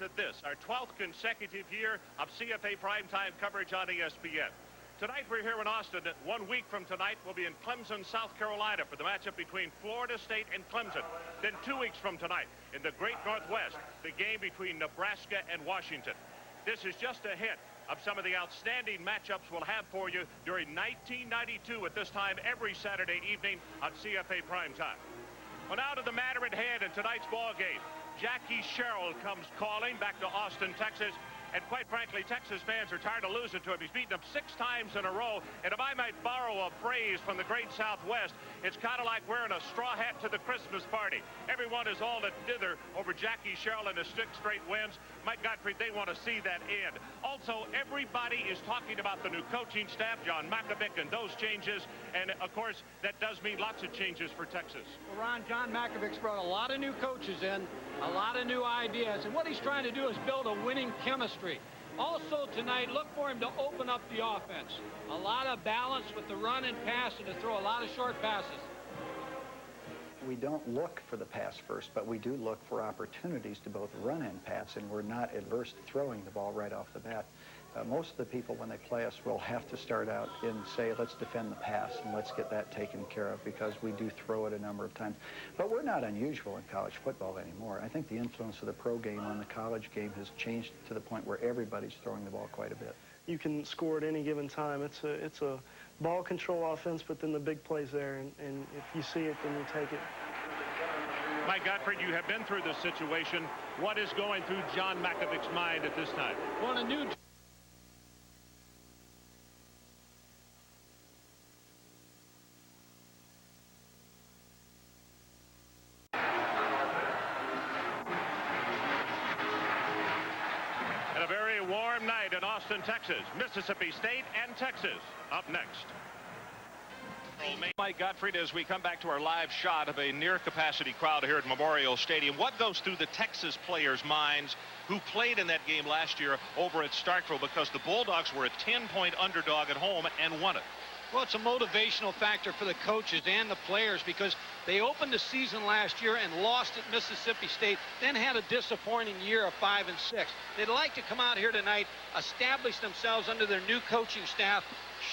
at this, our 12th consecutive year of CFA primetime coverage on ESPN. Tonight we're here in Austin. 1 week from tonight we'll be in Clemson, South Carolina for the matchup between Florida State and Clemson. Then 2 weeks from tonight in the Great Northwest, the game between Nebraska and Washington. This is just a hint of some of the outstanding matchups we'll have for you during 1992 at this time every Saturday evening on CFA primetime. Well, now to the matter at hand in tonight's ball game. Jackie Sherrill comes calling back to Austin, Texas. And quite frankly, Texas fans are tired of losing to him. He's beaten them 6 times in a row. And if I might borrow a phrase from the great Southwest, it's kind of like wearing a straw hat to the Christmas party. Everyone is all at dither over Jackie Sherrill and his 6 straight wins. Mike Gottfried, they want to see that end. Also, everybody is talking about the new coaching staff, John Mackovic, and those changes. And, of course, that does mean lots of changes for Texas. Well, Ron, John Mackovic's brought a lot of new coaches in, a lot of new ideas. And what he's trying to do is build a winning chemistry. Also tonight, look for him to open up the offense. A lot of balance with the run and pass and to throw a lot of short passes. We don't look for the pass first, but we do look for opportunities to both run and pass, and we're not adverse to throwing the ball right off the bat. Most of the people, when they play us, will have to start out and say, let's defend the pass and let's get that taken care of, because we do throw it a number of times. But we're not unusual in college football anymore. I think the influence of the pro game on the college game has changed to the point where everybody's throwing the ball quite a bit. You can score at any given time. It's a ball control offense, but then the big plays there, and if you see it, then you take it. Mike Gottfried, you have been through this situation. What is going through John Mackovic's mind at this time? Well, a new warm night in Austin, Texas. Mississippi State and Texas up next. Mike Gottfried, as we come back to our live shot of a near-capacity crowd here at Memorial Stadium, what goes through the Texas players' minds who played in that game last year over at Starkville, because the Bulldogs were a 10-point underdog at home and won it? Well, it's a motivational factor for the coaches and the players, because they opened the season last year and lost at Mississippi State, then had a disappointing year of 5 and 6. They'd like to come out here tonight, establish themselves under their new coaching staff,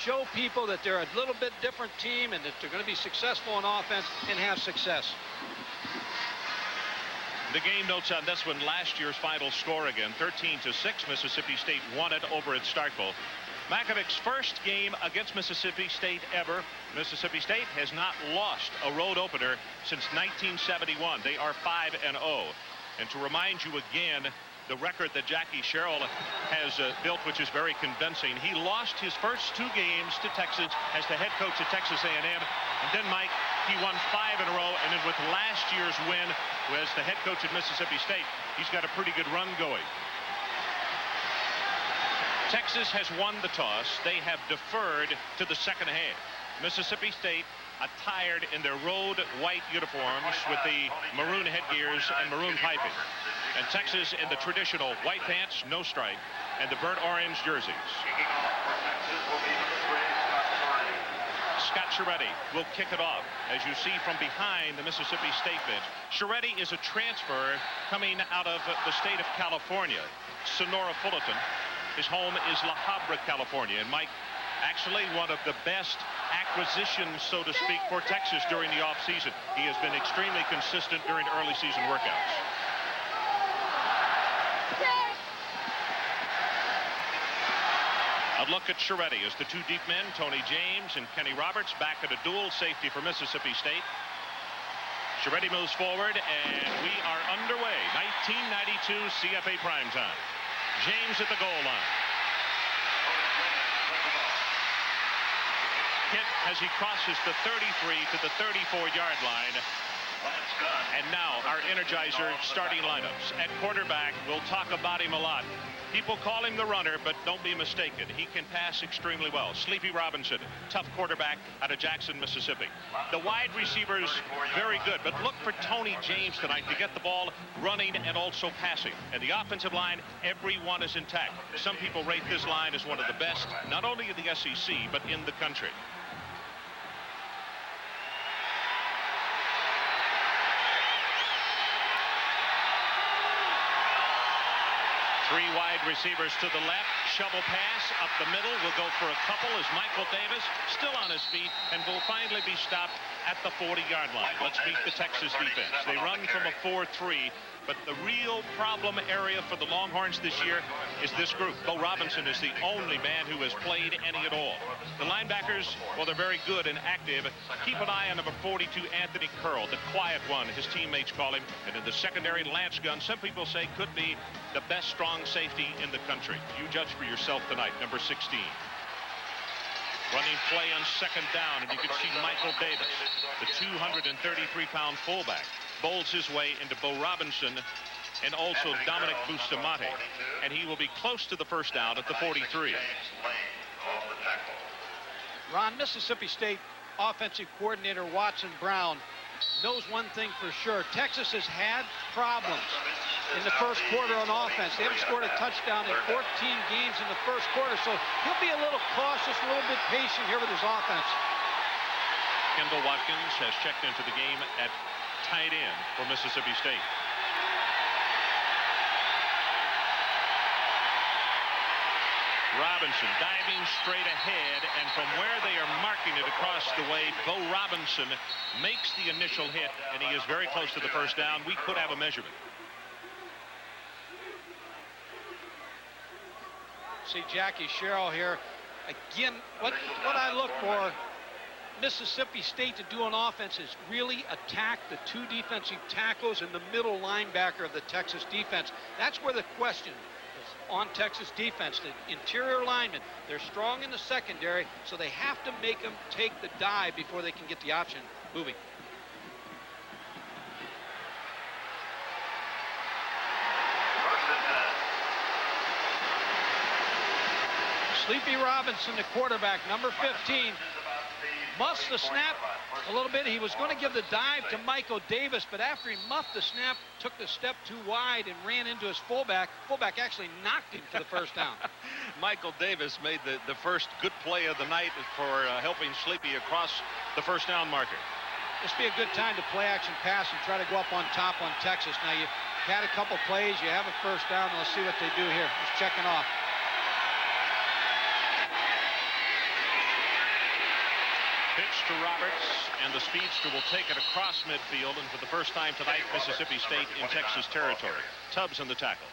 show people that they're a little bit different team and that they're going to be successful in offense and have success. The game notes on this one, last year's final score again, 13-6. Mississippi State won it over at Starkville. Mackovic's first game against Mississippi State ever. Mississippi State has not lost a road opener since 1971. They are 5-0. And to remind you again, the record that Jackie Sherrill has built, which is very convincing. He lost his first 2 games to Texas as the head coach at Texas A&M. And then, Mike, he won 5 in a row. And then with last year's win as the head coach at Mississippi State, he's got a pretty good run going. Texas has won the toss. They have deferred to the second half. Mississippi State attired in their road white uniforms with the maroon headgears and maroon piping. And Texas in the traditional white pants, no stripe, and the burnt orange jerseys. Scott Szeredy will kick it off, as you see from behind the Mississippi State bench. Szeredy is a transfer coming out of the state of California, Sonora Fullerton. His home is La Habra, California. And Mike, actually one of the best acquisitions, so to speak, for Texas during the offseason. He has been extremely consistent during early season workouts. A look at Szeredy as the 2 deep men, Tony James and Kenny Roberts, back at a dual safety for Mississippi State. Szeredy moves forward, and we are underway. 1992 CFA primetime. James at the goal line. Hit as he crosses the 33 to the 34-yard line. And now our Energizer starting lineups. At quarterback, we'll talk about him a lot. People call him the runner, but don't be mistaken. He can pass extremely well. Sleepy Robinson, tough quarterback out of Jackson, Mississippi. The wide receivers, very good, but look for Tony James tonight to get the ball running and also passing. And the offensive line, everyone is intact. Some people rate this line as one of the best, not only in the SEC, but in the country. Three wide receivers to the left. Shovel pass up the middle. Will go for a couple as Michael Davis still on his feet and will finally be stopped at the 40-yard line. Let's meet the Texas defense. They run from a 4-3. But the real problem area for the Longhorns this year is this group. Bo Robinson is the only man who has played any at all. The linebackers, well, they're very good and active. Keep an eye on number 42, Anthony Curl, the quiet one, his teammates call him. And in the secondary, Lance Gunn, some people say could be the best strong safety in the country. You judge for yourself tonight, number 16. Running play on second down, and you can see Michael Davis, the 233-pound fullback, bowls his way into Bo Robinson and also Dominic Bᴜʟʟᴅᴏ, and he will be close to the first down at the 43. Ron, Mississippi State offensive coordinator Watson Brown knows one thing for sure. Texas has had problems in the first quarter on offense. They haven't scored a touchdown in 14 games in the first quarter, so he'll be a little cautious, a little bit patient here with his offense. Kendall Watkins has checked into the game at tight end for Mississippi State. Robinson diving straight ahead, and from where they are marking it across the way, Bo Robinson makes the initial hit, and he is very close to the first down. We could have a measurement. See Jackie Sherrill here. Again, what I look for Mississippi State to do on offense is really attack the two defensive tackles and the middle linebacker of the Texas defense. That's where the question is on Texas defense. The interior linemen, they're strong in the secondary, so they have to make them take the dive before they can get the option moving. Sleepy Robinson, the quarterback, number 15, muffs the snap a little bit. He was going to give the dive to Michael Davis, but after he muffed the snap, took the step too wide and ran into his fullback. Fullback actually knocked him for the first down. Michael Davis made the first good play of the night for helping Sleepy across the first down marker. This would be a good time to play action pass and try to go up on top on Texas. Now, you've had a couple plays. You have a first down. Let's see what they do here. Just checking off. Pitch to Roberts, and the speedster will take it across midfield, and for the first time tonight, Mississippi State in Texas territory. Tubbs in the tackle.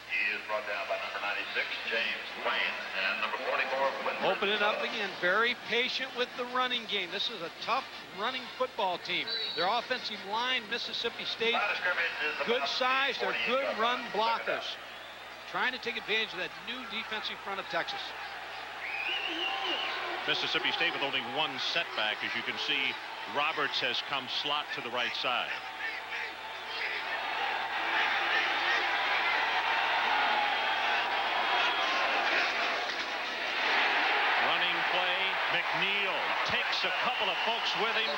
He is brought down by number 96, James Lane, and number 44, Open it up again. Very patient with the running game. This is a tough running football team. Their offensive line, Mississippi State, good size. They're good run blockers. Trying to take advantage of that new defensive front of Texas. Mississippi State with only one setback. As you can see, Roberts has come slot to the right side. Running play, McNeil takes a couple of folks with him.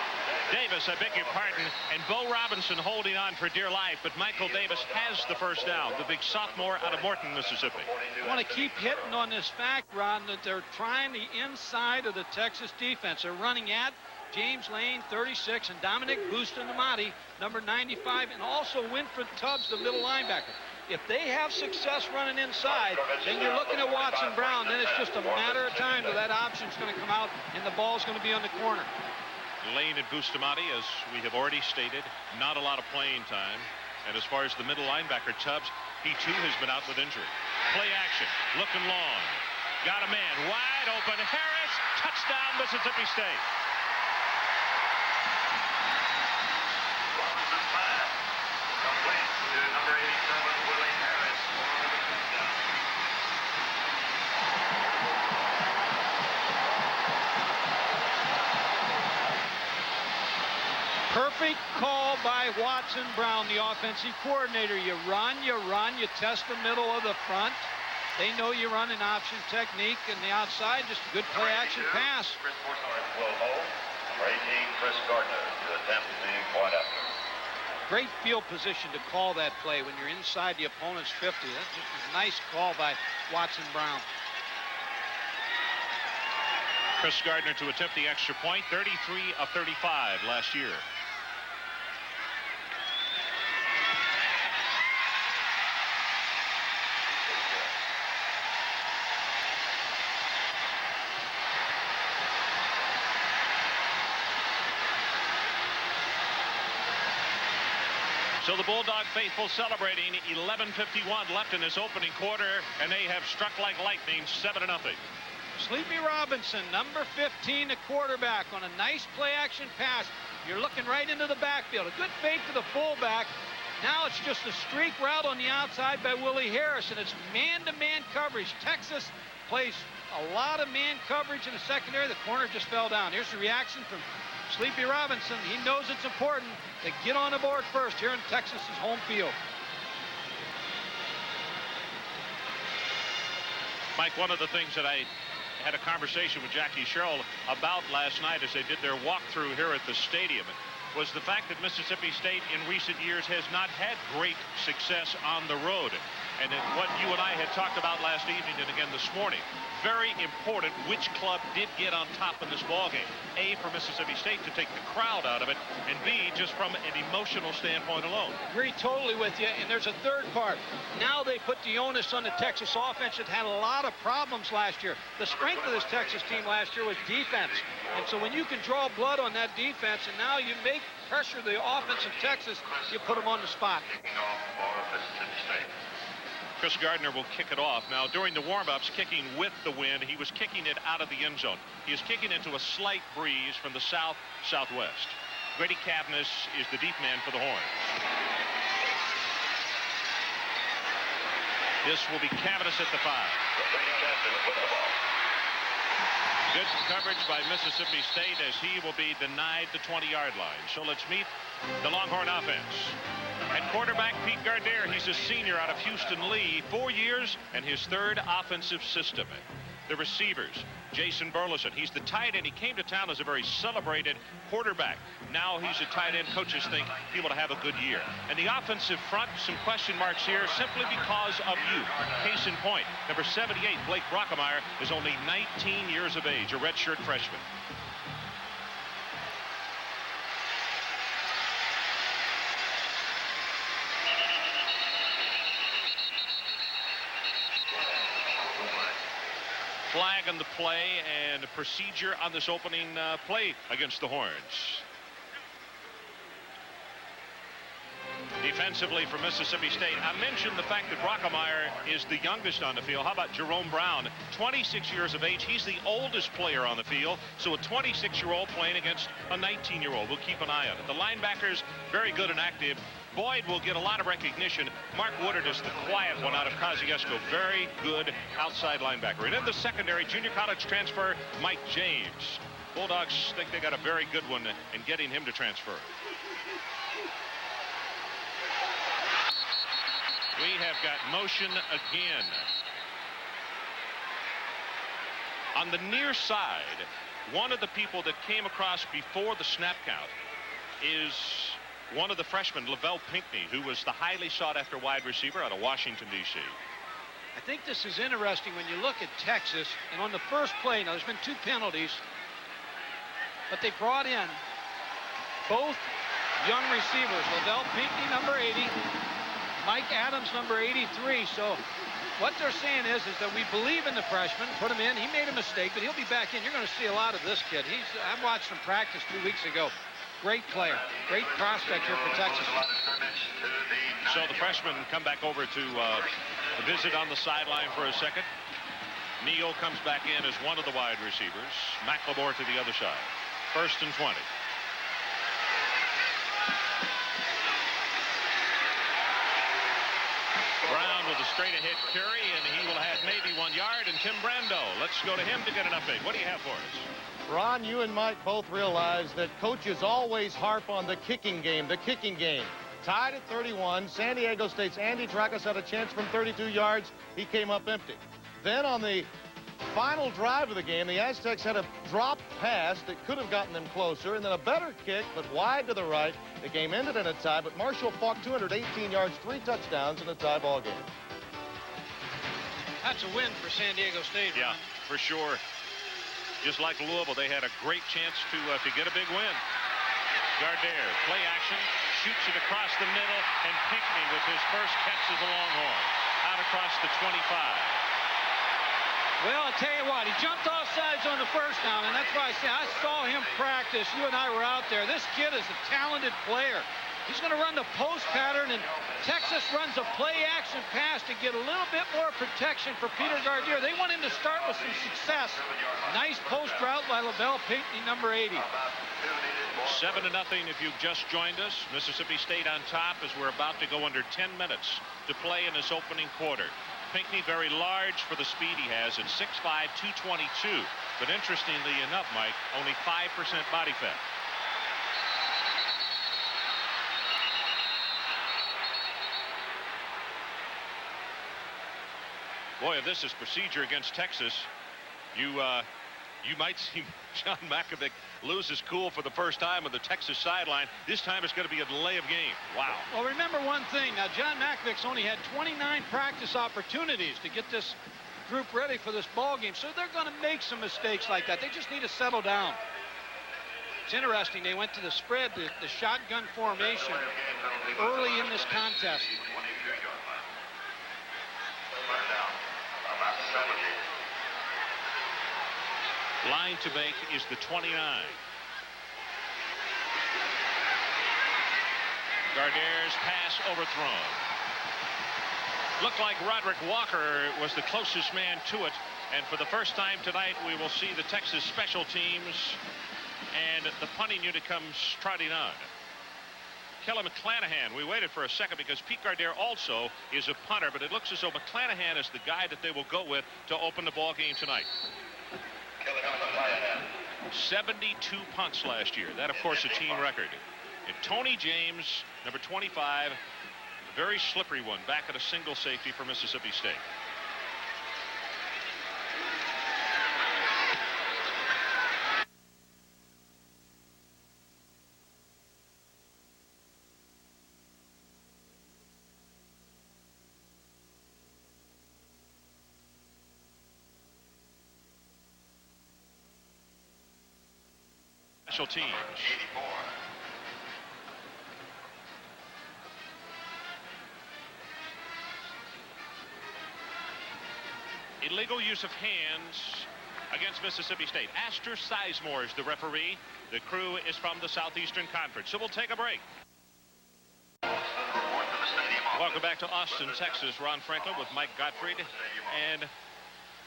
Davis, I beg your pardon, and Bo Robinson holding on for dear life, but Michael Davis has the first down, the big sophomore out of Morton, Mississippi. I want to keep hitting on this fact, Ron, that they're trying the inside of the Texas defense. They're running at James Lane, 36, and Dominic Bᴜʟʟᴅᴏ, number 95, and also Winfred Tubbs, the middle linebacker. If they have success running inside, then you're looking at Watson Brown. Then it's just a matter of time till that option's going to come out and the ball's going to be on the corner. Lane and Bᴜʟʟᴅᴏ, as we have already stated, not a lot of playing time. And as far as the middle linebacker, Tubbs, he too has been out with injury. Play action, looking long. Got a man wide open. Harris, touchdown, Mississippi State. Robinson pass, complete to number 87, Willie Harris, for the touchdown. Perfect call by Watson Brown, the offensive coordinator. You run, you test the middle of the front. They know you run an option technique, and the outside, just a good play action pass. Number 18, Chris Gardner, to attempt the point after. Great field position to call that play when you're inside the opponent's 50. That's just a nice call by Watson Brown. Chris Gardner to attempt the extra point, 33 of 35 last year. So the Bulldog faithful celebrating. 11:51 left in this opening quarter, and they have struck like lightning, 7-0. Sleepy Robinson, number 15, the quarterback, on a nice play-action pass. You're looking right into the backfield. A good fake to the fullback. Now it's just a streak route on the outside by Willie Harris, and it's man-to-man coverage. Texas plays a lot of man coverage in the secondary. The corner just fell down. Here's the reaction from Sleepy Robinson. He knows it's important to get on the board first here in Texas's home field. Mike, one of the things that I had a conversation with Jackie Sherrill about last night as they did their walkthrough here at the stadium was the fact that Mississippi State in recent years has not had great success on the road. And what you and I had talked about last evening and again this morning, very important which club did get on top in this ballgame. A, for Mississippi State to take the crowd out of it, and B, just from an emotional standpoint alone. Agree totally with you, and there's a third part. Now they put the onus on the Texas offense that had a lot of problems last year. The strength of this Texas team last year was defense. And so when you can draw blood on that defense, and now you make pressure the offense of Texas, you put them on the spot. Chris Gardner will kick it off. Now, during the warm-ups, kicking with the wind, he was kicking it out of the end zone. He is kicking into a slight breeze from the south-southwest. Grady Cavness is the deep man for the Horns. This will be Cavness at the 5. Good coverage by Mississippi State as he will be denied the 20-yard line. So let's meet the Longhorn offense. At quarterback, Pete Gardner. He's a senior out of Houston Lee, 4 years, and his third offensive system. The receivers, Jason Burleson. He's the tight end. He came to town as a very celebrated quarterback. Now he's a tight end. Coaches think he will have a good year. And the offensive front, some question marks here simply because of youth. Case in point, number 78, Blake Brockemeyer, is only 19 years of age, a redshirt freshman. Flag on the play and a procedure on this opening play against the Horns. Defensively for Mississippi State, I mentioned the fact that Brockemeyer is the youngest on the field. How about Jerome Brown, 26 years of age? He's the oldest player on the field, so a 26-year-old playing against a 19-year-old. We'll keep an eye on it. The linebackers, very good and active. Boyd will get a lot of recognition. Mark Woodard is the quiet one out of Kosciuszko. Very good outside linebacker. And in the secondary, junior college transfer Mike James. Bulldogs think they got a very good one in getting him to transfer. We have got motion again. On the near side, one of the people that came across before the snap count is one of the freshmen, Lavelle Pinckney, who was the highly sought-after wide receiver out of Washington, D.C. I think this is interesting when you look at Texas, and on the first play, now there's been 2 penalties, but they brought in both young receivers, Lavelle Pinckney, number 80, Mike Adams, number 83. So what they're saying is that we believe in the freshman, put him in. He made a mistake, but he'll be back in. You're going to see a lot of this kid. I watched him practice 2 weeks ago. Great player, great prospect here for Texas. So the freshmen come back over to visit on the sideline for a second. Neal comes back in as one of the wide receivers. McLemore to the other side. 1st and 20. Brown with a straight-ahead carry, and he will have maybe 1 yard. And Tim Brando, let's go to him to get an update. What do you have for us? Ron, you and Mike both realize that coaches always harp on the kicking game, Tied at 31, San Diego State's Andy Tracus had a chance from 32 yards. He came up empty. Then on the final drive of the game, the Aztecs had a drop pass that could have gotten them closer, and then a better kick, but wide to the right. The game ended in a tie, but Marshall Faulk, 218 yards, 3 touchdowns in a tie ball game. That's a win for San Diego State. Yeah, for sure. Just like Louisville, they had a great chance to get a big win. Gardner, play action, shoots it across the middle, and Pinckney with his first catch as a Longhorn. Out across the 25. Well, I tell you what, he jumped off sides on the first down, and that's why I say I saw him practice. You and I were out there. This kid is a talented player. He's going to run the post pattern, and Texas runs a play-action pass to get a little bit more protection for Peter Gardner. They want him to start with some success. Nice post route by LaBelle Pinckney, number 80. 7-0 if you've just joined us. Mississippi State on top as we're about to go under 10 minutes to play in this opening quarter. Pinckney very large for the speed he has at 6'5", 222. But interestingly enough, Mike, only 5% body fat. Boy, if this is procedure against Texas, you might see John Mackovic lose his cool for the first time on the Texas sideline. This time it's going to be a delay of game. Wow. Well, remember one thing. Now, John Mackovic's only had 29 practice opportunities to get this group ready for this ball game, so they're going to make some mistakes like that. They just need to settle down. It's interesting. They went to the spread, the shotgun formation early in this contest. Line to make is the 29. Gardner's pass overthrown. Looked like Roderick Walker was the closest man to it, and for the first time tonight we will see the Texas special teams and the punting unit comes trotting on. Kelly McClanahan, we waited for a second because Pete Gardner also is a punter, but it looks as though McClanahan is the guy that they will go with to open the ball game tonight. 72 punts last year. That, of course, a team record. And Tony James, number 25, a very slippery one, back at a single safety for Mississippi State. Special teams. Illegal use of hands against Mississippi State. Astor Sizemore is the referee. The crew is from the Southeastern Conference. So we'll take a break. Welcome back to Austin, Texas. Ron Franklin with Mike Gottfried and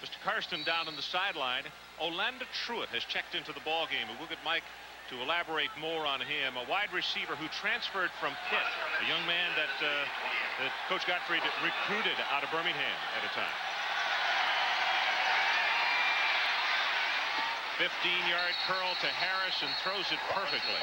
Mr. Karsten down on the sideline. Orlando Truitt has checked into the ball game, and we'll get Mike to elaborate more on him. A wide receiver who transferred from Pitt, a young man that Coach Gottfried recruited out of Birmingham at a time. 15-yard curl to Harris and throws it perfectly.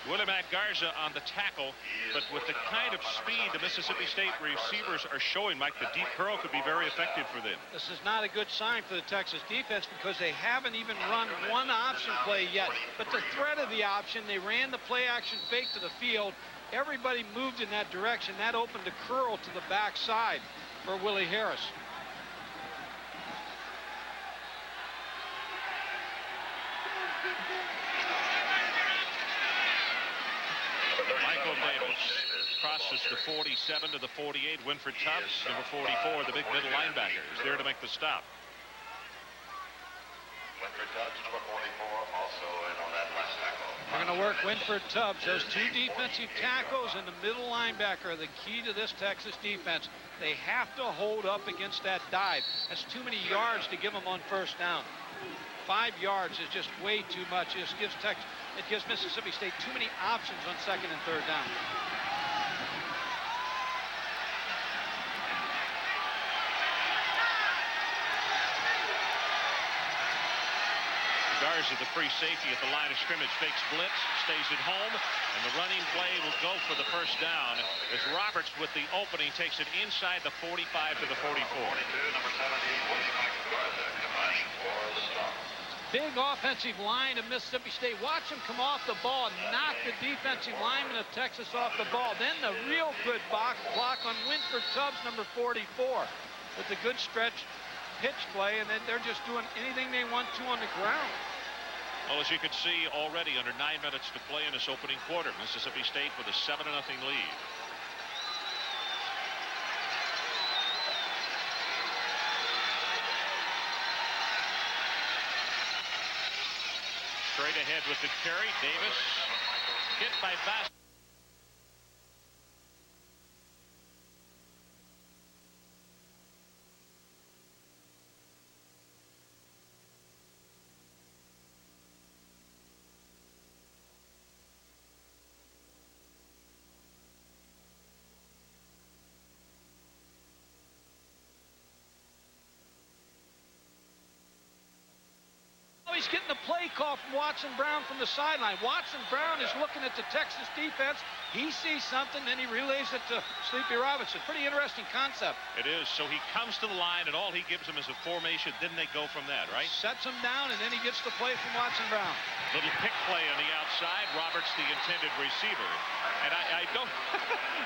Willie Mack Garza on the tackle, but with the kind of speed the Mississippi State receivers are showing, Mike, the deep curl could be very effective for them. This is not a good sign for the Texas defense because they haven't even run one option play yet. But the threat of the option, they ran the play action fake to the field. Everybody moved in that direction. That opened a curl to the backside for Willie Harris. Michael Davis crosses the 47 to the 48. Winford Tubbs, number 44, the big middle linebacker, is there to make the stop. Winford Tubbs, number 44, also in on that last tackle. We're going to work Winford Tubbs. Those two defensive tackles and the middle linebacker are the key to this Texas defense. They have to hold up against that dive. That's too many yards to give them on first down. 5 yards is just way too much. It gives Mississippi State too many options on second and third down. Garza, the free safety at the line of scrimmage, fakes blitz, stays at home, and the running play will go for the first down as Roberts with the opening takes it inside the 45 to the 44. Number 17, Willie Mack Garza, combining for the stop. Big offensive line of Mississippi State. Watch them come off the ball and knock the defensive lineman of Texas off the ball. Then the real good block on Winford Tubbs, number 44, with the good stretch pitch play, and then they're just doing anything they want to on the ground. Well, as you can see already, under 9 minutes to play in this opening quarter, Mississippi State with a 7-0 lead. Straight ahead with the carry. Davis hit by Bass. He's getting the play call from Watson Brown from the sideline. Watson Brown is looking at the Texas defense. He sees something, then he relays it to Sleepy Robinson. Pretty interesting concept. It is. So he comes to the line, and all he gives him is a formation. Then they go from that, right? Sets him down, and then he gets the play from Watson Brown. Little pick play on the outside. Roberts, the intended receiver. And I don't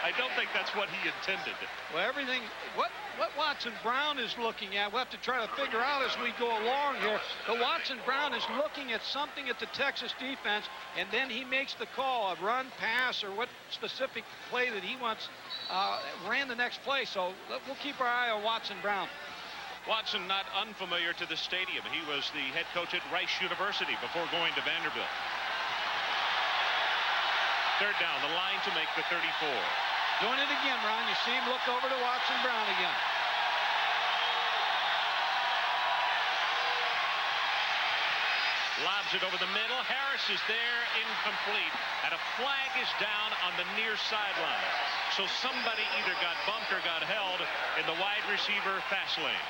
I don't think that's what he intended. Well, everything, what Watson Brown is looking at, we'll have to try to figure out as we go along here. But Watson Brown is looking at something at the Texas defense, and then he makes the call, a run, pass, or what specific play that he wants, ran the next play. So we'll keep our eye on Watson Brown. Watson not unfamiliar to the stadium. He was the head coach at Rice University before going to Vanderbilt. Third down, the line to make the 34. Doing it again, Ron. You see him look over to Watson Brown again. Lobs it over the middle. Harris is there, incomplete. And a flag is down on the near sideline. So somebody either got bumped or got held in the wide receiver fast lane.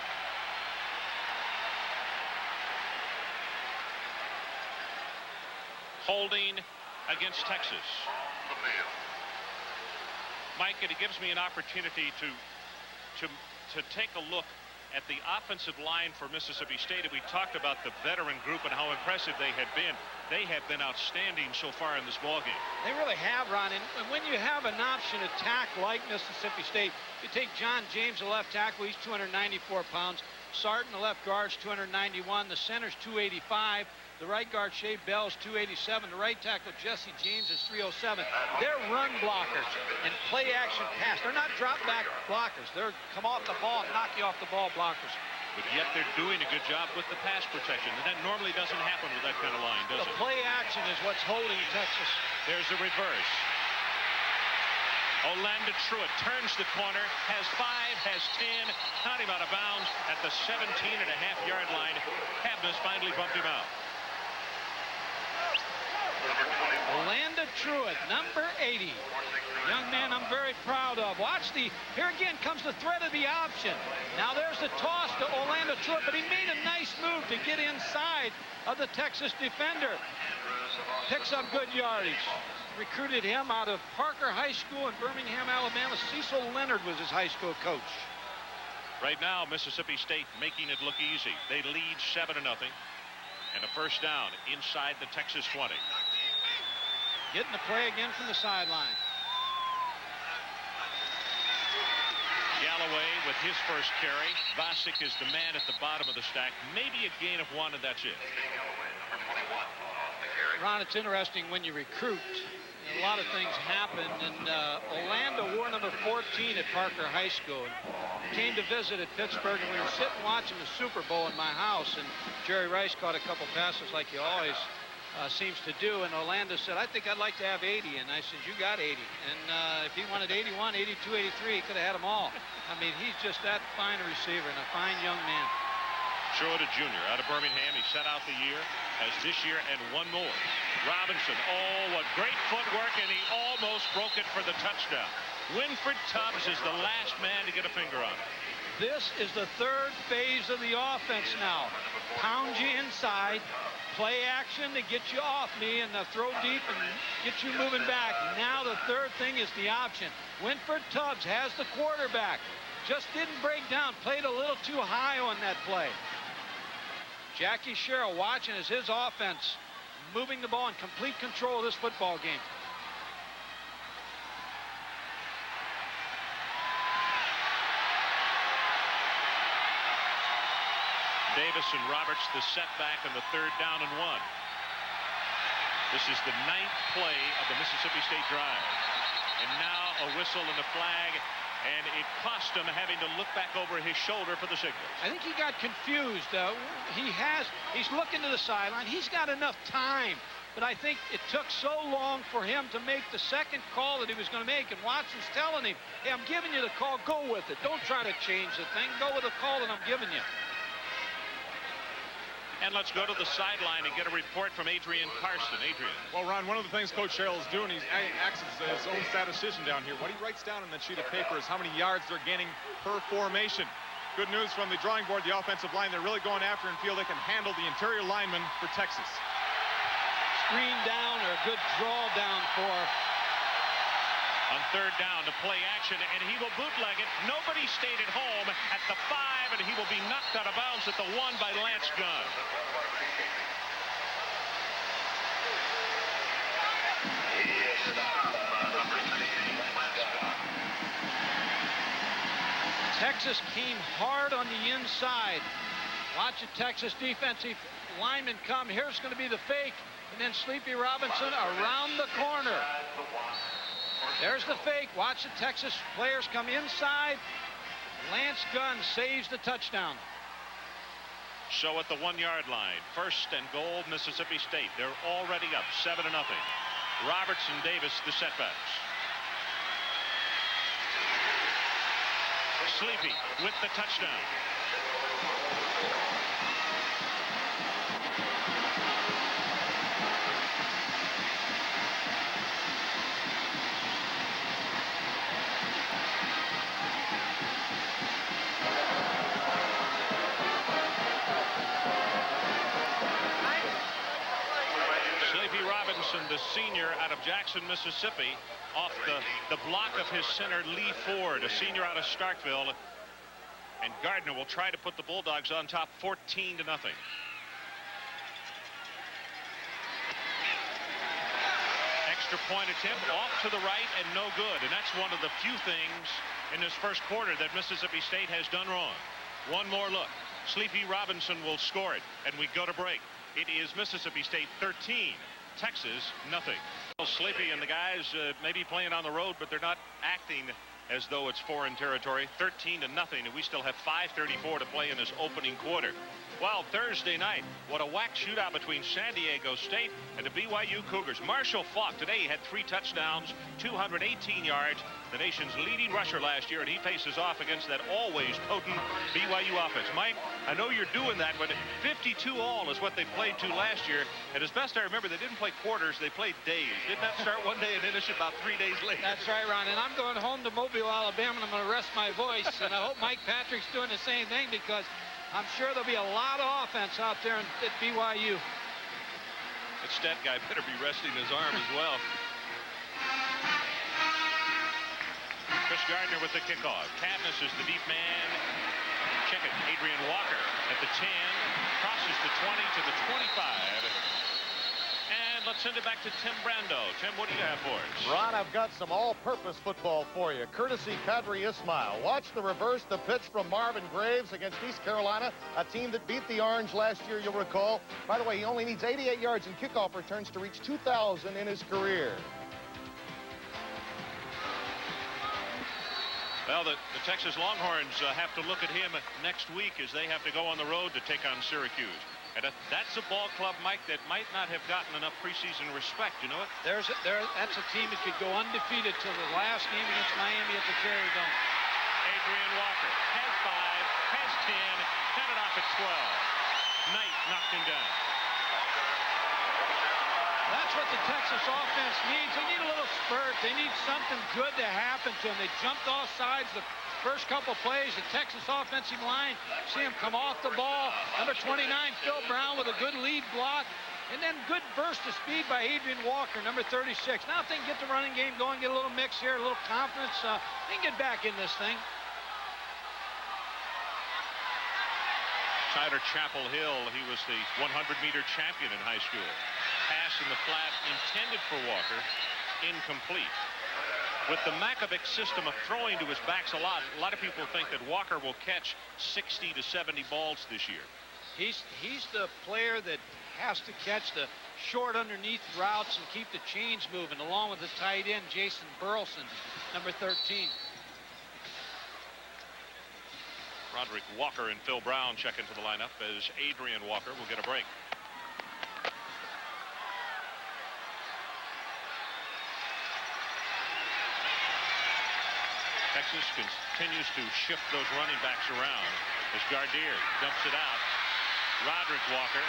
Holding against Texas. Mike, it gives me an opportunity to take a look at the offensive line for Mississippi State. And we talked about the veteran group and how impressive they had been. They have been outstanding so far in this ballgame. They really have, Ron. And when you have an option attack like Mississippi State, you take John James, the left tackle, he's 294 pounds. Sarton, the left guard's 291. The center's 285. The right guard, Shea Bell's 287. The right tackle, Jesse James, is 307. They're run blockers and play action pass. They're not drop back blockers. They're come off the ball and knock you off the ball blockers. But yet they're doing a good job with the pass protection. And that normally doesn't happen with that kind of line, does it? The play action is what's holding Texas. There's the reverse. Orlando Truitt turns the corner, has 5, has 10, not him out of bounds at the 17.5-yard line. Cabness finally bumped him out. Orlando Truitt, number 80. Young man I'm very proud of. Watch here again comes the threat of the option. Now there's the toss to Orlando Truitt, but he made a nice move to get inside of the Texas defender. Picks up good yardage. Recruited him out of Parker High School in Birmingham, Alabama. Cecil Leonard was his high school coach. Right now, Mississippi State making it look easy. They lead 7-0. And a first down inside the Texas 20. Getting the play again from the sideline. Galloway with his first carry. Vasic is the man at the bottom of the stack. Maybe a gain of 1, and that's it. Ron, it's interesting when you recruit. A lot of things happen, and Orlando wore number 14 at Parker High School. And came to visit at Pittsburgh, and we were sitting watching the Super Bowl in my house, and Jerry Rice caught a couple passes like he always seems to do, and Orlando said, I think I'd like to have 80, and I said, you got 80. And if he wanted 81, 82, 83, he could have had them all. I mean, he's just that fine a receiver and a fine young man. Schroeder Jr. out of Birmingham. He set out the year, has this year and one more. Robinson, oh, what great footwork, and he almost broke it for the touchdown. Winford Tubbs is the last man to get a finger on it. This is the third phase of the offense now. Pound you inside, play action to get you off me, and throw deep and get you moving back. Now the third thing is the option. Winford Tubbs has the quarterback. Just didn't break down, played a little too high on that play. Jackie Sherrill watching as his offense moving the ball in complete control of this football game. Davis and Roberts the setback on the third down and 1. This is the 9th play of the Mississippi State drive. And now a whistle and a flag And it cost him having to look back over his shoulder for the signal. I think he got confused. He's looking to the sideline. He's got enough time. But I think it took so long for him to make the second call that he was going to make. And Watson's telling him, hey, I'm giving you the call. Go with it. Don't try to change the thing. Go with the call that I'm giving you. And let's go to the sideline and get a report from Adrian Carson. Adrian. Well, Ron, one of the things Coach Sherrill is doing, he acts as his own statistician down here. What he writes down on that sheet of paper is how many yards they're gaining per formation. Good news from the drawing board, the offensive line. They're really going after and feel they can handle the interior linemen for Texas. Screen down or a good draw down for. On third down to play action, and he will bootleg it. Nobody stayed at home at the 5, and he will be knocked out of bounds at the 1 by Lance Gunn. Texas came hard on the inside. Watch the Texas defensive lineman come. Here's going to be the fake, and then Sleepy Robinson around the corner. There's the fake. Watch the Texas players come inside. Lance Gunn saves the touchdown. So at the 1-yard line, 1st and goal, Mississippi State. They're already up 7-0. Robertson Davis, the setbacks. Sleepy with the touchdown. The senior out of Jackson, Mississippi, off the block of his center, Lee Ford, a senior out of Starkville. And Gardner will try to put the Bulldogs on top 14-0. Extra point attempt off to the right and no good. And that's one of the few things in this first quarter that Mississippi State has done wrong. One more look. Sleepy Robinson will score it, and we go to break. It is Mississippi State 13. Texas, nothing. Well, Sleepy and the guys may be playing on the road, but they're not acting as though it's foreign territory. 13-0, and we still have 5:34 to play in this opening quarter. Well, Thursday night, what a whack shootout between San Diego State and the BYU Cougars. Marshall Faulk today had 3 touchdowns, 218 yards, the nation's leading rusher last year, and he faces off against that always potent BYU offense. Mike, I know you're doing that, but 52 all is what they played to last year, and as best I remember, they didn't play quarters, they played days. Didn't that start one day and finish about 3 days later? That's right, Ron, and I'm going home to Mobile, Alabama, and I'm going to rest my voice, and I hope Mike Patrick's doing the same thing, because I'm sure there'll be a lot of offense out there at BYU. That stat guy better be resting his arm as well. Chris Gardner with the kickoff. Cadmus is the deep man. Check it. Adrian Walker at the 10. Crosses the 20 to the 25. And let's send it back to Tim Brando. Tim, what do you have for us? Ron, I've got some all-purpose football for you, courtesy Kadri Ismail. Watch the reverse, the pitch from Marvin Graves against East Carolina, a team that beat the Orange last year, you'll recall. By the way, he only needs 88 yards in kickoff returns to reach 2,000 in his career. Well, the Texas Longhorns have to look at him next week as they have to go on the road to take on Syracuse. And that's a ball club, Mike, that might not have gotten enough preseason respect. You know it? That's a team that could go undefeated till the last game against Miami at the Cherry Dome. Adrian Walker has 5, has 10, got it off at 12. Knight knocked him down. That's what the Texas offense needs. They need a little spurt. They need something good to happen to them. They jumped off sides the first couple plays. The Texas offensive line, see him come off the ball. Number 29, Phil Brown with a good lead block. And then good burst of speed by Adrian Walker, number 36. Now if they can get the running game going, get a little mix here, a little confidence, they can get back in this thing. Tyler Chapel Hill, he was the 100-meter champion in high school. Pass in the flat intended for Walker, incomplete. With the Mackovic system of throwing to his backs a lot of people think that Walker will catch 60 to 70 balls this year. He's the player that has to catch the short underneath routes and keep the chains moving, along with the tight end, Jason Burleson, number 13. Roderick Walker and Phil Brown check into the lineup as Adrian Walker will get a break. Texas continues to shift those running backs around as Gardner dumps it out. Roderick Walker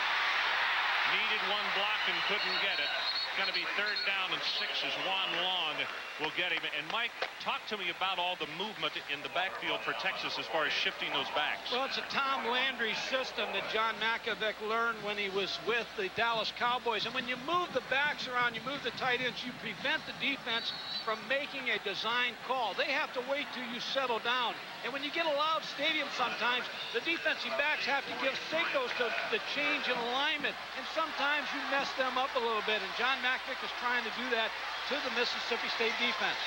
needed one block and couldn't get it. Going to be 3rd down and 6 as Juan Long will get him. And Mike, talk to me about all the movement in the backfield for Texas as far as shifting those backs. Well, it's a Tom Landry system that John Makovic learned when he was with the Dallas Cowboys. And when you move the backs around, you move the tight ends, you prevent the defense from making a design call. They have to wait till you settle down. And when you get a loud stadium sometimes, the defensive backs have to give signals to the change in alignment. And sometimes you mess them up a little bit. And John Makovic is trying to do that to the Mississippi State defense.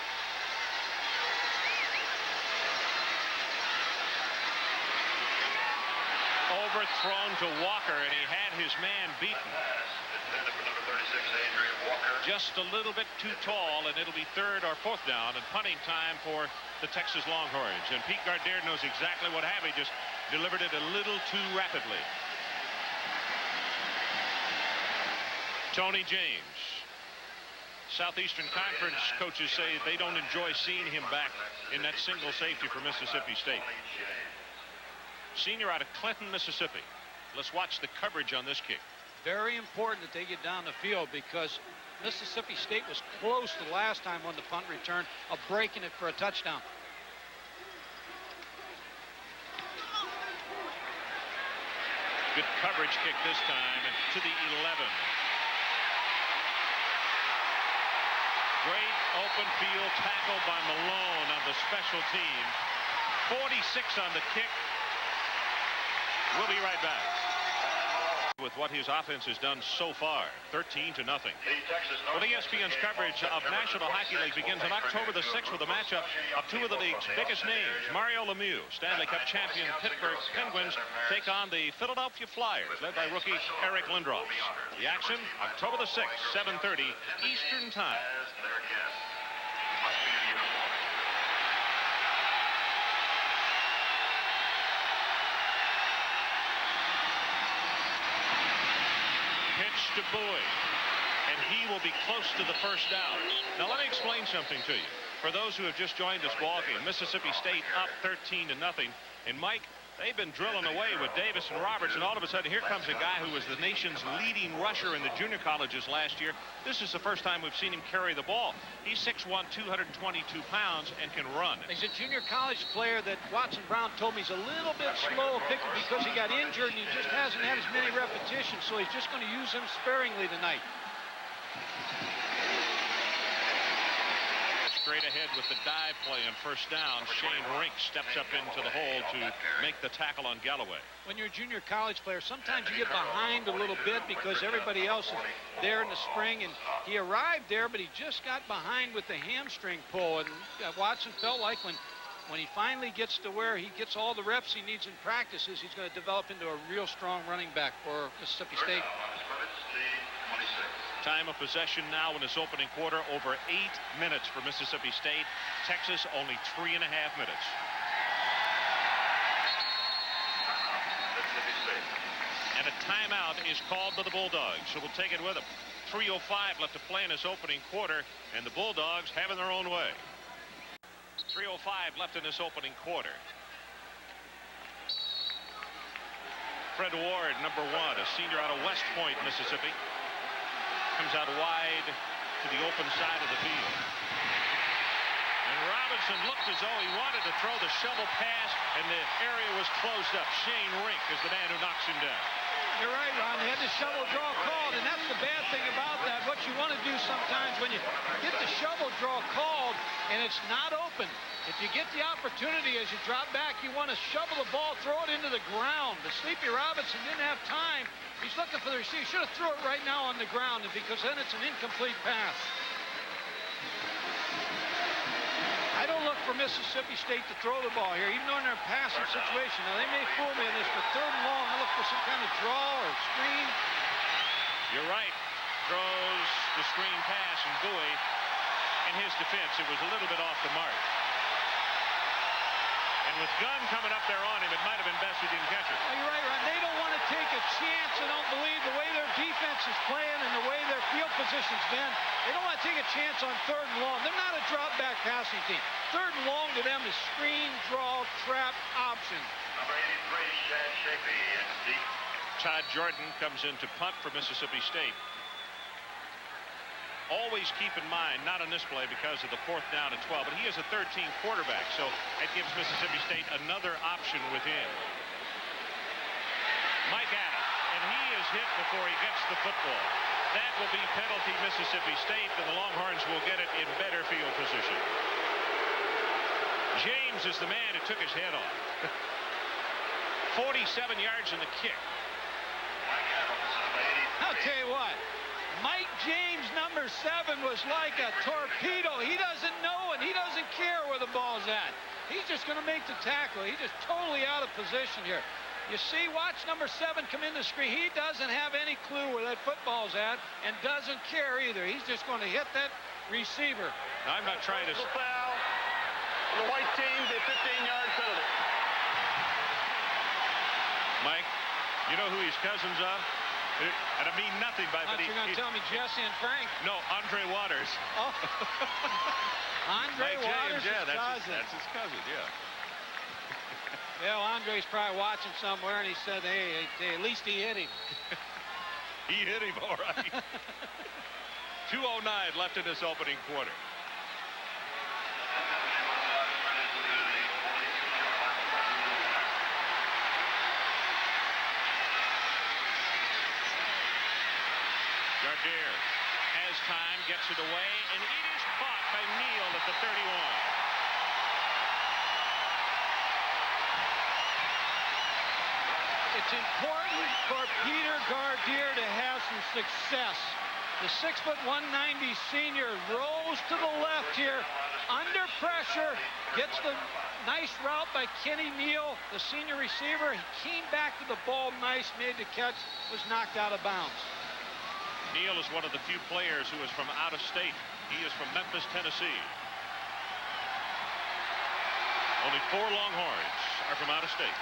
Overthrown to Walker, and he had his man beaten. Just a little bit too tall, and it'll be 3rd or 4th down and punting time for the Texas Longhorns. And Pete Gardner knows exactly what happened. He just delivered it a little too rapidly. Tony James. Southeastern Conference coaches say they don't enjoy seeing him back in that single safety for Mississippi State. Senior out of Clinton, Mississippi. Let's watch the coverage on this kick. Very important that they get down the field because Mississippi State was close the last time on the punt return of breaking it for a touchdown. Good coverage kick this time, and to the 11. Great open field tackle by Malone on the special team. 46 on the kick. We'll be right back with what his offense has done so far. 13-0. Well, ESPN's coverage of National Hockey League begins on October the 6th with a matchup of 2 of the league's biggest names. Mario Lemieux, Stanley Cup champion Pittsburgh Penguins, take on the Philadelphia Flyers, led by rookie Eric Lindros. The action, October the 6th, 7:30 Eastern Time. To Bᴜʟʟ, and he will be close to the 1st down. Now let me explain something to you. For those who have just joined this ball game, Mississippi State up 13-0, and Mike, they've been drilling away with Davis and Roberts, and all of a sudden here comes a guy who was the nation's leading rusher in the junior colleges last year. This is the first time we've seen him carry the ball. He's 6'1", 222 pounds, and can run. He's a junior college player that Watson Brown told me he's a little bit slow picking because he got injured and he just hasn't had as many repetitions, so he's just going to use him sparingly tonight. Straight ahead with the dive play on 1st down. Shane Rink steps up into the hole to make the tackle on Galloway. When you're a junior college player, sometimes you get behind a little bit because everybody else is there in the spring, and he arrived there, but he just got behind with the hamstring pull, and Watson felt like when he finally gets to where he gets all the reps he needs in practices, he's going to develop into a real strong running back for Mississippi State. Time of possession now in this opening quarter, over 8 minutes for Mississippi State. Texas only 3.5 minutes. And a timeout is called by the Bulldogs, so we'll take it with them. 3:05 left to play in this opening quarter, and the Bulldogs having their own way. 3:05 left in this opening quarter. Fred Ward, number 1, a senior out of West Point, Mississippi. Comes out wide to the open side of the field. And Robinson looked as though he wanted to throw the shovel pass, and the area was closed up. Shane Rink is the man who knocks him down. You're right, Ron. They had the shovel draw called, and that's the bad thing about that. What you want to do sometimes when you get the shovel draw called and it's not open, if you get the opportunity as you drop back, you want to shovel the ball, throw it into the ground. The Sleepy Robinson didn't have time. He's looking for the receiver. Should have threw it right now on the ground because then it's an incomplete pass. I don't look for Mississippi State to throw the ball here, even though in their passing situation. Now, they may fool me in this, but 3rd and long, I look for some kind of draw or screen. You're right. Throws the screen pass, and Bᴜʟʟ, in his defense, it was a little bit off the mark. And And with Gunn coming up there on him, it might have been best he didn't catch it. Oh, you're right, Ron. They don't want to take a chance. They don't believe the way their defense is playing and the way their field position's been. They don't want to take a chance on 3rd and long. They're not a drop-back passing team. 3rd and long to them is screen, draw, trap, option. Number 83, Shad Shapey, and deep. Todd Jordan comes in to punt for Mississippi State. Always keep in mind, not on this play because of the 4th down at 12, but he is a 13 quarterback, so it gives Mississippi State another option within. Mike Adams, and he is hit before he gets the football. That will be penalty Mississippi State, and the Longhorns will get it in better field position. James is the man who took his head off. 47 yards in the kick. I'll tell you what. Mike James, number 7, was like a torpedo. He doesn't know and he doesn't care where the ball's at. He's just going to make the tackle. He's just totally out of position here. You see, watch number 7 come in the screen. He doesn't have any clue where that football's at and doesn't care either. He's just going to hit that receiver. Now, I'm not trying to... Foul. The white team, the 15-yard penalty. Mike, you know who he's cousins of? And I mean nothing by... But you're going to tell me Jesse and Frank? No, Andre Waters. Oh. Andre Mike Waters' James, yeah, cousin. that's his cousin, yeah. Well, Andre's probably watching somewhere, and he said, hey, at least he hit him. He hit him, all right. 2:09 left in this opening quarter. Gardner has time, gets it away, and it is caught by Neal at the 31. It's important for Peter Gardner to have some success. The 6'1", 190 senior rolls to the left here, under pressure, gets the nice route by Kenny Neal, the senior receiver. He came back to the ball nice, made the catch, was knocked out of bounds. Neal is one of the few players who is from out of state. He is from Memphis, Tennessee. Only 4 Longhorns are from out of state.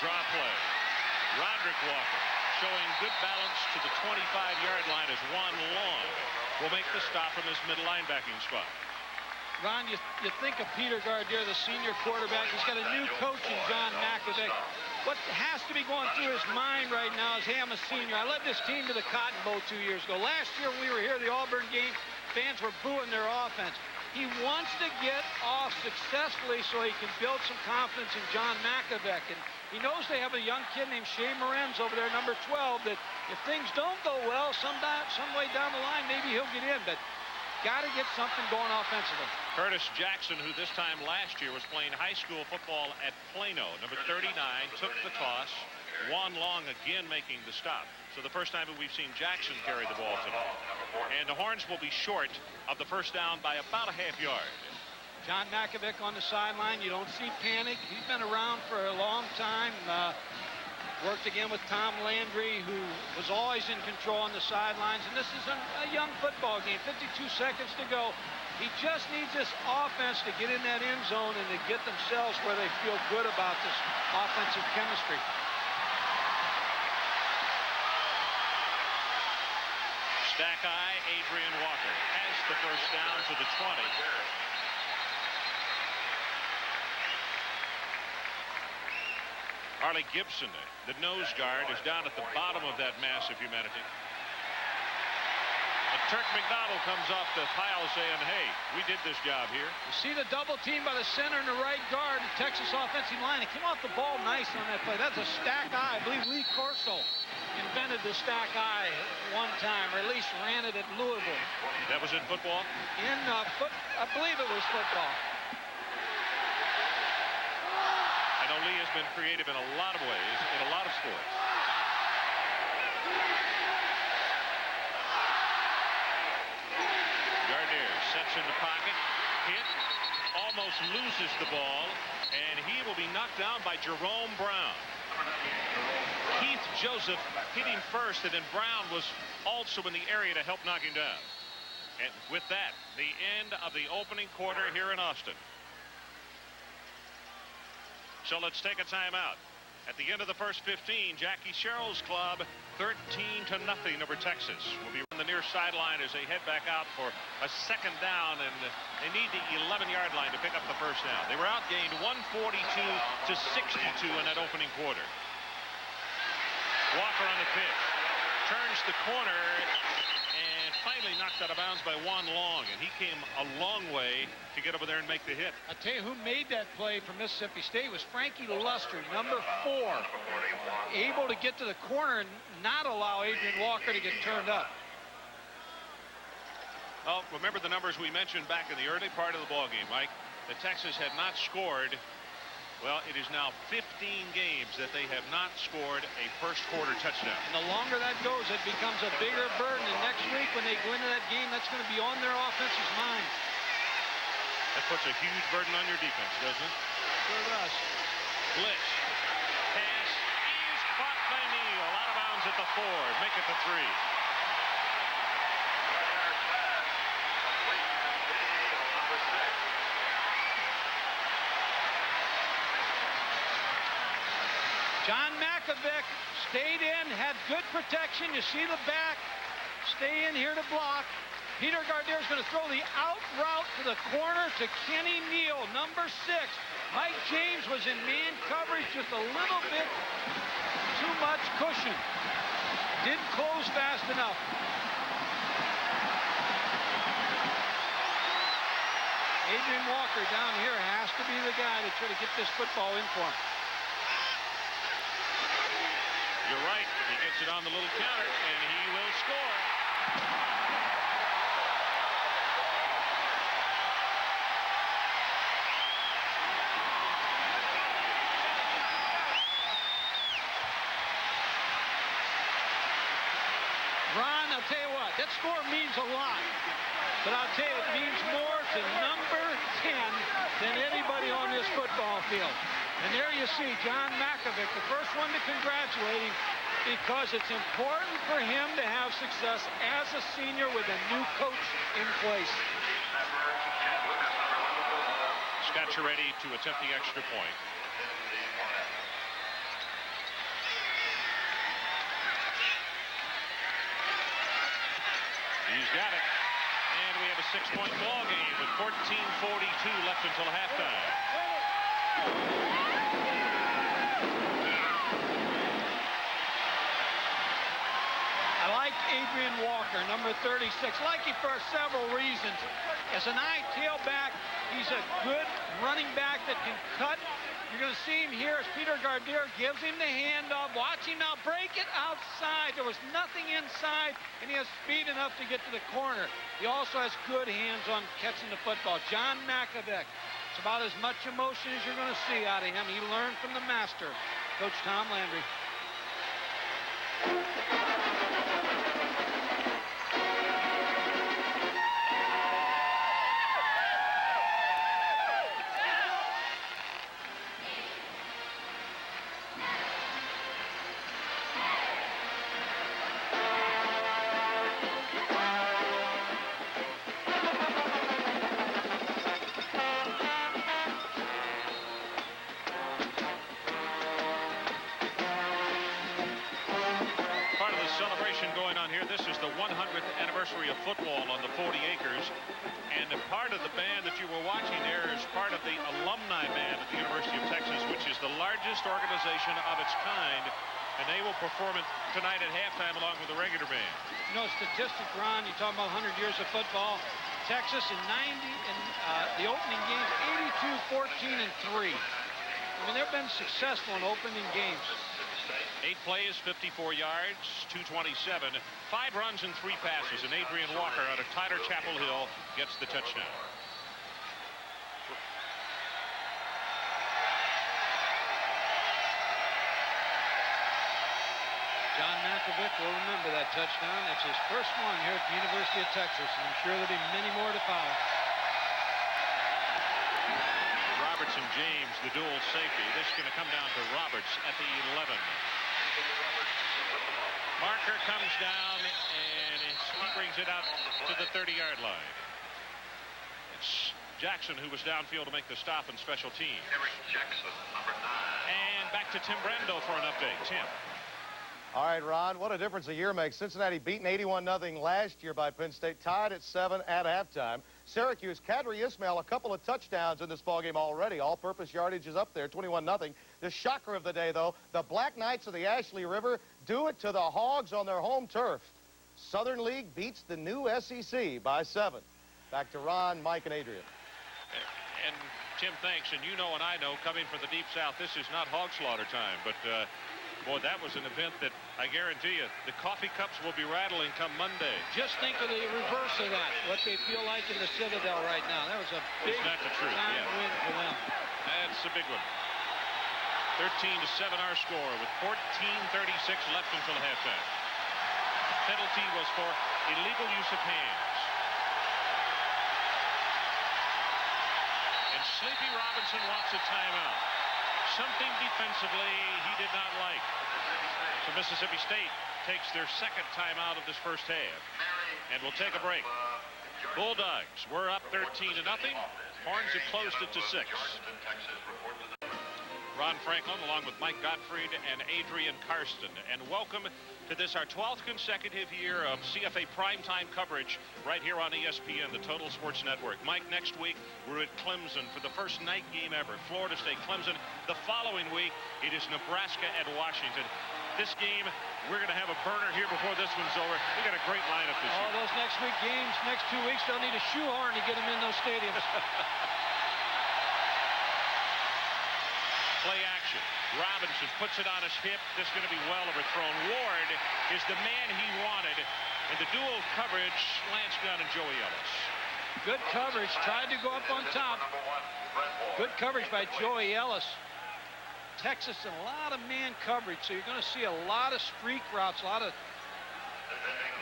Draw play. Roderick Walker showing good balance to the 25-yard line as Juan Long will make the stop from his middle linebacking spot. Ron, you think of Peter Gardner, the senior quarterback. He's got a new coach in John McAvick. What has to be going through his mind right now is, hey, I'm a senior. I led this team to the Cotton Bowl 2 years ago. Last year when we were here at the Auburn game, fans were booing their offense. He wants to get off successfully so he can build some confidence in John McAvick. And he knows they have a young kid named Shea Morenz over there, number 12, that if things don't go well, some way down the line, maybe he'll get in. But got to get something going offensively. Curtis Jackson, who this time last year was playing high school football at Plano, number 39, took the toss. Juan Long again making the stop. So the first time that we've seen Jackson carry the ball tonight. And the Horns will be short of the first down by about a half yard. John McAvick on the sideline. You don't see panic. He's been around for a long time. Worked again with Tom Landry, who was always in control on the sidelines. And this is a young football game, 52 seconds to go. He just needs this offense to get in that end zone and to get themselves where they feel good about this offensive chemistry. Stack eye, Adrian Walker has the first down to the 20. Harley Gibson, the nose guard, is down at the bottom of that mass of humanity. And Turk McDonald comes off the pile saying, hey, we did this job here. You see the double team by the center and the right guard, the Texas offensive line. It came off the ball nice on that play. That's a stack eye. I believe Lee Corso invented the stack eye one time, or at least ran it at Louisville. That was in football? I believe it was football. I know Lee has been creative in a lot of ways, in a lot of sports. Gardner sets in the pocket, hit, almost loses the ball, and he will be knocked down by Jerome Brown. Keith Joseph hit him first, and then Brown was also in the area to help knock him down. And with that, the end of the opening quarter here in Austin. So let's take a timeout. At the end of the first 15, Jackie Sherrill's club 13-0 over Texas. Will be on the near sideline as they head back out for a second down, and they need the 11-yard line to pick up the first down. They were outgained 142-62 in that opening quarter. Walker on the pitch, turns the corner, and finally knocked out of bounds by Juan Long, and he came a long way to get over there and make the hit. I'll tell you who made that play for Mississippi State was Frankie Luster, number 4, able to get to the corner and not allow Adrian Walker to get turned up. Well, remember the numbers we mentioned back in the early part of the ball game, Mike. That Texas had not scored. Well, it is now 15 games that they have not scored a first quarter touchdown. And the longer that goes, it becomes a bigger burden. And next week when they go into that game, that's going to be on their offensive mind. That puts a huge burden on your defense, doesn't it? Sure does. Blitz. Pass is caught by Neal. Out of bounds at the 4. Make it the 3. John Makovic stayed in, had good protection. You see the back. Stay in here to block. Peter Gardner is going to throw the out route to the corner to Kenny Neal, number 6. Mike James was in man coverage, just a little bit too much cushion. Didn't close fast enough. Adrian Walker down here has to be the guy to try to get this football in for him. You're right. He gets it on the little counter, and he will score. Ron, I'll tell you what, that score means a lot. But I'll tell you, it means more to number 10 than anybody on this football field. And there you see John Makovic, the first one to congratulate him, because it's important for him to have success as a senior with a new coach in place. Scott Szeredy to attempt the extra point. He's got it. And we have a 6-point ball game with 14:42 left until halftime. I like Adrian Walker, number 36. Like him for several reasons. As an tailback, he's a good running back that can cut. You're going to see him here as Peter Gardner gives him the handoff. Watch him now break it outside. There was nothing inside, and he has speed enough to get to the corner. He also has good hands on catching the football. John Makovic. It's about as much emotion as you're going to see out of him. He learned from the master, Coach Tom Landry. Of football on the 40 acres, and a part of the band that you were watching there is part of the alumni band at the University of Texas, which is the largest organization of its kind, and they will perform it tonight at halftime along with the regular band. You know, statistic, Ron, you talk about 100 years of football. Texas in 90 in the opening games, 82-14-3. I mean, they've been successful in opening games. 8 plays, 54 yards, 227, 5 runs and 3 passes, and Adrian Walker out of Tyler Chapel Hill gets the touchdown. John Makovic will remember that touchdown. That's his first one here at the University of Texas, and I'm sure there'll be many more to follow. Roberts and James, the dual safety. This is going to come down to Roberts at the 11. Marker comes down, and he brings it out to the 30-yard line. It's Jackson who was downfield to make the stop in special teams. Eric Jackson, number 9. And back to Tim Brando for an update. Tim. All right, Ron, what a difference a year makes. Cincinnati beaten 81-0 last year by Penn State, tied at 7 at halftime. Syracuse, Kadri Ismail, a couple of touchdowns in this ballgame already. All-purpose yardage is up there, 21-0. The shocker of the day, though, the Black Knights of the Ashley River do it to the Hogs on their home turf. Southern League beats the new SEC by 7. Back to Ron, Mike, and Adrian. And Tim, thanks. And you know and I know, coming from the Deep South, this is not hog slaughter time. But, boy, that was an event that I guarantee you, the coffee cups will be rattling come Monday. Just think of the reverse of that, what they feel like in the Citadel right now. That was a big Isn't that the truth? time win for them. That's a big one. 13-7 our score with 14:36 left until halftime. Penalty was for illegal use of hands. And Sleepy Robinson wants a timeout. Something defensively he did not like. So Mississippi State takes their second timeout of this first half. And we'll take a break. Bulldogs were up 13-0. Horns have closed it to 6. Ron Franklin along with Mike Gottfried and Adrian Karsten. And welcome to this, our 12th consecutive year of CFA primetime coverage right here on ESPN, the Total Sports Network. Mike, next week we're at Clemson for the first night game ever. Florida State, Clemson. The following week it is Nebraska at Washington. This game, we're going to have a burner here before this one's over. We got a great lineup this year. All those next week games, next 2 weeks, they'll need a shoehorn to get them in those stadiums. Play action. Robinson puts it on his hip. This is going to be well overthrown. Ward is the man he wanted. And the dual coverage, Lance Gunn and Joey Ellis. Good coverage. Tried to go up on top. Good coverage by Joey Ellis. Texas in a lot of man coverage, so you're going to see a lot of streak routes, a lot of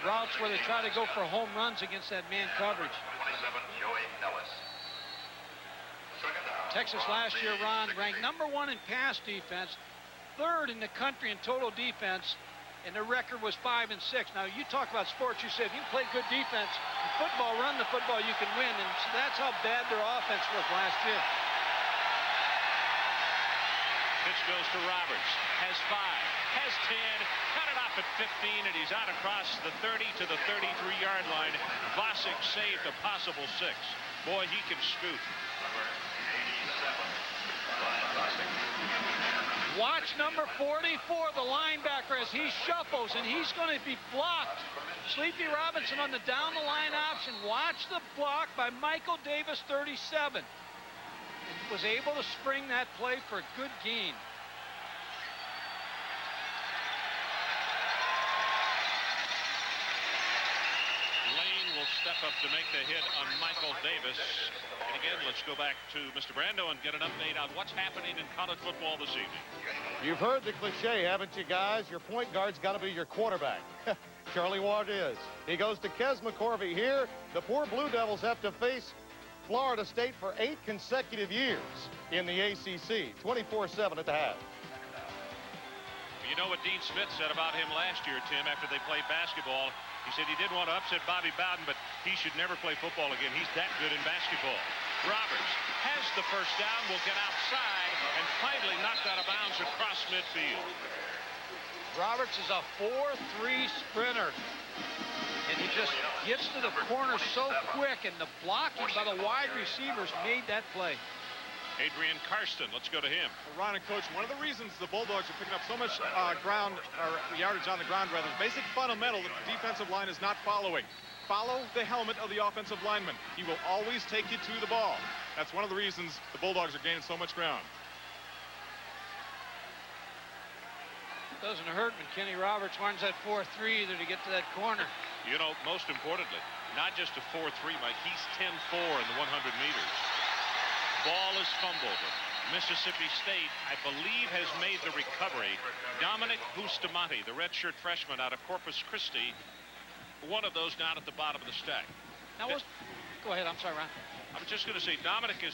routes where they try to go for home runs against that man coverage. Texas last year, Ron, ranked #1 in pass defense, 3rd in the country in total defense, and their record was 5-6. Now, you talk about sports, you said if you play good defense, in football, run the football, you can win, and so that's how bad their offense was last year. Pitch goes to Roberts, has 5, has 10, cut it off at 15, and he's out across the 30 to the 33-yard line. Vosick saved a possible 6. Boy, he can scoot. Watch number 44, the linebacker, as he shuffles, and he's going to be blocked. Sleepy Robinson on the down-the-line option. Watch the block by Michael Davis, 37. And was able to spring that play for a good gain. Lane will step up to make the hit on Michael Davis. And again, let's go back to Mr. Brando and get an update on what's happening in college football this evening. You've heard the cliche, haven't you, guys? Your point guard's got to be your quarterback. Charlie Ward is. He goes to 𝐭𝐿 here. The poor Blue Devils have to face Florida State for 8 consecutive years in the ACC, 24-7 at the half. You know what Dean Smith said about him last year, Tim, after they played basketball? He said he didn't want to upset Bobby Bowden, but he should never play football again. He's that good in basketball. Roberts has the first down, will get outside, and finally knocked out of bounds across midfield. Roberts is a 4-3 sprinter. And he just gets to the corner so quick, and the blocking by the wide receivers made that play. Adrian Karsten, let's go to him. Ron and Coach, one of the reasons the Bulldogs are picking up so much yardage on the ground, rather, basic fundamental that the defensive line is not following. Follow the helmet of the offensive lineman. He will always take you to the ball. That's one of the reasons the Bulldogs are gaining so much ground. Doesn't hurt when Kenny Roberts runs that 4-3 either to get to that corner. You know, most importantly, not just a 4-3, Mike, he's 10-4 in the 100 meters. Ball is fumbled. Mississippi State, I believe, has made the recovery. Dominic Bustamante, the redshirt freshman out of Corpus Christi, one of those down at the bottom of the stack. Now, go ahead, I'm sorry, Ron. I was just going to say, Dominic is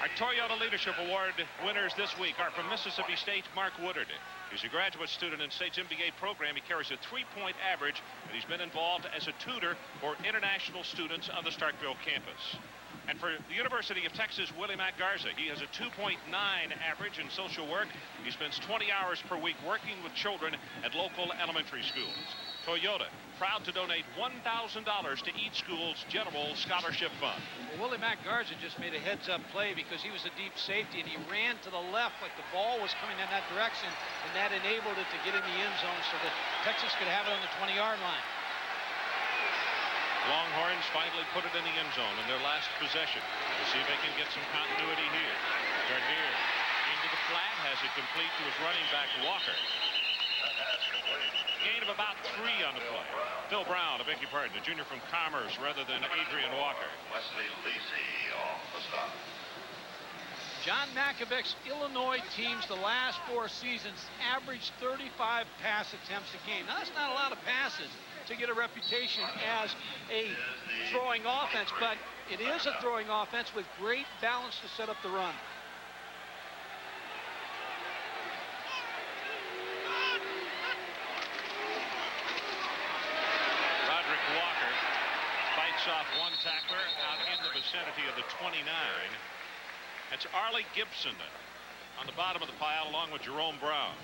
Our Toyota Leadership Award winners this week are from Mississippi State, Mark Woodard. He's a graduate student in State's MBA program. He carries a 3-point average, and he's been involved as a tutor for international students on the Starkville campus. And for the University of Texas, Willie Mack Garza, he has a 2.9 average in social work. He spends 20 hours per week working with children at local elementary schools. Toyota, proud to donate $1,000 to each school's general scholarship fund. Well, Willie Mack Garza just made a heads-up play because he was a deep safety, and he ran to the left like the ball was coming in that direction, and that enabled it to get in the end zone so that Texas could have it on the 20-yard line. Longhorns finally put it in the end zone in their last possession. We'll see if they can get some continuity here. Gardner into the flat, has it complete to his running back, Walker. Gain of about 3 on the play. Phil Brown, I beg your pardon, a junior from Commerce rather than Adrian Walker. Wesley Lisi off the stop. John Makovich's Illinois teams the last 4 seasons averaged 35 pass attempts a game. Now, that's not a lot of passes to get a reputation as a throwing offense, but it is a throwing offense with great balance to set up the run. Roderick Walker fights off one tackler out in the vicinity of the 29. That's Arlie Gibson on the bottom of the pile along with Jerome Brown.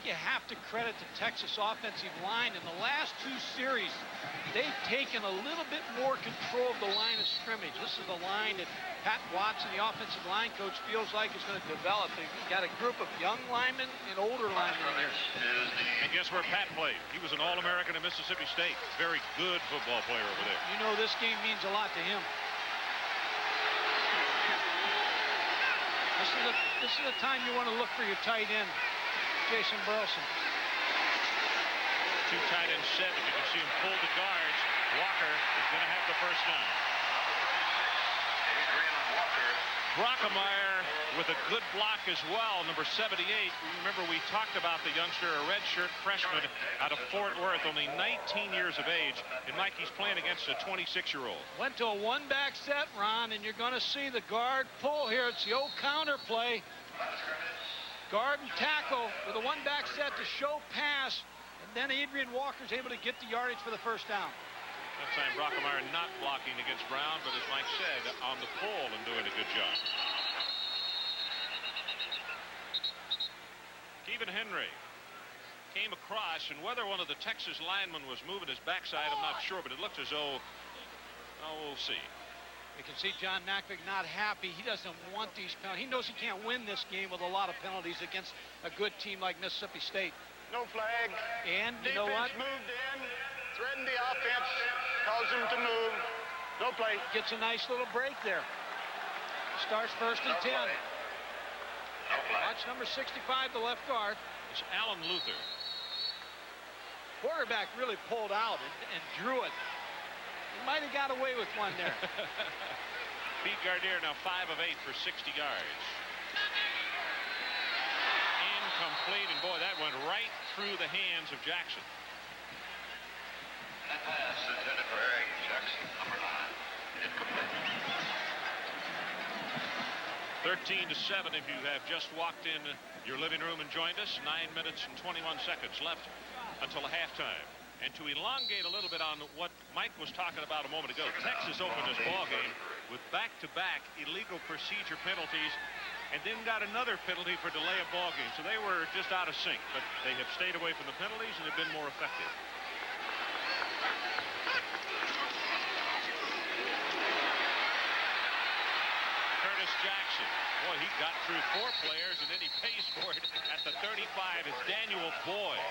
You have to credit the Texas offensive line. In the last 2 series, they've taken a little bit more control of the line of scrimmage. This is the line that Pat Watson, the offensive line coach, feels like is going to develop. They've got a group of young linemen and older linemen here. And guess where Pat played? He was an All-American at Mississippi State. Very good football player over there. You know this game means a lot to him. This is the time you want to look for your tight end, Jason Burleson. 2 tight ends set. If you can see him pull the guards, Walker is going to have the first down. Adrian Walker Brockemeyer with a good block as well, number 78. Remember, we talked about the youngster, a redshirt freshman out of Fort Worth, only 19 years of age, and Mikey's playing against a 26-year-old. Went to a one-back set, Ron, and you're going to see the guard pull here. It's the old counter play. Guard and tackle with a one-back set to show pass, and then Adrian Walker's able to get the yardage for the first down. That time Brockemeyer not blocking against Brown, but as Mike said, on the pull and doing a good job. Kevin Henry came across, and whether one of the Texas linemen was moving his backside, I'm not sure, but it looked as though, oh, we'll see. You can see John Macvick not happy. He doesn't want these penalties. He knows he can't win this game with a lot of penalties against a good team like Mississippi State. No flag. And you know what? Defense moved in, threatened the offense, caused him to move. No play. Gets a nice little break there. Starts first and 10. Watch number 65, the left guard. It's Alan Luther. Quarterback really pulled out and drew it. He might have got away with one there. Pete Gardner now 5 of 8 for 60 yards. Incomplete, and boy, that went right through the hands of Jackson. That pass intended for Eric Jackson, number 9. Incomplete. 13-7 if you have just walked in your living room and joined us. 9 minutes and 21 seconds left until halftime. And to elongate a little bit on what Mike was talking about a moment ago, Texas opened this ball game with back-to-back illegal procedure penalties and then got another penalty for delay of ball game. So they were just out of sync, but they have stayed away from the penalties and have been more effective. Curtis Jackson, boy, he got through 4 players and then he pays for it at the 35 as Daniel Boyd,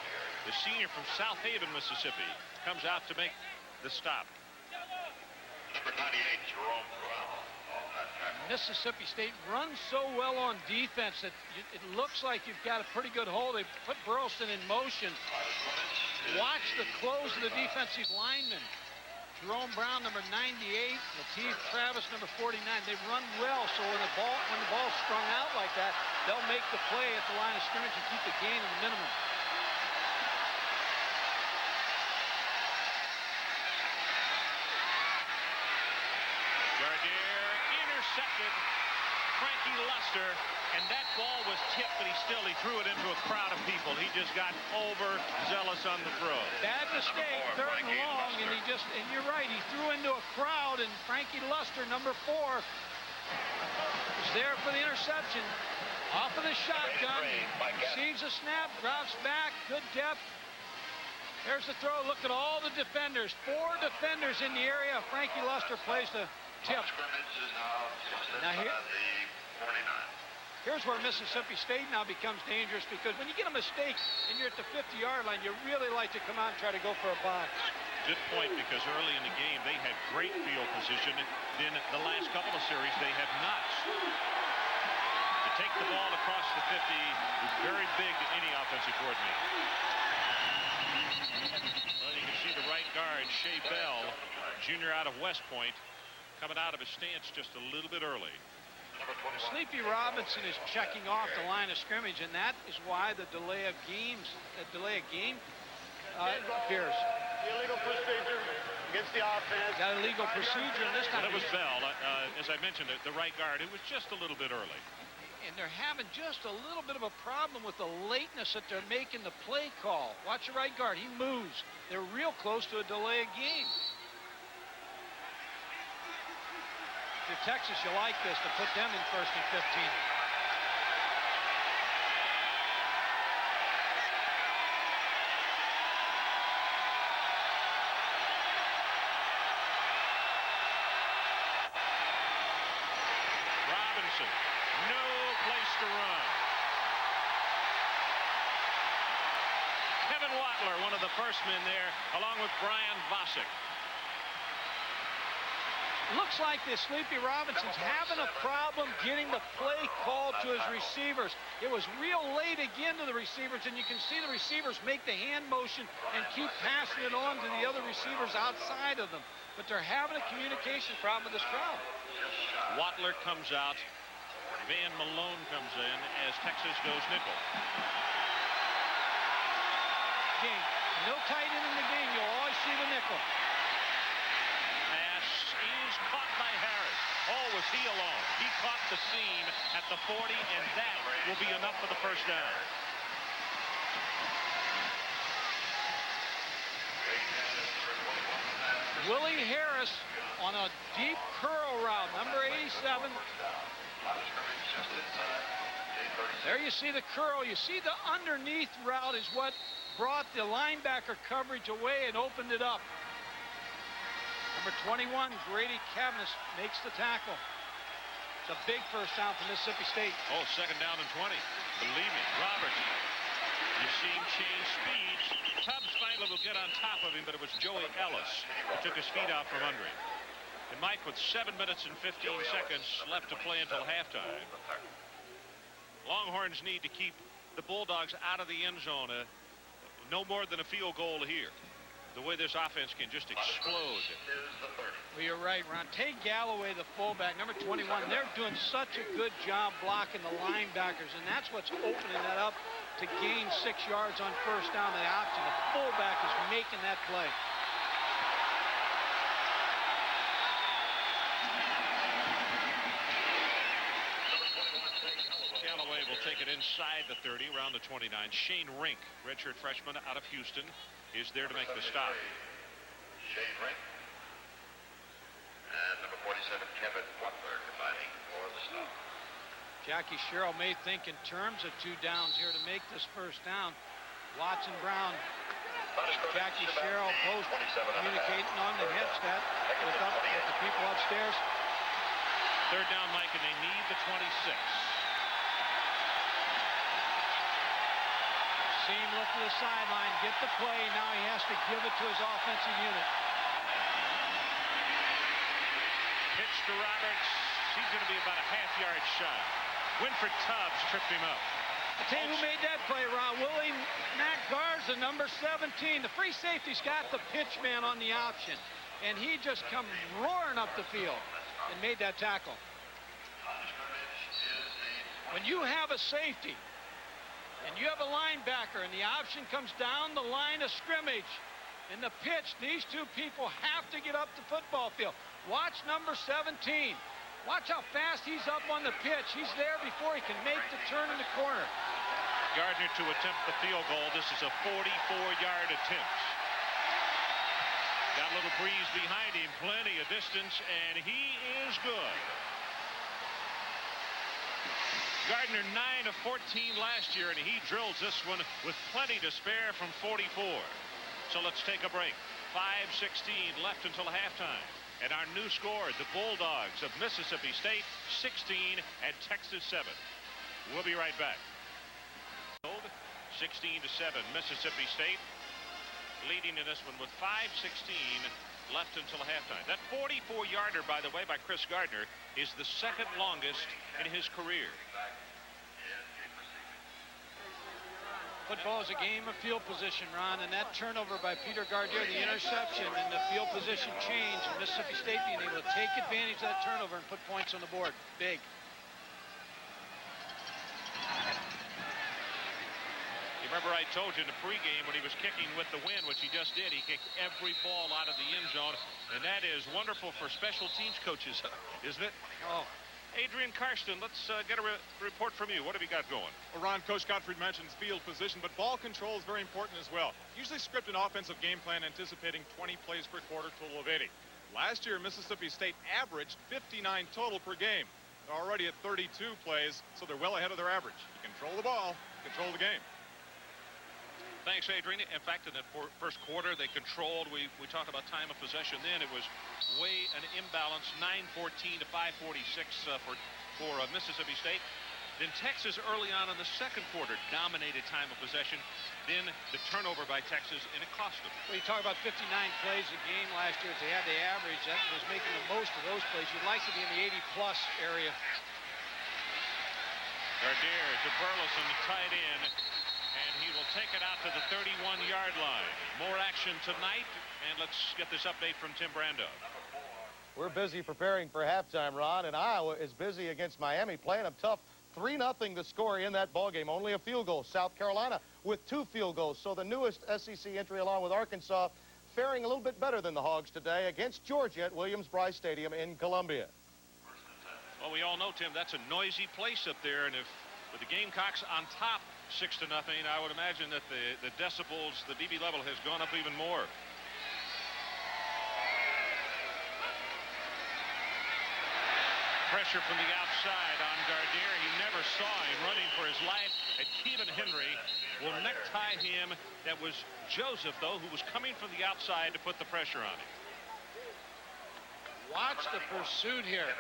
the senior from South Haven, Mississippi, comes out to make the stop. Number 98, Jerome Brown. Mississippi State runs so well on defense that it looks like you've got a pretty good hold. They put Burleson in motion. Watch the close of the defensive lineman. Jerome Brown, number 98, Lateef Travis, number 49. They run well, so when the ball's strung out like that, they'll make the play at the line of scrimmage and keep the gain to the minimum. Gardner intercepted Frankie Luster, and that ball was tipped, but he threw it into a crowd of people. He just got overzealous on the throw. Bad mistake, 3rd and long, and you're right, he threw into a crowd, and Frankie Luster, number 4, was there for the interception. Off of the shotgun, receives a snap, drops back, good depth. There's the throw. Look at all the defenders. 4 defenders in the area. Frankie Luster plays the tip. Now here's where Mississippi State now becomes dangerous, because when you get a mistake and you're at the 50-yard line, you really like to come out and try to go for a bomb. Good point, because early in the game they had great field position. Then the last couple of series they have not. To take the ball across the 50 is very big to any offensive coordinator. Well, you can see the right guard, Shea Bell, junior out of West Point, coming out of his stance just a little bit early. Sleepy Robinson is checking off the line of scrimmage, and that is why the delay of game appears. Illegal procedure against the offense. Got illegal procedure, and this time it was Bell, as I mentioned, the right guard. It was just a little bit early. And they're having just a little bit of a problem with the lateness that they're making the play call. Watch the right guard. He moves. They're real close to a delay of game. If you're Texas, you like this, to put them in 1st and 15. Robinson, no place to run. Kevin Watler, one of the first men there, along with Brian Vosick. Looks like this Sleepy Robinson's having a problem getting the play called to his receivers. It was real late again to the receivers, and you can see the receivers make the hand motion and keep passing it on to the other receivers outside of them. But they're having a communication problem with this crowd. Watler comes out Van Malone comes in as Texas goes nickel. Game. No tight end in the game. You'll always see the nickel. Pass is caught by Harris. Oh, was he alone? He caught the seam at the 40, and that will be enough for the first down. Willie Harris on a deep curl route, number 87. There you see the curl. You see the underneath route is what brought the linebacker coverage away and opened it up. Number 21, Grady Cavness makes the tackle. It's a big first down for Mississippi State. Oh, second down and 20. Believe me, Roberts. You see him change speeds. Tubbs finally will get on top of him, but it was Joey Ellis who took his feet out from under him. And Mike, with 7 minutes and 15 seconds left to play until halftime, Longhorns need to keep the Bulldogs out of the end zone. No more than a field goal here. The way this offense can just explode. Well, you're right, Ron. Tay Galloway, the fullback, number 21, they're doing such a good job blocking the linebackers, and that's what's opening that up to gain 6 yards on first down the option. The fullback is making that play. Galloway will take it inside the 30, around the 29. Shane Rink, redshirt freshman out of Houston, is there to make the stop. Shane Rink and number 47, Kevin Butler, combining for the stop. Jackie Sherrill may think in terms of 2 downs here to make this first down. Watson Brown, Jackie Sherrill both communicating on the headset with the people upstairs. Third down, Mike, and they need the 26. See him look to the sideline, get the play. Now he has to give it to his offensive unit. Pitch to Roberts. He's going to be about a half-yard shy. Winfred Tubbs tripped him up. I'll tell you who made that play, Ron. Willie Matt Garza, number 17. The free safety's got the pitch man on the option. And he just come roaring up the field and made that tackle. When you have a safety and you have a linebacker and the option comes down the line of scrimmage, in the pitch, these 2 people have to get up the football field. Watch number 17. Watch how fast he's up on the pitch. He's there before he can make the turn in the corner. Gardner to attempt the field goal. This is a 44-yard attempt. Got a little breeze behind him, plenty of distance, and he is good. Gardner 9 of 14 last year, and he drills this one with plenty to spare from 44. So let's take a break. 5:16 left until halftime. And our new score, the Bulldogs of Mississippi State 16 and Texas 7. We'll be right back. 16-7, Mississippi State leading in this one with 5:16 left until halftime. That 44-yarder, by the way, by Chris Gardner, is the second longest in his career. Football is a game of field position, Ron, and that turnover by Peter Gardner, the interception and the field position change, and Mississippi State being able to take advantage of that turnover and put points on the board. Big. You remember I told you in the pregame when he was kicking with the wind, which he just did, he kicked every ball out of the end zone, and that is wonderful for special teams coaches, isn't it? Oh. Adrian Karsten, let's get a report from you. What have you got going? Well, Ron, Coach Gottfried mentions field position, but ball control is very important as well. Usually script an offensive game plan anticipating 20 plays per quarter, total of 80. Last year, Mississippi State averaged 59 total per game. They're already at 32 plays, so they're well ahead of their average. You control the ball, control the game. Thanks, Adrian. In fact, in that first quarter, they controlled. We talked about time of possession then. It was way an imbalance, 9:14 to 5:46 for Mississippi State. Then Texas early on in the second quarter dominated time of possession. Then the turnover by Texas, and it cost them. Well, you talk about 59 plays a game last year. If they had the average, that was making the most of those plays. You'd like to be in the 80-plus area. Gardner to Burleson, tight end. And he will take it out to the 31-yard line. More action tonight, and let's get this update from Tim Brando. We're busy preparing for halftime, Ron, and Iowa is busy against Miami, playing them tough. 3-0 the score in that ball game. Only a field goal. South Carolina with 2 field goals. So the newest SEC entry, along with Arkansas, faring a little bit better than the Hogs today against Georgia at Williams-Brice Stadium in Columbia. Well, we all know, Tim, that's a noisy place up there, and if with the Gamecocks on top 6-0, I would imagine that the decibels, the dB level has gone up even more. Pressure from the outside on Gardner. He never saw him running for his life. And Henry will necktie him. That was Joseph, though, who was coming from the outside to put the pressure on him. Watch the pursuit here.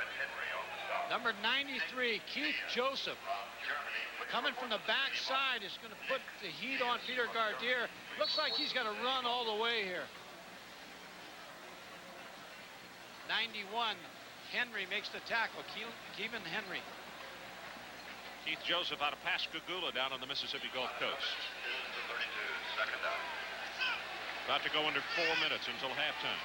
Number 93, Keith Joseph, coming from the backside, is going to put the heat on Peter Gardner. Looks like he's going to run all the way here. 91, Henry makes the tackle. Kevin Henry. Keith Joseph out of Pascagoula down on the Mississippi Gulf Coast. About to go under 4 minutes until halftime.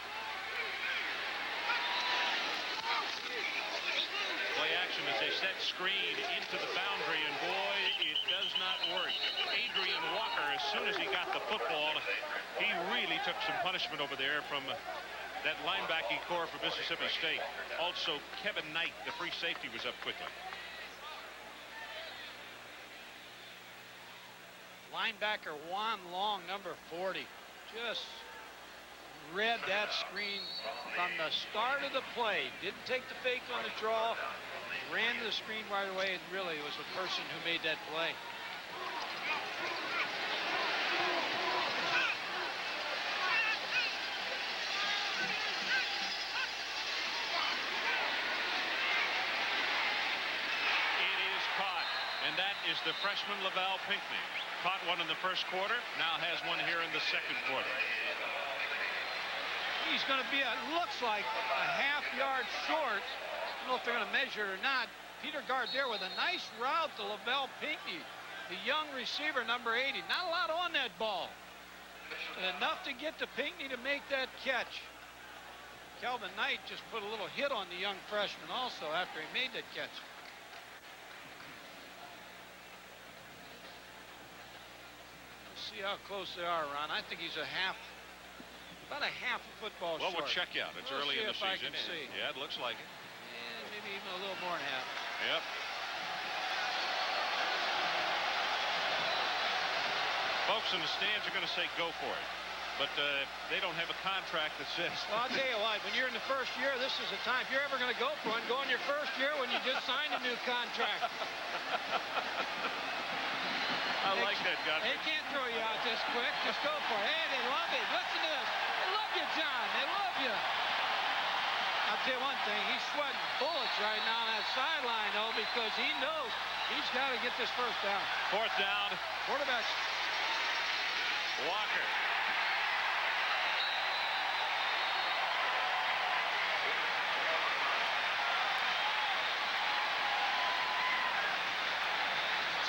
Play action as they set screen into the boundary, and boy, it does not work. Adrian Walker, as soon as he got the football, he really took some punishment over there from that linebacking core for Mississippi State. Also, Kevin Knight, the free safety, was up quickly. Linebacker Juan Long, number 40, just read that screen from the start of the play. Didn't take the fake on the draw, ran to the screen right away, and really was the person who made that play. It is caught, and that is the freshman Lavelle Pinckney. Caught one in the first quarter, now has one here in the second quarter. He's going to be, looks like a half-yard short. I don't know if they're going to measure it or not. Peter Gardner with a nice route to Lavelle Pinckney, the young receiver, number 80. Not a lot on that ball. Enough to get to Pinckney to make that catch. Kelvin Knight just put a little hit on the young freshman also after he made that catch. See how close they are, Ron. I think he's about a half a football short. Well, we'll check you out. It's early in the season. Yeah, it looks like it. And maybe even a little more than half. Yep. Folks in the stands are going to say go for it. But they don't have a contract that says. Well, I'll tell you what, when you're in the first year, this is the time. If you're ever going to go for it, go in your first year when you just signed a new contract. I like that, Gardner. They can't throw you out this quick. Just go for it. Hey, they love it. Listen to this. They love you, John. They love you. I'll tell you one thing. He's sweating bullets right now on that sideline, though, because he knows he's got to get this first down. Fourth down. Quarterback. Walker.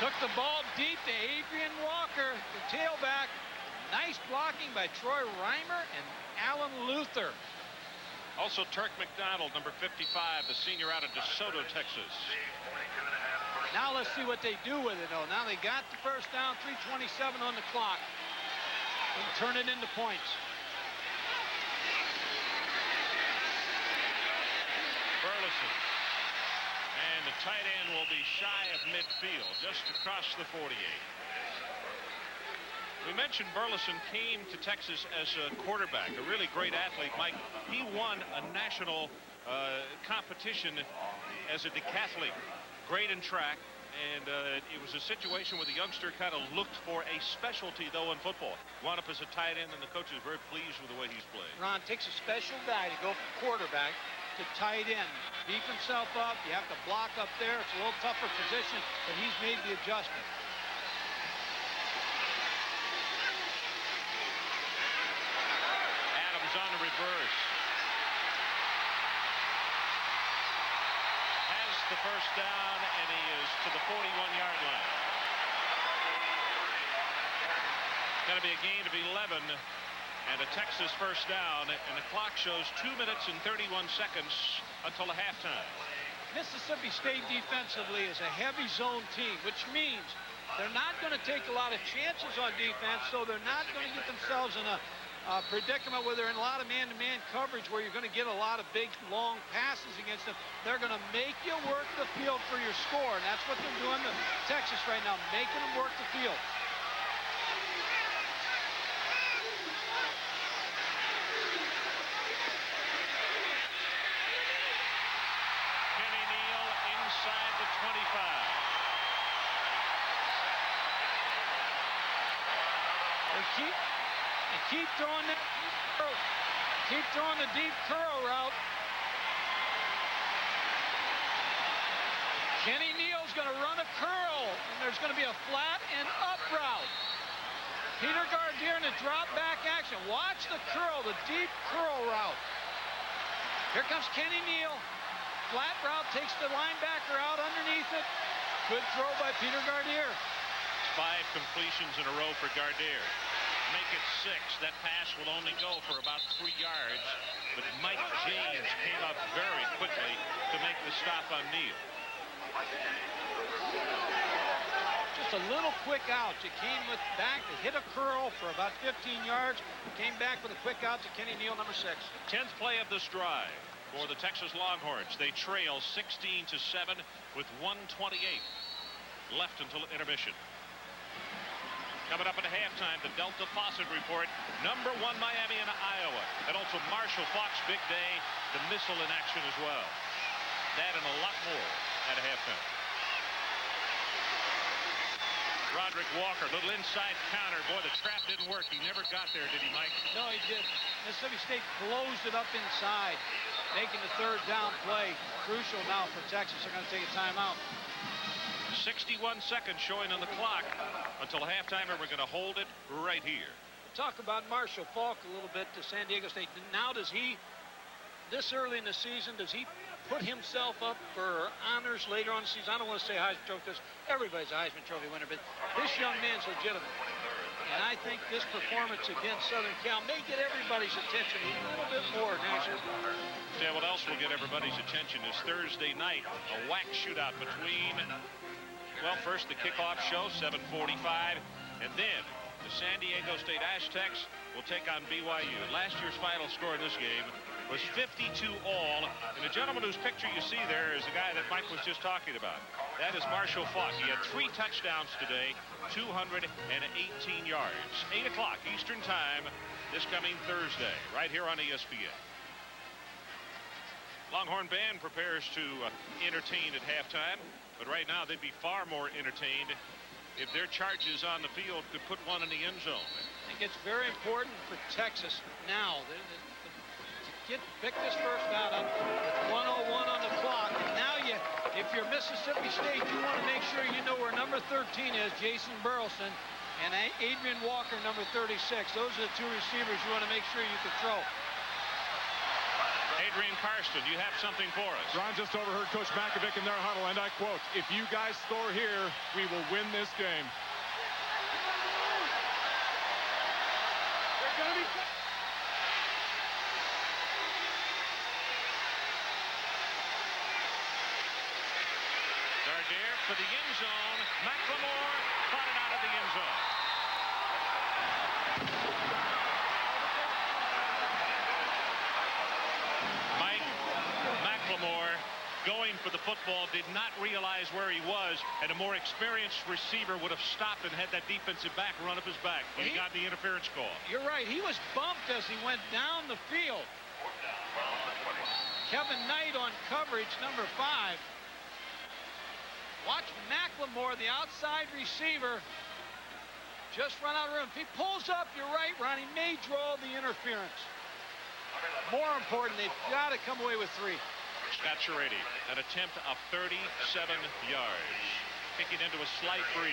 Took the ball deep to Adrian Walker, the tailback. Nice blocking by Troy Reimer and Alan Luther. Also Turk McDonald, number 55, the senior out of DeSoto, Texas. Now let's see what they do with it, though. Now they got the first down, 3:27 on the clock. And turn it into points. Burleson. And the tight end will be shy of midfield, just across the 48. We mentioned Burleson came to Texas as a quarterback, a really great athlete, Mike. He won a national competition as a decathlete, great in track, and it was a situation where the youngster kind of looked for a specialty, though, in football. Wound up as a tight end, and the coach is very pleased with the way he's played. Ron takes a special guy to go from quarterback to tight end. Beef himself up. You have to block up there. It's a little tougher position, but he's made the adjustment. Adams on the reverse. Has the first down, and he is to the 41-yard line. Going to be a gain of 11 And a Texas first down, and the clock shows 2 minutes and 31 seconds until the halftime. Mississippi State defensively is a heavy zone team, which means they're not going to take a lot of chances on defense, so they're not going to get themselves in a predicament where they're in a lot of man-to-man coverage where you're going to get a lot of big, long passes against them. They're going to make you work the field for your score, and that's what they're doing to Texas right now, making them work the field. Kenny Neal inside the 25. Keep throwing the deep curl route. Kenny Neal's going to run a curl, and there's going to be a flat and up route. Peter Gardner in a drop back action. Watch the curl, the deep curl route. Here comes Kenny Neal. Flat route takes the linebacker out underneath it. Good throw by Peter Gardner. 5 completions in a row for Gardner. Make it 6. That pass will only go for about 3 yards, but Mike James came up very quickly to make the stop on Neal. Just a little quick out. You came with back to hit a curl for about 15 yards. Came back with a quick out to Kenny Neal, number 6. 10th play of this drive for the Texas Longhorns. They trail 16-7 with 1:28 left until intermission. Coming up at halftime, the Delta Faucet Report. #1 Miami and Iowa. And also Marshall Faulk's big day. The missile in action as well. That and a lot more at halftime. Roderick Walker, little inside counter. Boy, the trap didn't work. He never got there, did he, Mike? No, he didn't. Mississippi State closed it up inside, making the 3rd down play crucial now for Texas. They're going to take a timeout. 61 seconds showing on the clock until halftime, and we're going to hold it right here. Talk about Marshall Faulk a little bit to San Diego State. Now, does he, this early in the season, does he put himself up for honors later on in the season? I don't want to say Heisman Trophy because everybody's a Heisman Trophy winner, but this young man's legitimate. And I think this performance against Southern Cal may get everybody's attention a little bit more nationally. Yeah, what else will get everybody's attention is Thursday night, a whack shootout between, well, first the kickoff show, 7:45, and then the San Diego State Aztecs will take on BYU. Last year's final score in this game was 52-all, and the gentleman whose picture you see there is the guy that Mike was just talking about. That is Marshall Faulk. He had 3 touchdowns today, 218 yards. 8 o'clock Eastern Time this coming Thursday, right here on ESPN. Longhorn Band prepares to entertain at halftime, but right now they'd be far more entertained if their charges on the field could put one in the end zone. I think it's very important for Texas now to pick this first down up with 1:01 on the clock. And now if you're Mississippi State, you want to make sure you know where number 13 is, Jason Burleson, and Adrian Walker, number 36. Those are the 2 receivers you want to make sure you can throw. Adrian Karsten, you have something for us. Ron just overheard Coach Makovic in their huddle, and I quote, "If you guys score here, we will win this game." They're going to be... Gardner for the end zone. McLemore caught it out of the end zone. McLemore going for the football, did not realize where he was, and a more experienced receiver would have stopped and had that defensive back run up his back when he got the interference call. You're right. He was bumped as he went down the field. Kevin Knight on coverage, number 5. Watch McLemore, the outside receiver, just run out of room. If he pulls up, you're right, Ron, he may draw the interference. More important, they've got to come away with 3. Scott Szeredy, an attempt of 37 yards, kicking into a slight breeze.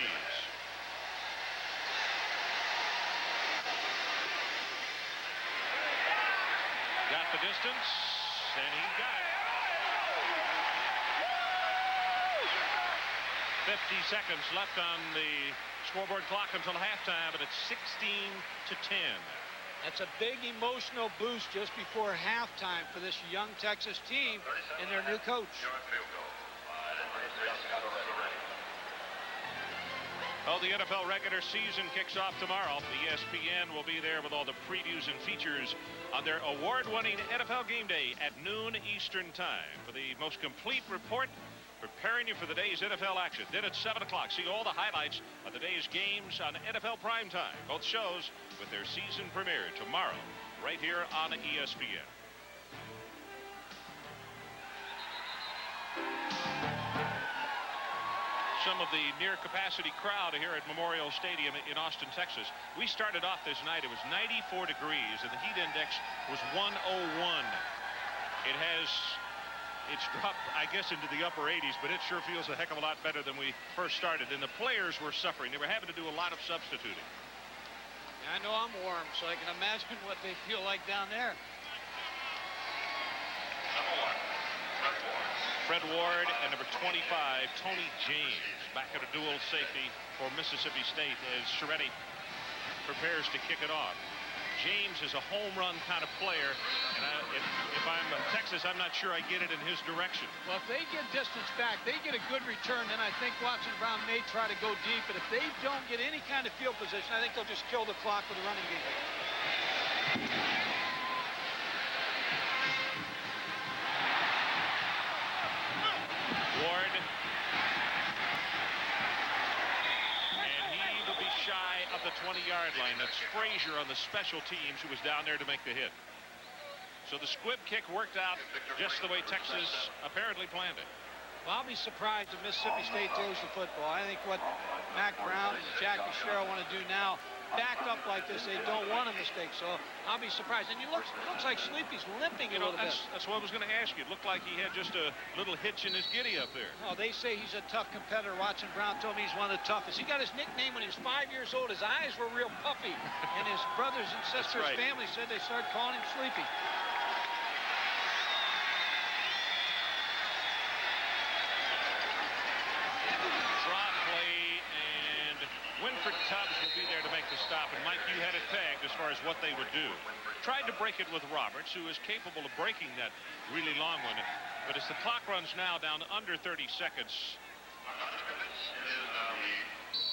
Got the distance, and he got it. 50 seconds left on the scoreboard clock until halftime, but it's 16-10. That's a big emotional boost just before halftime for this young Texas team and their new coach. Well, the NFL regular season kicks off tomorrow. The ESPN will be there with all the previews and features on their award-winning NFL Game Day at noon Eastern Time. For the most complete report, preparing you for the day's NFL action. Then at 7 o'clock, see all the highlights of the day's games on NFL Primetime. Both shows with their season premiere tomorrow, right here on ESPN. Some of the near-capacity crowd here at Memorial Stadium in Austin, Texas. We started off this night. It was 94 degrees, and the heat index was 101. It's dropped, I guess, into the upper 80s, but it sure feels a heck of a lot better than we first started. And the players were suffering. They were having to do a lot of substituting. I know I'm warm, so I can imagine what they feel like down there. Fred Ward and number 25, Tony James, back at a dual safety for Mississippi State as Szeredy prepares to kick it off. James is a home run kind of player, and if I'm in Texas, I'm not sure I get it in his direction. Well, if they get distance back, they get a good return, then I think Watson Brown may try to go deep, but if they don't get any kind of field position, I think they'll just kill the clock with a running game. Ward. And he will be shy of the 20-yard line. That's Frazier on the special teams who was down there to make the hit. So the squib kick worked out just the way Texas apparently planned it. Well, I'll be surprised if Mississippi State throws the football. I think what Mac Brown and Jackie Sherrill want to do now, backed up like this, they don't want a mistake. So I'll be surprised. And it looks like Sleepy's limping a little bit. That's what I was going to ask you. It looked like he had just a little hitch in his giddy up there. Oh, they say he's a tough competitor. Watson Brown told me he's one of the toughest. He got his nickname when he was 5 years old. His eyes were real puffy. And his brothers and sisters' family said they started calling him Sleepy. Winford Tubbs will be there to make the stop, and Mike, you had it pegged as far as what they would do. Tried to break it with Roberts, who is capable of breaking that really long one, but as the clock runs now down under 30 seconds.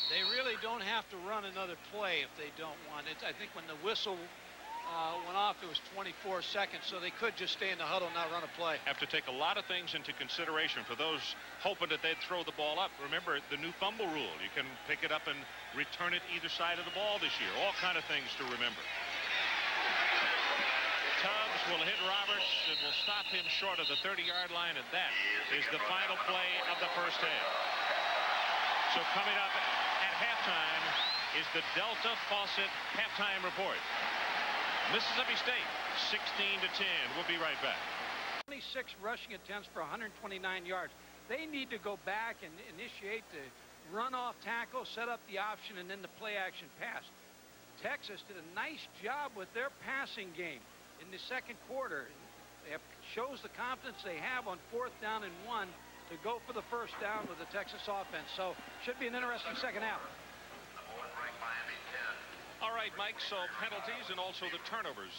They really don't have to run another play if they don't want it. I think when the whistle went off, it was 24 seconds, so they could just stay in the huddle and not run a play. Have to take a lot of things into consideration for those hoping that they'd throw the ball up. Remember the new fumble rule. You can pick it up and return it either side of the ball this year. All kind of things to remember. Tubbs will hit Roberts and will stop him short of the 30-yard line, and that is the final play of the first half. So coming up at halftime is the Delta Faucet halftime report. Mississippi State 16-10. We'll be right back. 26 rushing attempts for 129 yards. They need to go back and initiate the run-off tackle, set up the option, and then the play-action pass. Texas did a nice job with their passing game in the second quarter. It shows the confidence they have on 4th down and 1 to go for the first down with the Texas offense. So should be an interesting second half. All right, Mike, so penalties and also the turnovers.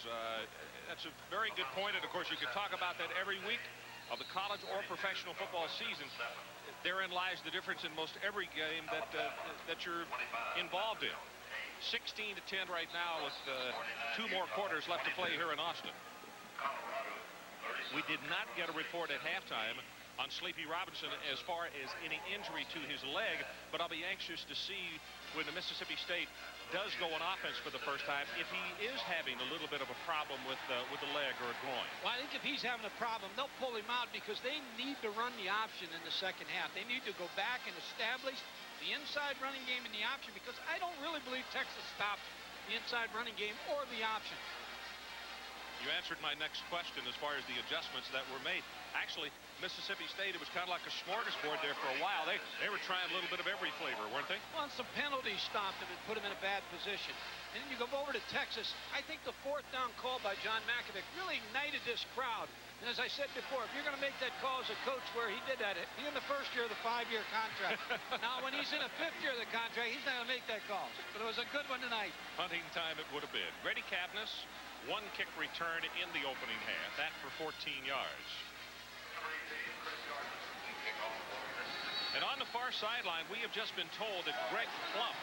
That's a very good point, and of course you could talk about that every week of the college or professional football season. Therein lies the difference in most every game that you're involved in. 16-10 right now with 2 more quarters left to play here in Austin. We did not get a report at halftime on Sleepy Robinson as far as any injury to his leg, but I'll be anxious to see when the Mississippi State does go on offense for the first time if he is having a little bit of a problem with the leg or a groin. Well, I think if he's having a problem, they'll pull him out because they need to run the option in the second half. They need to go back and establish the inside running game in the option because I don't really believe Texas stopped the inside running game or the option. You answered my next question as far as the adjustments that were made. Actually, Mississippi State, it was kind of like a smorgasbord there for a while. They were trying a little bit of every flavor, weren't they? Well, and some penalties stopped them and put them in a bad position. And then you go over to Texas. I think the 4th down call by John Makovic really ignited this crowd. And as I said before, if you're going to make that call as a coach where he did that, he in the first year of the 5-year contract. Now, when he's in the 5th year of the contract, he's not going to make that call. But it was a good one tonight. Hunting time it would have been. Grady Cavness, 1 kick return in the opening half. That for 14 yards. And on the far sideline, we have just been told that Greg Plump,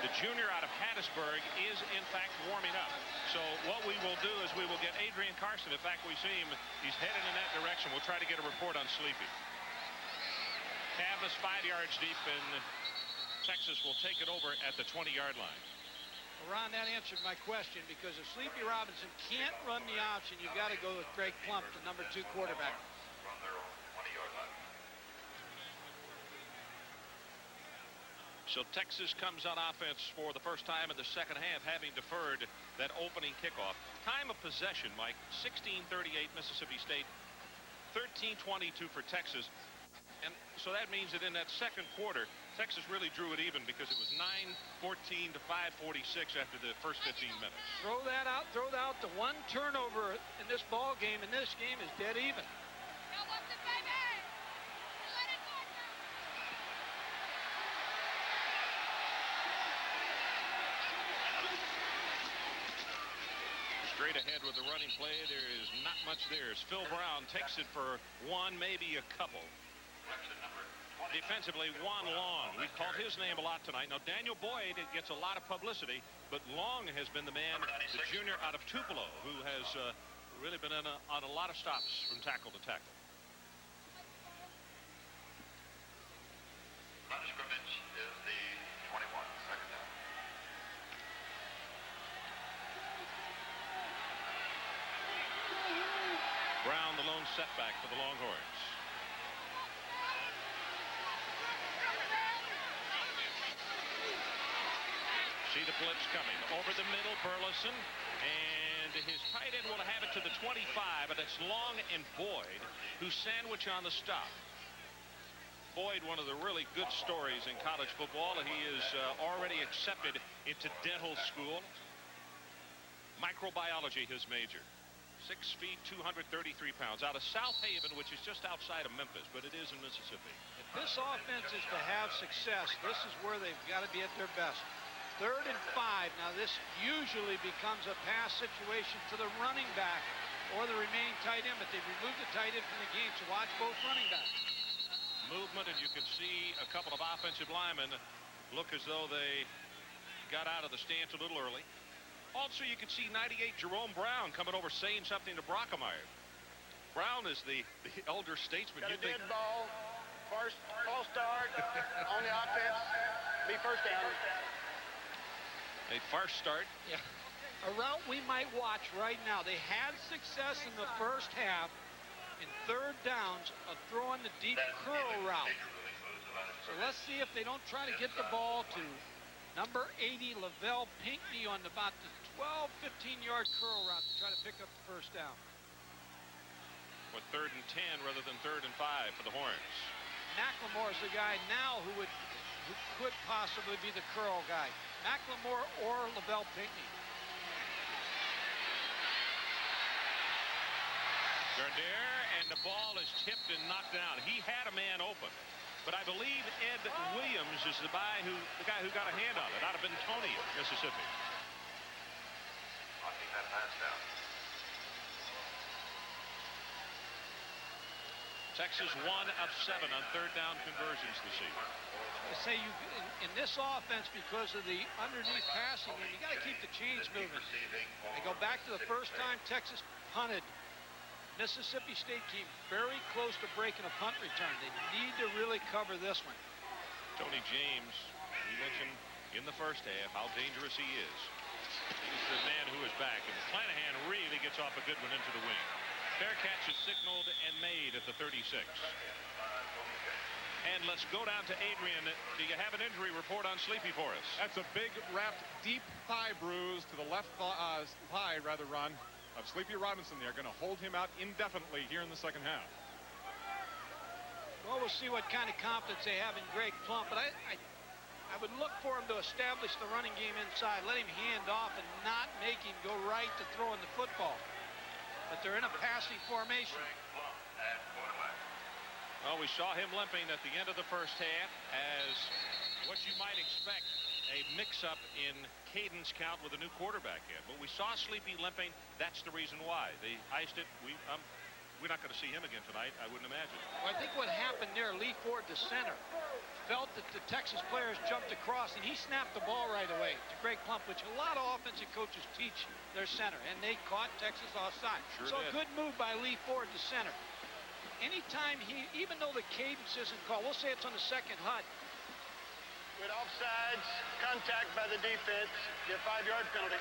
the junior out of Hattiesburg, is in fact warming up. So what we will do is we will get Adrian Carson. In fact, we see him. He's headed in that direction. We'll try to get a report on Sleepy. Cavness 5 yards deep, and Texas will take it over at the 20-yard line. Well, Ron, that answered my question, because if Sleepy Robinson can't run the option, you've got to go with Greg Plump, the number 2 quarterback. From their own 20-yard line. So Texas comes on offense for the first time in the second half, having deferred that opening kickoff. Time of possession, Mike, 16:38 Mississippi State, 13:22 for Texas. And so that means that in that second quarter, Texas really drew it even, because it was 9-14 to 5:46 after the first 15 minutes. Throw that out. The one turnover in this ball game, in this game, is dead even. Straight ahead with the running play. There is not much there. As Phil Brown takes it for one, maybe a couple. Defensively, Juan Long. We've called his name a lot tonight. Now, Daniel Boyd gets a lot of publicity, but Long has been the man, the junior out of Tupelo, who has really been on a lot of stops from tackle to tackle. Line of scrimmage is the 21, second down. Brown, the lone setback for the Longhorns. See the blitz coming. Over the middle, Burleson. And his tight end will have it to the 25, but it's Long and Boyd who sandwich on the stop. Boyd, one of the really good stories in college football. He is already accepted into dental school. Microbiology, his major. 6 feet, 233 pounds, out of South Haven, which is just outside of Memphis, but it is in Mississippi. If this offense is to have success, this is where they've got to be at their best. 3rd and 5. Now, this usually becomes a pass situation to the running back or the remaining tight end, but they've removed the tight end from the game, so watch both running backs. Movement, and you can see a couple of offensive linemen look as though they got out of the stance a little early. Also, you can see 98 Jerome Brown coming over saying something to Brockemeyer. Brown is the elder statesman. Got a dead ball. First false start on the offense. Be first down. A first start. Yeah. A route we might watch right now. They had success in the first half in 3rd downs of throwing the deep curl route. So let's see if they don't try to get the ball to number 80, Lavelle Pinckney, on about the 12, 15-yard curl route to try to pick up the first down. With 3rd and 10 rather than 3rd and 5 for the Horns. McLemore is the guy now who could possibly be the curl guy. McLemore or Lavelle Pinckney. Gardner, and the ball is tipped and knocked down. He had a man open, but I believe Ed Williams is the guy who got a hand on it, out of Bentonia, Mississippi. Knocking that pass down. Texas 1 of 7 on 3rd down conversions this season. I say in this offense, because of the underneath passing, and you got to keep the chains moving. I go back to the first time Texas punted. Mississippi State came very close to breaking a punt return. They need to really cover this one. Tony James, we mentioned in the first half how dangerous he is. He's the man who is back, and Clanahan really gets off a good one into the wing. Fair catch is signaled and made at the 36. And let's go down to Adrian. Do you have an injury report on Sleepy for us? That's a big, wrapped, deep thigh bruise to the left thigh, Ron, of Sleepy Robinson. They're going to hold him out indefinitely here in the second half. Well, we'll see what kind of confidence they have in Greg Plump, but I would look for him to establish the running game inside. Let him hand off and not make him go right to throwing the football. but they're in a passing formation. Well, we saw him limping at the end of the first half as what you might expect, a mix-up in cadence count with a new quarterback in. But we saw Sleepy limping. That's the reason why. They iced it. We're not going to see him again tonight, I wouldn't imagine. Well, I think what happened there, Lee Ford, the center, felt that the Texas players jumped across, and he snapped the ball right away to Greg Plump, which a lot of offensive coaches teach their center, and they caught Texas offside. Sure so did. a good move by Lee Ford, the center. Anytime even though the cadence isn't called, we'll say it's on the second HUD. With offsides, contact by the defense, your 5-yard penalty.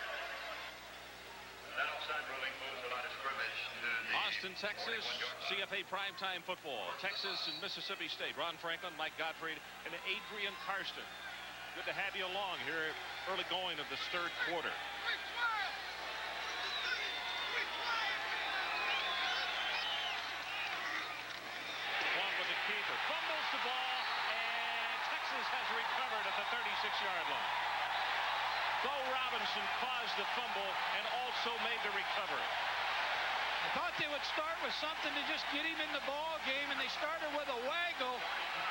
That offside ruling moves the line of scrimmage to the Austin, Texas, 21-yard line. CFA primetime football. Texas and Mississippi State. Ron Franklin, Mike Gottfried, and Adrian Karsten. Good to have you along here early going of this third quarter. Plump with the keeper. Fumbles the ball, and Texas has recovered at the 36-yard line. Bo Robinson caused the fumble and also made the recovery. I thought they would start with something to just get him in the ball game, and they started with a waggle.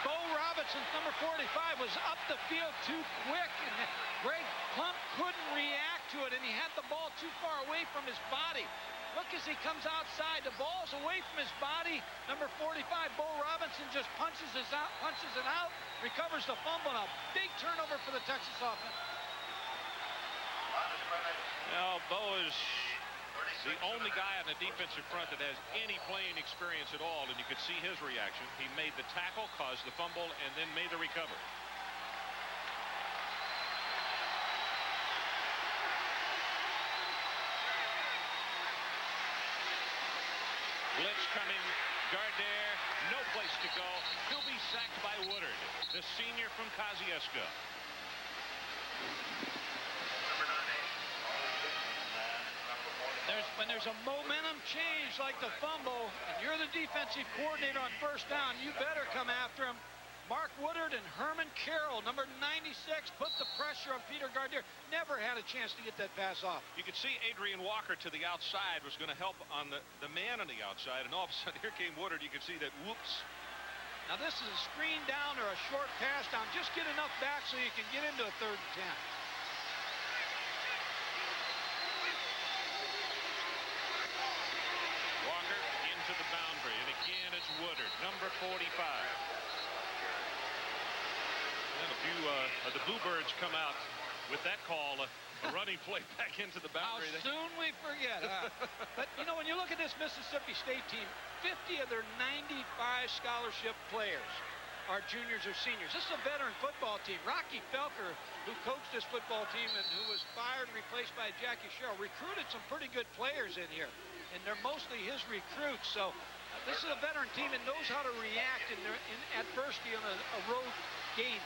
Bo Robinson, number 45, was up the field too quick, and Greg Plump couldn't react to it, and he had the ball too far away from his body. Look as he comes outside, the ball's away from his body. Number 45, Bo Robinson, just punches it out, recovers the fumble, and a big turnover for the Texas offense. Now, Bo is the only guy on the defensive front that has any playing experience at all, and you could see his reaction. He made the tackle, caused the fumble, and then made the recovery. Blitz coming. Gardner, no place to go. He'll be sacked by Woodard, the senior from Kosciuszko. When there's a momentum change like the fumble, and you're the defensive coordinator on first down, you better come after him. Mark Woodard and Herman Carroll, number 96, put the pressure on Peter Gardner. Never had a chance to get that pass off. You could see Adrian Walker to the outside was going to help on the man on the outside, and all of a sudden here came Woodard. You could see that, whoops. Now this is a screen down or a short pass down. Just get enough back so you can get into a 3rd and 10. Walker into the boundary, and again it's Woodard, number 45. And a few of the Bluebirds come out with that call, a running play back into the boundary. How soon we forget, huh? But, you know, when you look at this Mississippi State team, 50 of their 95 scholarship players are juniors or seniors. This is a veteran football team. Rocky Felker, who coached this football team and who was fired and replaced by Jackie Sherrill, recruited some pretty good players in here, and they're mostly his recruits. So this is a veteran team that knows how to react in adversity on a road game.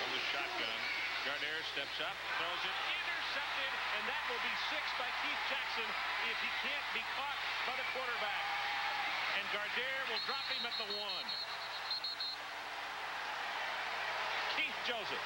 From the shotgun, Gardner steps up, throws it, intercepted, and that will be 6 by Keith Jackson if he can't be caught by the quarterback. And Gardner will drop him at the 1. Keith Joseph.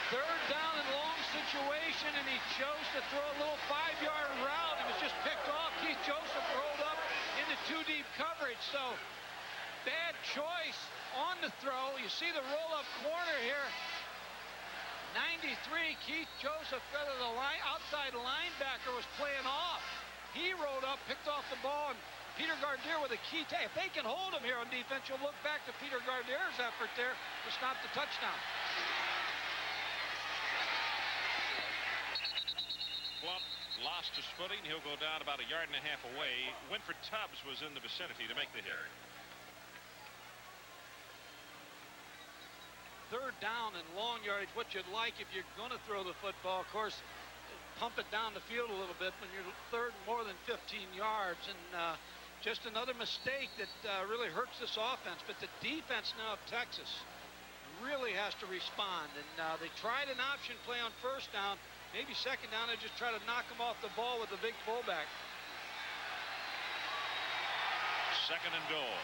Third down and long situation, and he chose to throw a little 5-yard route. It was just picked off. Keith Joseph rolled up into 2-deep coverage. So bad choice on the throw. You see the roll-up corner here. 93, Keith Joseph, the outside linebacker, was playing off. He rolled up, picked off the ball, and Peter Gardner with a key take. If they can hold him here on defense, you'll look back to Peter Gardner's effort there to stop the touchdown. Plump lost his footing. He'll go down about 1.5 yards away. Winford Tubbs was in the vicinity to make the hit. Third down and long yardage, what you'd like if you're going to throw the football. Of course, pump it down the field a little bit when you're third more than 15 yards. And just another mistake that really hurts this offense. But the defense now of Texas really has to respond. And they tried an option play on first down. maybe second down, they just try to knock him off the ball with the big fullback. Second and goal.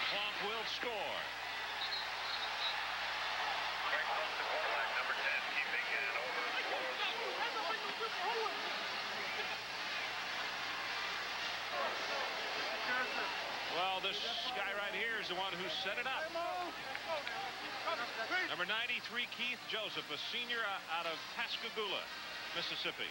Plump will score. Greg Plump, the quarterback, number 10, keeping it over Florida's score. Well, this guy right here is the one who set it up. Number 93, Keith Joseph, a senior out of Pascagoula, Mississippi.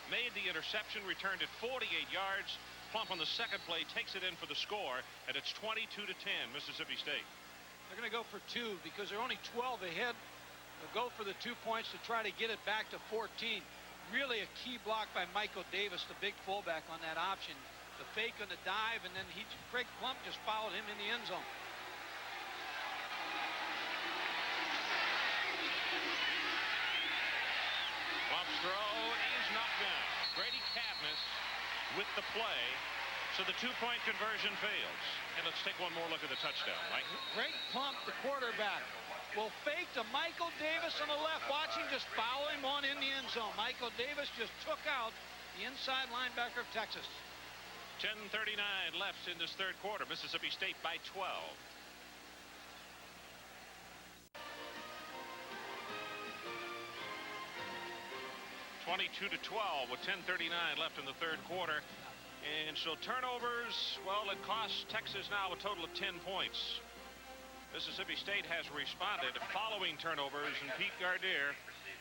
Made the interception, returned it 48 yards. Plump on the second play takes it in for the score, and it's 22-10, Mississippi State. They're going to go for 2 because they're only 12 ahead. They'll go for the 2 points to try to get it back to 14. Really a key block by Michael Davis, the big fullback, on that option. The fake on the dive, and then Craig Plump just fouled him in the end zone. Plump's throw is knocked down. Grady Cavness with the play, so the 2-point conversion fails. And let's take one more look at the touchdown, Mike. Greg Plump, the quarterback, will fake to Michael Davis on the left. Watch him just foul him on in the end zone. Michael Davis just took out the inside linebacker of Texas. 10:39 left in this third quarter. Mississippi State by 12. (22-12) with 10:39 left in the third quarter. And so turnovers, well, it costs Texas now a total of 10 points. Mississippi State has responded following turnovers, and Pete Gardner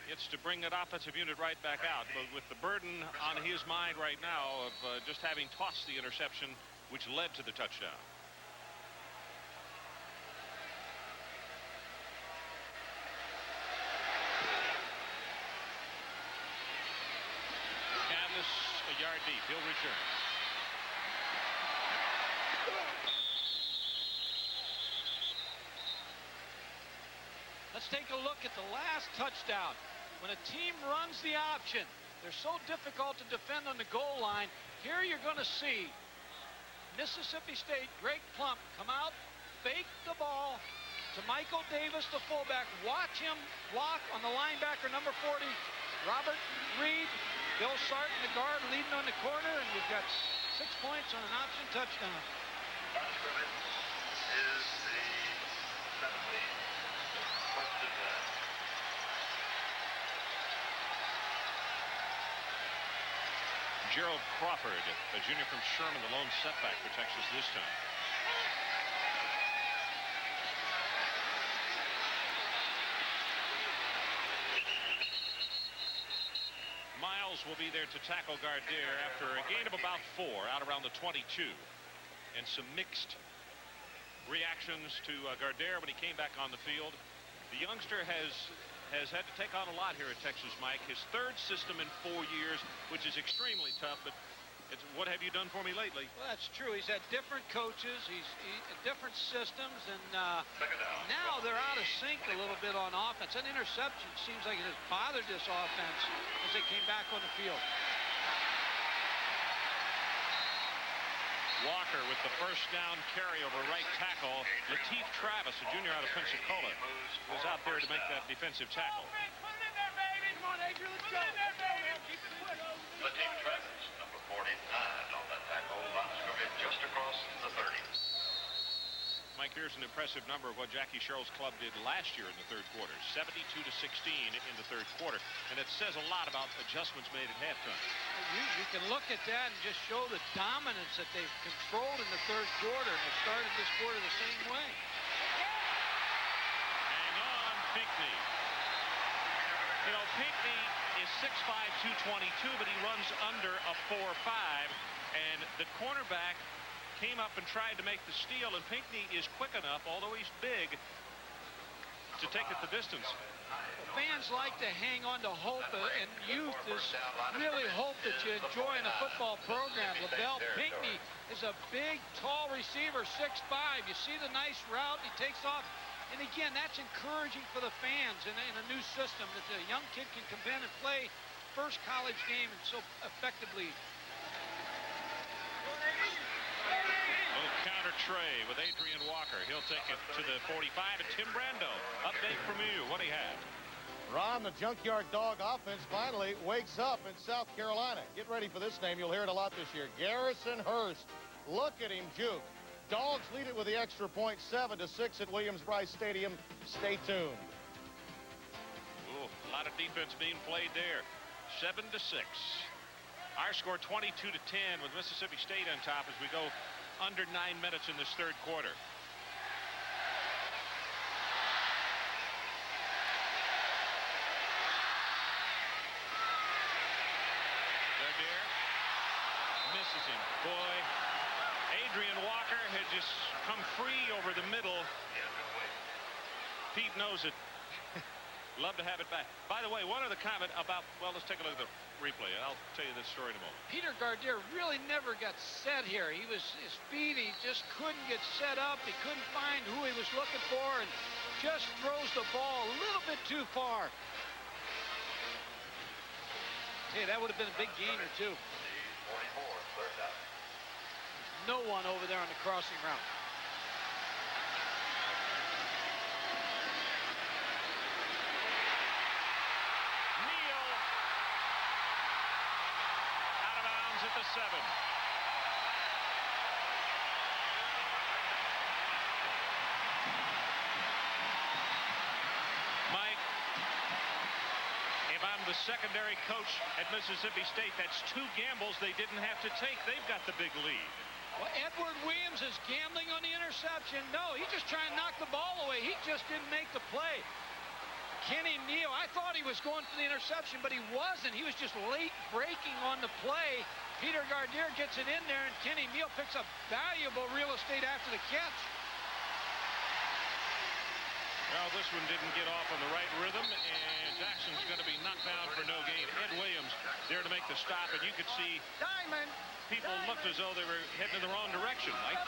gets to bring that offensive unit right back out, but with the burden on his mind right now of just having tossed the interception which led to the touchdown. Cavness a yard deep. He'll return. Let's take a look at the last touchdown. When a team runs the option, they're so difficult to defend on the goal line. Here you're going to see Mississippi State, Greg Plump, come out, fake the ball to Michael Davis, the fullback. Watch him block on the linebacker, number 40, Robert Reed. Bill Sarton, the guard, leading on the corner, and we've got 6 points on an option touchdown. Is the 17. Gerald Crawford, a junior from Sherman, the lone setback for Texas this time. Miles will be there to tackle Gardner after a gain of about 4 out around the 22. And some mixed reactions to Gardner when he came back on the field. The youngster has had to take on a lot here at Texas, Mike. His third system in 4 years, which is extremely tough, but it's, what have you done for me lately? Well, that's true. He's had different coaches, different systems, and now they're out of sync a little bit on offense. That interception seems like it has bothered this offense as they came back on the field. Walker with the first down carry over right tackle. Lateef Travis, a junior out of Pensacola, was out there to make that defensive tackle. Lateef Travis, number 49 on that tackle. Line of scrimmage just across the 30. Mike, here's an impressive number of what Jackie Sherrill's club did last year in the third quarter. 72-16 in the third quarter. And it says a lot about adjustments made at halftime. You can look at that and just show the dominance that they've controlled in the third quarter. And they started this quarter the same way. Hang on, Pinckney. You know, Pinckney is 6'5", 222, but he runs under a 4'5", and the cornerback came up and tried to make the steal, and Pinckney is quick enough, although he's big, to take it the distance. Fans like to hang on to hope, and youth is really hope that you enjoy in a football program. LaBelle Pinckney is a big, tall receiver, 6'5". You see the nice route, he takes off. And again, that's encouraging for the fans in a new system, that the young kid can come in and play first college game and so effectively. Little counter center tray with Adrian Walker. He'll take it to the 45. And Tim Brando, update from you. What do you have? Ron, the Junkyard Dog offense finally wakes up in South Carolina. Get ready for this name. You'll hear it a lot this year. Garrison Hurst. Look at him juke. Dogs lead it with the extra point, 7-6 at Williams-Brice Stadium. Stay tuned. Ooh, a lot of defense being played there. 7-6. Our score 22-10 with Mississippi State on top as we go under 9 minutes in this third quarter. Gardner misses him. Boy, Adrian Walker had just come free over the middle. Pete knows it. Love to have it back. By the way, one other comment about, well, let's take a look at the replay, and I'll tell you this story in a moment. Peter Gardner really never got set here. His feet, he just couldn't get set up. He couldn't find who he was looking for, and just throws the ball a little bit too far. Hey, that would have been a big gainer, too. 44, third down. No one over there on the crossing route. At the 7. Mike, if I'm the secondary coach at Mississippi State, that's 2 gambles they didn't have to take. They've got the big lead. Well, Edward Williams is gambling on the interception. No, he's just trying to knock the ball away. He just didn't make the play. Kenny Neal, I thought he was going for the interception, but he wasn't. He was just late breaking on the play. Peter Gardner gets it in there, and Kenny Neal picks up valuable real estate after the catch. Well, this one didn't get off on the right rhythm, and Jackson's going to be knocked down for no gain. Ed Williams there to make the stop, and you could see people looked as though they were heading in the wrong direction, Mike.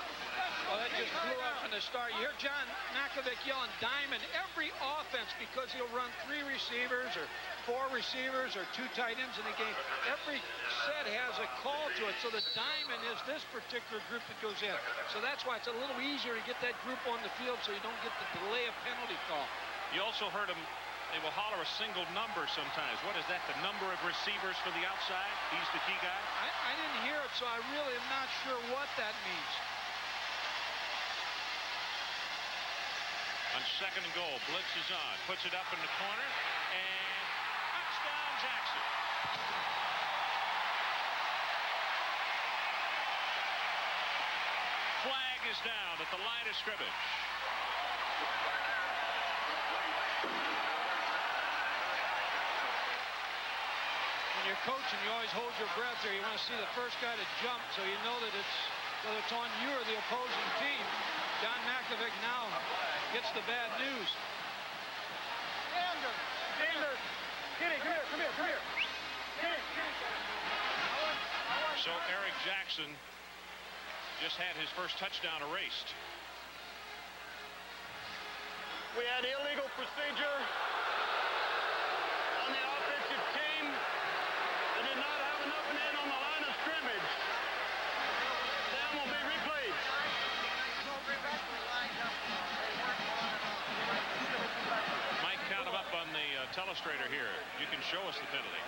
Well, that just blew up from the start. You hear John Mackovic yelling diamond every offense because he'll run 3 receivers or 4 receivers or 2 tight ends in the game. Every set has a call to it. So the diamond is this particular group that goes in. So that's why it's a little easier to get that group on the field so you don't get the delay of penalty call. You also heard them. They will holler a single number sometimes. What is that? The number of receivers for the outside? He's the key guy? I didn't hear it, so I really am not sure what that means. On 2nd and goal, blitz is on. Puts it up in the corner, and touchdown Jackson. Flag is down at the line of scrimmage. When you're coaching, you always hold your breath there. You want to see the first guy to jump so you know that whether it's on you or the opposing team. John Mackovic now gets the bad news. Dander. Kenny, come here. Kenny. So Eric Jackson just had his first touchdown erased. We had illegal procedure on the offensive team. They did not have enough men on the line of scrimmage. That will be replayed. Mike, count them up on the telestrator here. You can show us the penalty.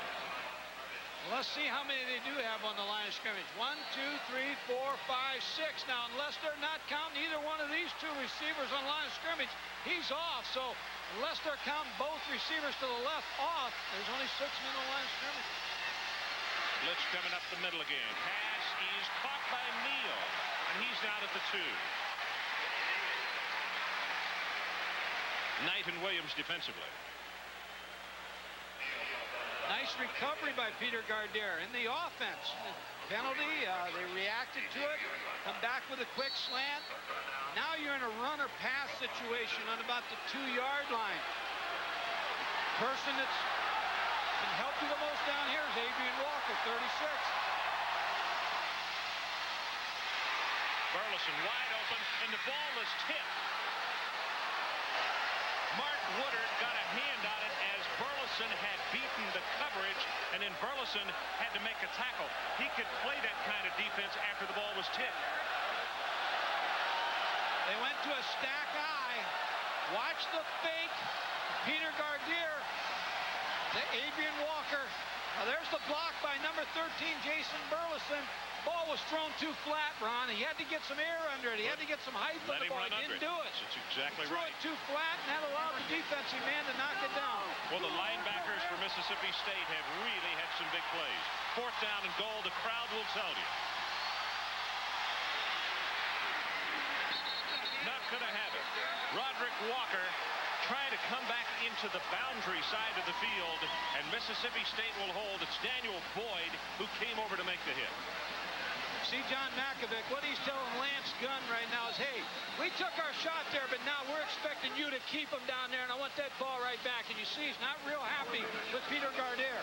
Well, let's see how many they do have on the line of scrimmage. 1, 2, 3, 4, 5, 6. Now, unless they're not counting either one of these 2 receivers on line of scrimmage, he's off. So, unless they're counting both receivers to the left off, there's only 6 men on line of scrimmage. Blitz coming up the middle again. Pass is caught by Neal, and he's down at the 2. Knight and Williams defensively. Nice recovery by Peter Gardner. In the offense, penalty, they reacted to it, come back with a quick slant. Now you're in a runner-pass situation on about the 2-yard line. Person that's can help you the most down here is Adrian Walker, 36. Burleson wide open, and the ball is tipped. Mark Woodard got a hand on it as Burleson had beaten the coverage, and then Burleson had to make a tackle. He could play that kind of defense after the ball was tipped. They went to a stack eye. Watch the fake. Peter Gardner to Adrian Walker. Now there's the block by number 13, Jason Burleson. Ball was thrown too flat, Ron. He had to get some air under it. He had to get some height on the ball. He didn't do it. That's exactly right. Threw it too flat, and that allowed the defensive man to knock it down. Well, the linebackers for Mississippi State have really had some big plays. 4th down and goal. The crowd will tell you. Not going to have it. Roderick Walker trying to come back into the boundary side of the field, and Mississippi State will hold. It's Daniel Boyd who came over to make the hit. See, John Mackovic, what he's telling Lance Gunn right now is, hey, we took our shot there, but now we're expecting you to keep him down there, and I want that ball right back. And you see he's not real happy with Peter Gardner.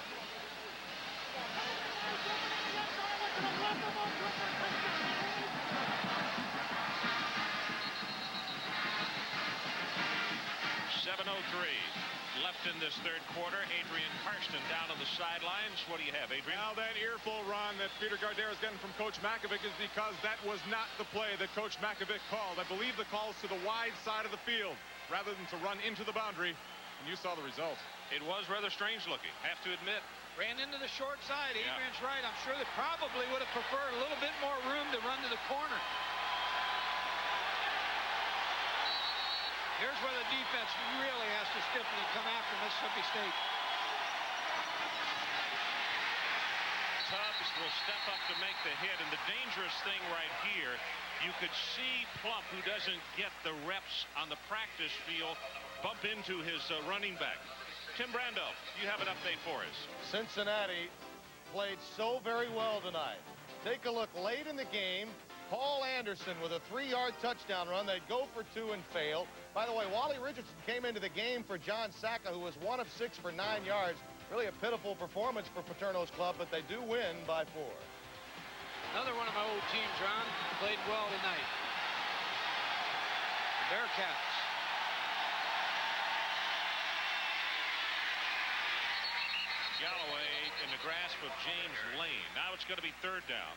Left in this 3rd quarter. Adrian Karsten down on the sidelines. What do you have, Adrian? Now that earful, Ron, that Peter Gardner is getting from Coach Mackovic is because that was not the play that Coach Mackovic called. I believe the call's to the wide side of the field rather than to run into the boundary. And you saw the result. It was rather strange looking, have to admit. Ran into the short side. Adrian's right. I'm sure they probably would have preferred a little bit more room to run to the corner. Here's where the defense really has to stiffen and come after Mississippi State. Tubbs will step up to make the hit, and the dangerous thing right here, you could see Plump, who doesn't get the reps on the practice field, bump into his running back. Tim Brando, you have an update for us. Cincinnati played so very well tonight. Take a look late in the game. Paul Anderson with a 3-yard touchdown run. They'd go for 2 and fail. By the way, Wally Richardson came into the game for John Sacca, who was 1 of 6 for 9 yards. Really a pitiful performance for Paterno's club, but they do win by 4. Another one of my old teams, Ron, played well tonight. The Bearcats. Galloway in the grasp of James Lane. Now it's going to be 3rd down.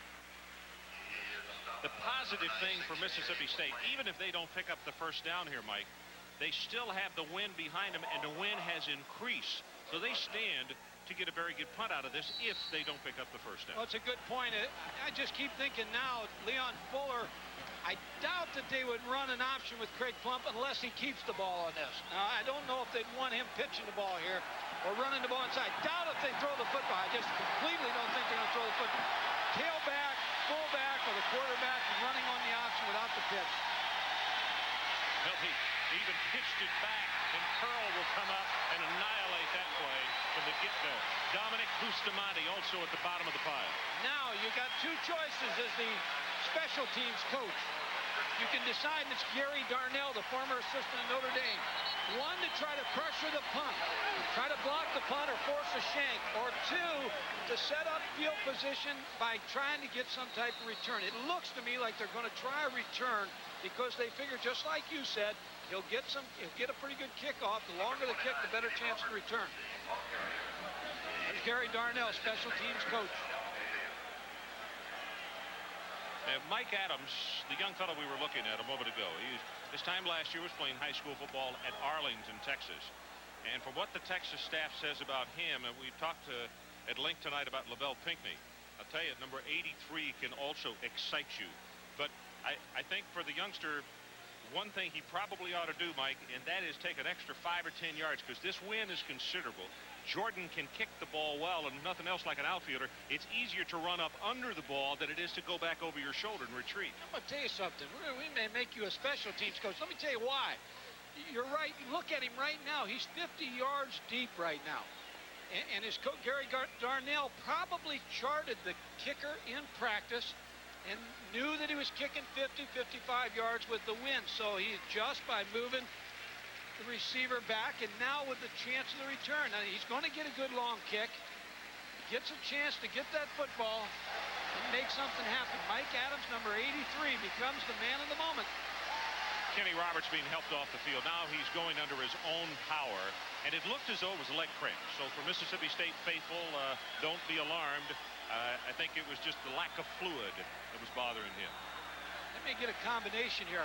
The positive thing for Mississippi State, even if they don't pick up the 1st down here, Mike, they still have the wind behind them, and the wind has increased. So they stand to get a very good punt out of this if they don't pick up the 1st down. Well, it's a good point. I just keep thinking now, Leon Fuller, I doubt that they would run an option with Craig Plump unless he keeps the ball on this. Now, I don't know if they'd want him pitching the ball here or running the ball inside. Doubt if they throw the football. I just completely don't think they're going to throw the football. Tailback, fullback, or the quarterback running on the option without the pitch. Well, he even pitched it back, and Pearl will come up and annihilate that play from the get-go. Dominic Bustamante also at the bottom of the pile. Now you got 2 choices as the special teams coach. You can decide it's Gary Darnell, the former assistant at Notre Dame. 1, to try to pressure the punt, try to block the punt or force a shank, or 2, to set up field position by trying to get some type of return. It looks to me like they're going to try a return because they figure, just like you said, he'll get a pretty good kickoff. The longer the kick, the better chance to return. There's Gary Darnell, special teams coach. Mike Adams, the young fellow we were looking at a moment ago, this time last year was playing high school football at Arlington, Texas. And from what the Texas staff says about him, and we've talked at length tonight about Lavelle Pinkney, I'll tell you, number 83 can also excite you. But I think for the youngster, one thing he probably ought to do, Mike, and that is take an extra 5 or 10 yards, because this wind is considerable. Jordan can kick the ball well, and nothing else like an outfielder. It's easier to run up under the ball than it is to go back over your shoulder and retreat. I'm going to tell you something. We may make you a special teams coach. Let me tell you why. You're right. Look at him right now. He's 50 yards deep right now. And his coach, Gary Darnell, probably charted the kicker in practice and knew that he was kicking 50, 55 yards with the wind. So he adjusts by moving the receiver back, and now with the chance of the return. Now he's going to get a good long kick. He gets a chance to get that football and make something happen. Mike Adams, number 83, becomes the man of the moment. Kenny Roberts being helped off the field. Now he's going under his own power, and it looked as though it was a leg cramp. So for Mississippi State faithful, don't be alarmed. I think it was just the lack of fluid that was bothering him. Let me get a combination here.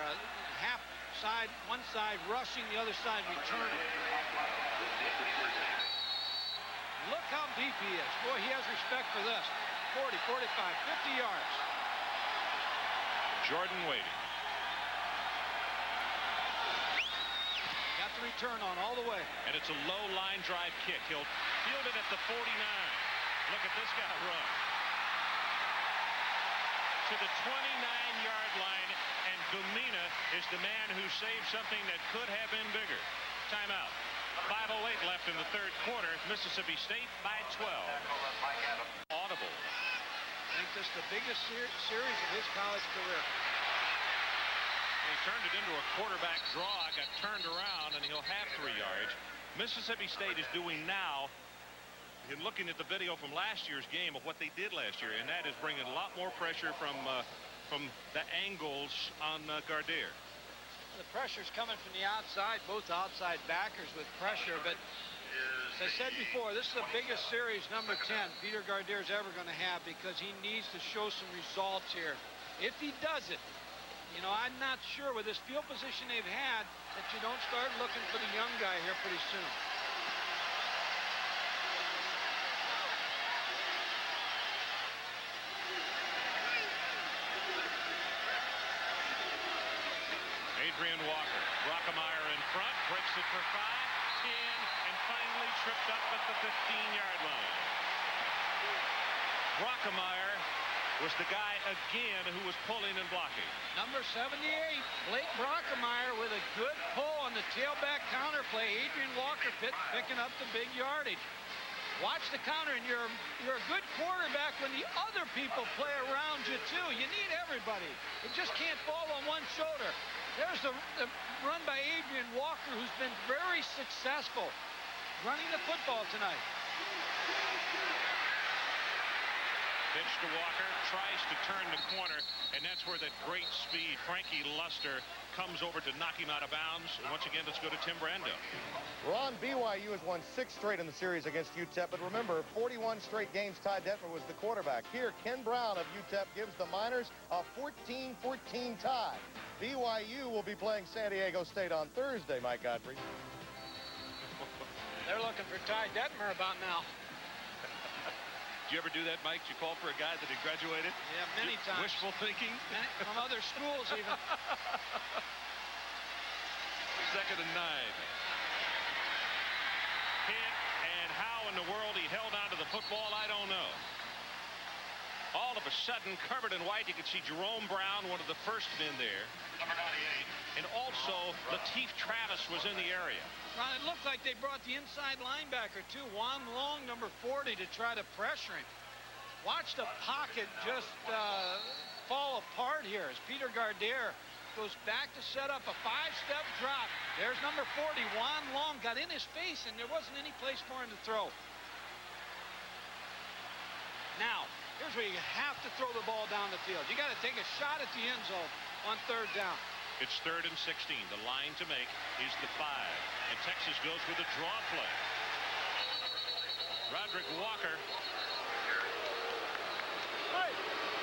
half side, one side rushing, the other side returning. Look how deep he is. Boy, he has respect for this. 40, 45, 50 yards. Jordan waiting. Got the return on all the way. And it's a low line drive kick. He'll field it at the 49. Look at this guy run. To the 29-yard line, and Bᴜʟʟᴅᴏ is the man who saved something that could have been bigger. Timeout. 5:08 left in the third quarter. Mississippi State by 12. Audible. I think this is the biggest series of his college career. He turned it into a quarterback draw, got turned around, and he'll have 3 yards. Mississippi State is doing now, in looking at the video from last year's game, of what they did last year, and that is bringing a lot more pressure from the angles on Gardner. The pressure's coming from the outside, both outside backers with pressure, but as I said before, this is the biggest series, number 10, Peter Gardner's ever going to have, because he needs to show some results here. If he does it, you know, I'm not sure with this field position they've had that you don't start looking for the young guy here pretty soon. Adrian Walker, Brockemeyer in front, breaks it for 5, 10, and finally tripped up at the 15-yard line. Brockemeyer was the guy again who was pulling and blocking. Number 78, Blake Brockemeyer with a good pull on the tailback counter play. Adrian Walker picking up the big yardage. Watch the counter, and you're a good quarterback when the other people play around you too. You need everybody. It just can't fall on one shoulder. There's the run by Adrian Walker, who's been very successful running the football tonight. Pitch to Walker, tries to turn the corner, and that's where that great speed, Frankie Luster, comes over to knock him out of bounds. And once again, let's go to Tim Brando. Ron, BYU has won 6 straight in the series against UTEP, but remember, 41 straight games Ty Detmer was the quarterback. Here, Ken Brown of UTEP gives the Miners a 14-14 tie. BYU will be playing San Diego State on Thursday, Mike Godfrey. They're looking for Ty Detmer about now. Did you ever do that, Mike? Did you call for a guy that had graduated? Yeah, many times. Wishful thinking? From other schools, even. 2nd and 9. Hit, and how in the world he held onto the football, I don't know. All of a sudden, covered in white, you could see Jerome Brown, one of the first men there. Number 98. And also, Lateef Travis was in the area. Ron, it looked like they brought the inside linebacker, too, Juan Long, number 40, to try to pressure him. Watch the pocket just fall apart here as Peter Gardner goes back to set up a 5-step drop. There's number 40, Juan Long, got in his face, and there wasn't any place for him to throw. Now, here's where you have to throw the ball down the field. You got to take a shot at the end zone on 3rd down. It's 3rd and 16. The line to make is the 5. And Texas goes with a draw play. Roderick Walker.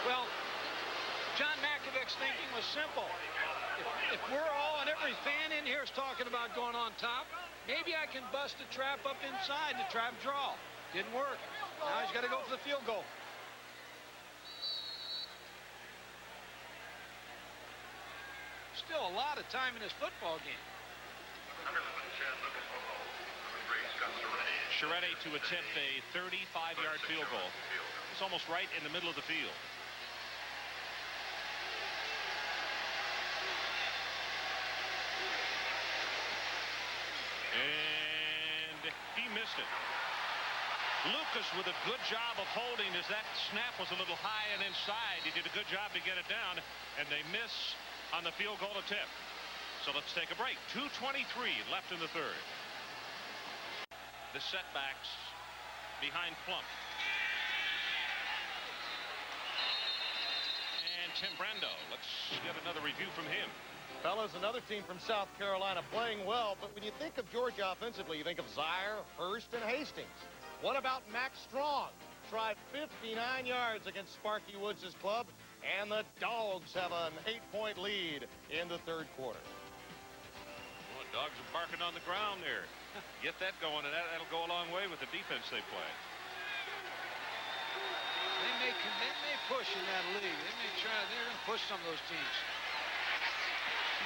Well, John Makovich's thinking was simple. If we're all, and every fan in here is talking about going on top, maybe I can bust a trap up inside the trap draw. Didn't work. Now he's got to go for the field goal. Still a lot of time in this football game. Szeredy to attempt a 35-yard field goal. It's almost right in the middle of the field. And he missed it. Lucas with a good job of holding as that snap was a little high and inside. He did a good job to get it down, and they miss on the field goal attempt. So let's take a break. 2:23 left in the 3rd. The setbacks behind Plump. And Tim Brando. Let's get another review from him. Fellas, another team from South Carolina playing well, but when you think of Georgia offensively, you think of Zaire, Hurst, and Hastings. What about Max Strong? Tried 59 yards against Sparky Woods' club. and the Dogs have an 8-point lead in the third quarter. Well, the Dogs are barking on the ground there. Get that going, and that'll go a long way with the defense they play. They may push in that league. They're going to push some of those teams.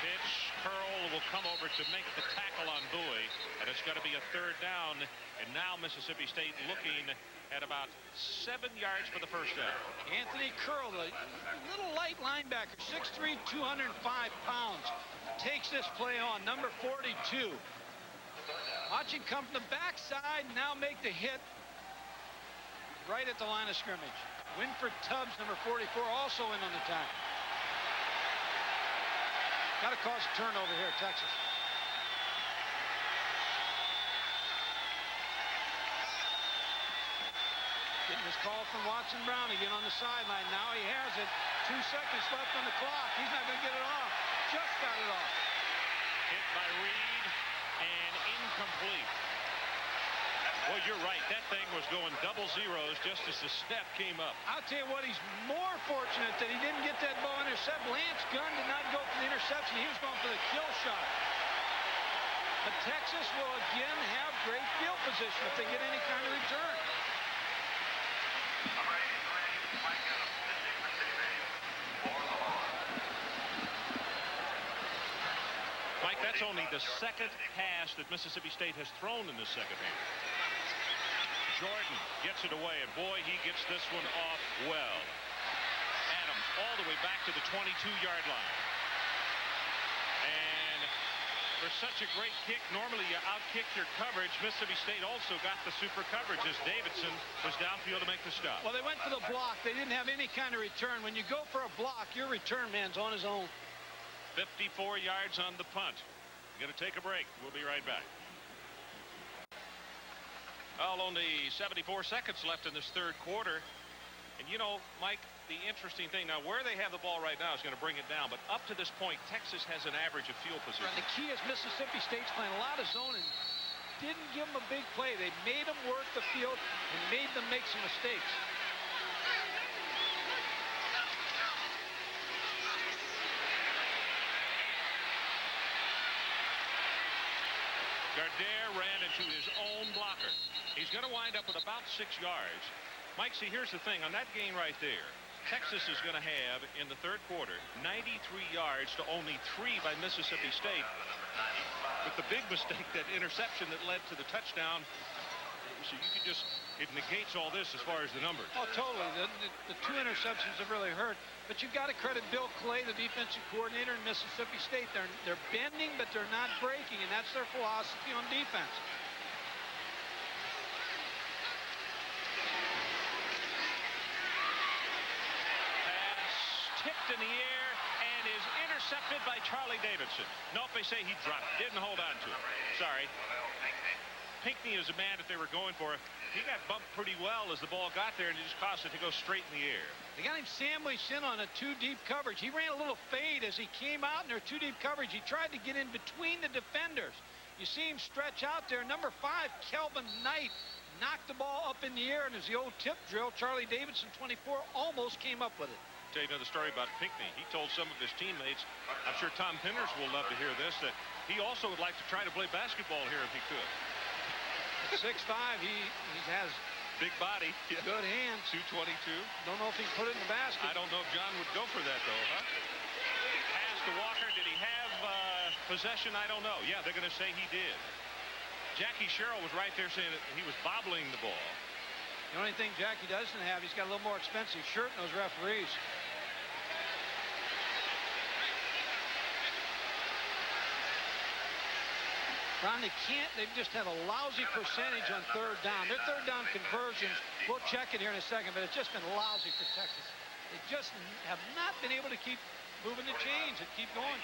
Pitch, Curl will come over to make the tackle on Bᴜʟʟ, and it's going to be a third down. And now Mississippi State looking at about 7 yards for the first down. Anthony Curl, the little light linebacker, 6'3", 205 pounds, takes this play on, number 42. Watch him come from the backside, now make the hit right at the line of scrimmage. Winford Tubbs, number 44, also in on the tackle. Got to cause a turnover here, Texas. Getting his call from Watson Brown again on the sideline. Now he has it. 2 seconds left on the clock. He's not going to get it off. Just got it off. Hit by Reed and incomplete. Well, you're right. That thing was going double zeros just as the snap came up. I'll tell you what, he's more fortunate that he didn't get that ball intercepted. Lance Gunn did not go for the interception. He was going for the kill shot. But Texas will again have great field position if they get any kind of return. Mike, that's only the second pass that Mississippi State has thrown in the second half. Jordan gets it away, and boy, he gets this one off well. Adams all the way back to the 22-yard line. And for such a great kick, normally you outkick your coverage. Mississippi State also got the super coverage as Davidson was downfield to make the stop. Well, they went for the block. They didn't have any kind of return. When you go for a block, your return man's on his own. 54 yards on the punt. We're going to take a break. We'll be right back. Well, only 74 seconds left in this third quarter. And, you know, Mike, the interesting thing, now where they have the ball right now is going to bring it down. But up to this point, Texas has an average of field position. And the key is Mississippi State's playing a lot of zone and didn't give them a big play. They made them work the field and made them make some mistakes. Gardner ran into his own blocker. He's going to wind up with about 6 yards. Mike, see, here's the thing. On that gain right there, Texas is going to have, in the third quarter, 93 yards to only 3 by Mississippi State. With the big mistake, that interception that led to the touchdown. So you can just, it negates all this as far as the numbers. Oh, totally. The 2 interceptions have really hurt. But you've got to credit Bill Clay, the defensive coordinator in Mississippi State. They're bending, but they're not breaking, and that's their philosophy on defense. Pass tipped in the air and is intercepted by Charlie Davidson. Nope, they say he dropped. Didn't hold on to it. Sorry. Pinckney is a man that they were going for. He got bumped pretty well as the ball got there, and it just caused it to go straight in the air. They got him sandwiched in on a 2-deep coverage. He ran a little fade as he came out in their 2-deep coverage. He tried to get in between the defenders. You see him stretch out there. Number 5, Kelvin Knight, knocked the ball up in the air, and as the old tip drill, Charlie Davidson, 24, almost came up with it. Tell you another story about Pinckney. He told some of his teammates, I'm sure Tom Pinners will love to hear this, that he also would like to try to play basketball here if he could. At 6'5", he has big body, good hands. 222. Don't know if he can put it in the basket. I don't know if John would go for that, though, huh? Pass to Walker. Did he have possession? I don't know. Yeah, they're going to say he did. Jackie Sherrill was right there saying that he was bobbling the ball. The only thing Jackie doesn't have, he's got a little more expensive shirt than those referees. Ron, they just have a lousy percentage on third down. Their third down conversions, we'll check it here in a second, but it's just been lousy for Texas. They just have not been able to keep moving the chains and keep going.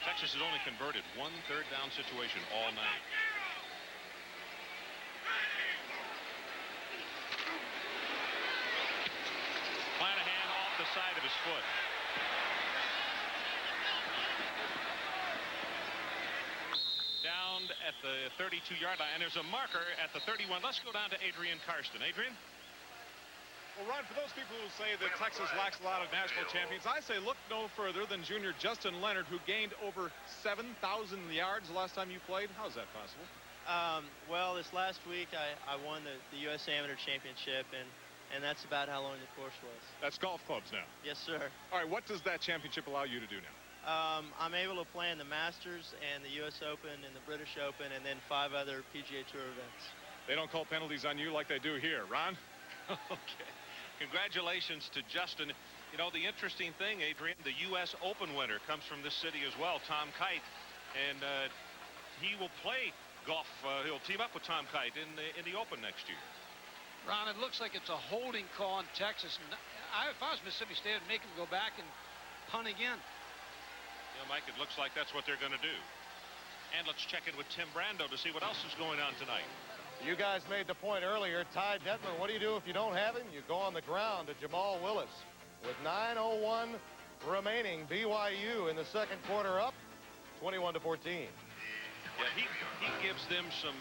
Texas has only converted 1 third down situation all night. Flanahan off the side of his foot. Down at the 32-yard line, and there's a marker at the 31. Let's go down to Adrian Karsten. Adrian? Well, Ron, for those people who say that Texas lacks a lot of national champions, I say look no further than junior Justin Leonard, who gained over 7,000 yards the last time you played. How's that possible? Well, this last week I won the U.S. Amateur Championship, and that's about how long the course was. That's golf clubs now. Yes, sir. All right, what does that championship allow you to do now? I'm able to play in the Masters and the U.S. Open and the British Open and then 5 other PGA Tour events. They don't call penalties on you like they do here. Ron? Okay. Congratulations to Justin. You know, the interesting thing, Adrian, the U.S. Open winner comes from this city as well, Tom Kite. And he will play golf. He'll team up with Tom Kite in the Open next year. Ron, it looks like it's a holding call in Texas. And if I was Mississippi State, I'd make him go back and punt again. You know, Mike, it looks like that's what they're going to do. And let's check in with Tim Brando to see what else is going on tonight. You guys made the point earlier. Ty Detmer, what do you do if you don't have him? You go on the ground to Jamal Willis. With 9:01 remaining, BYU in the second quarter up 21-14. Yeah, he gives them some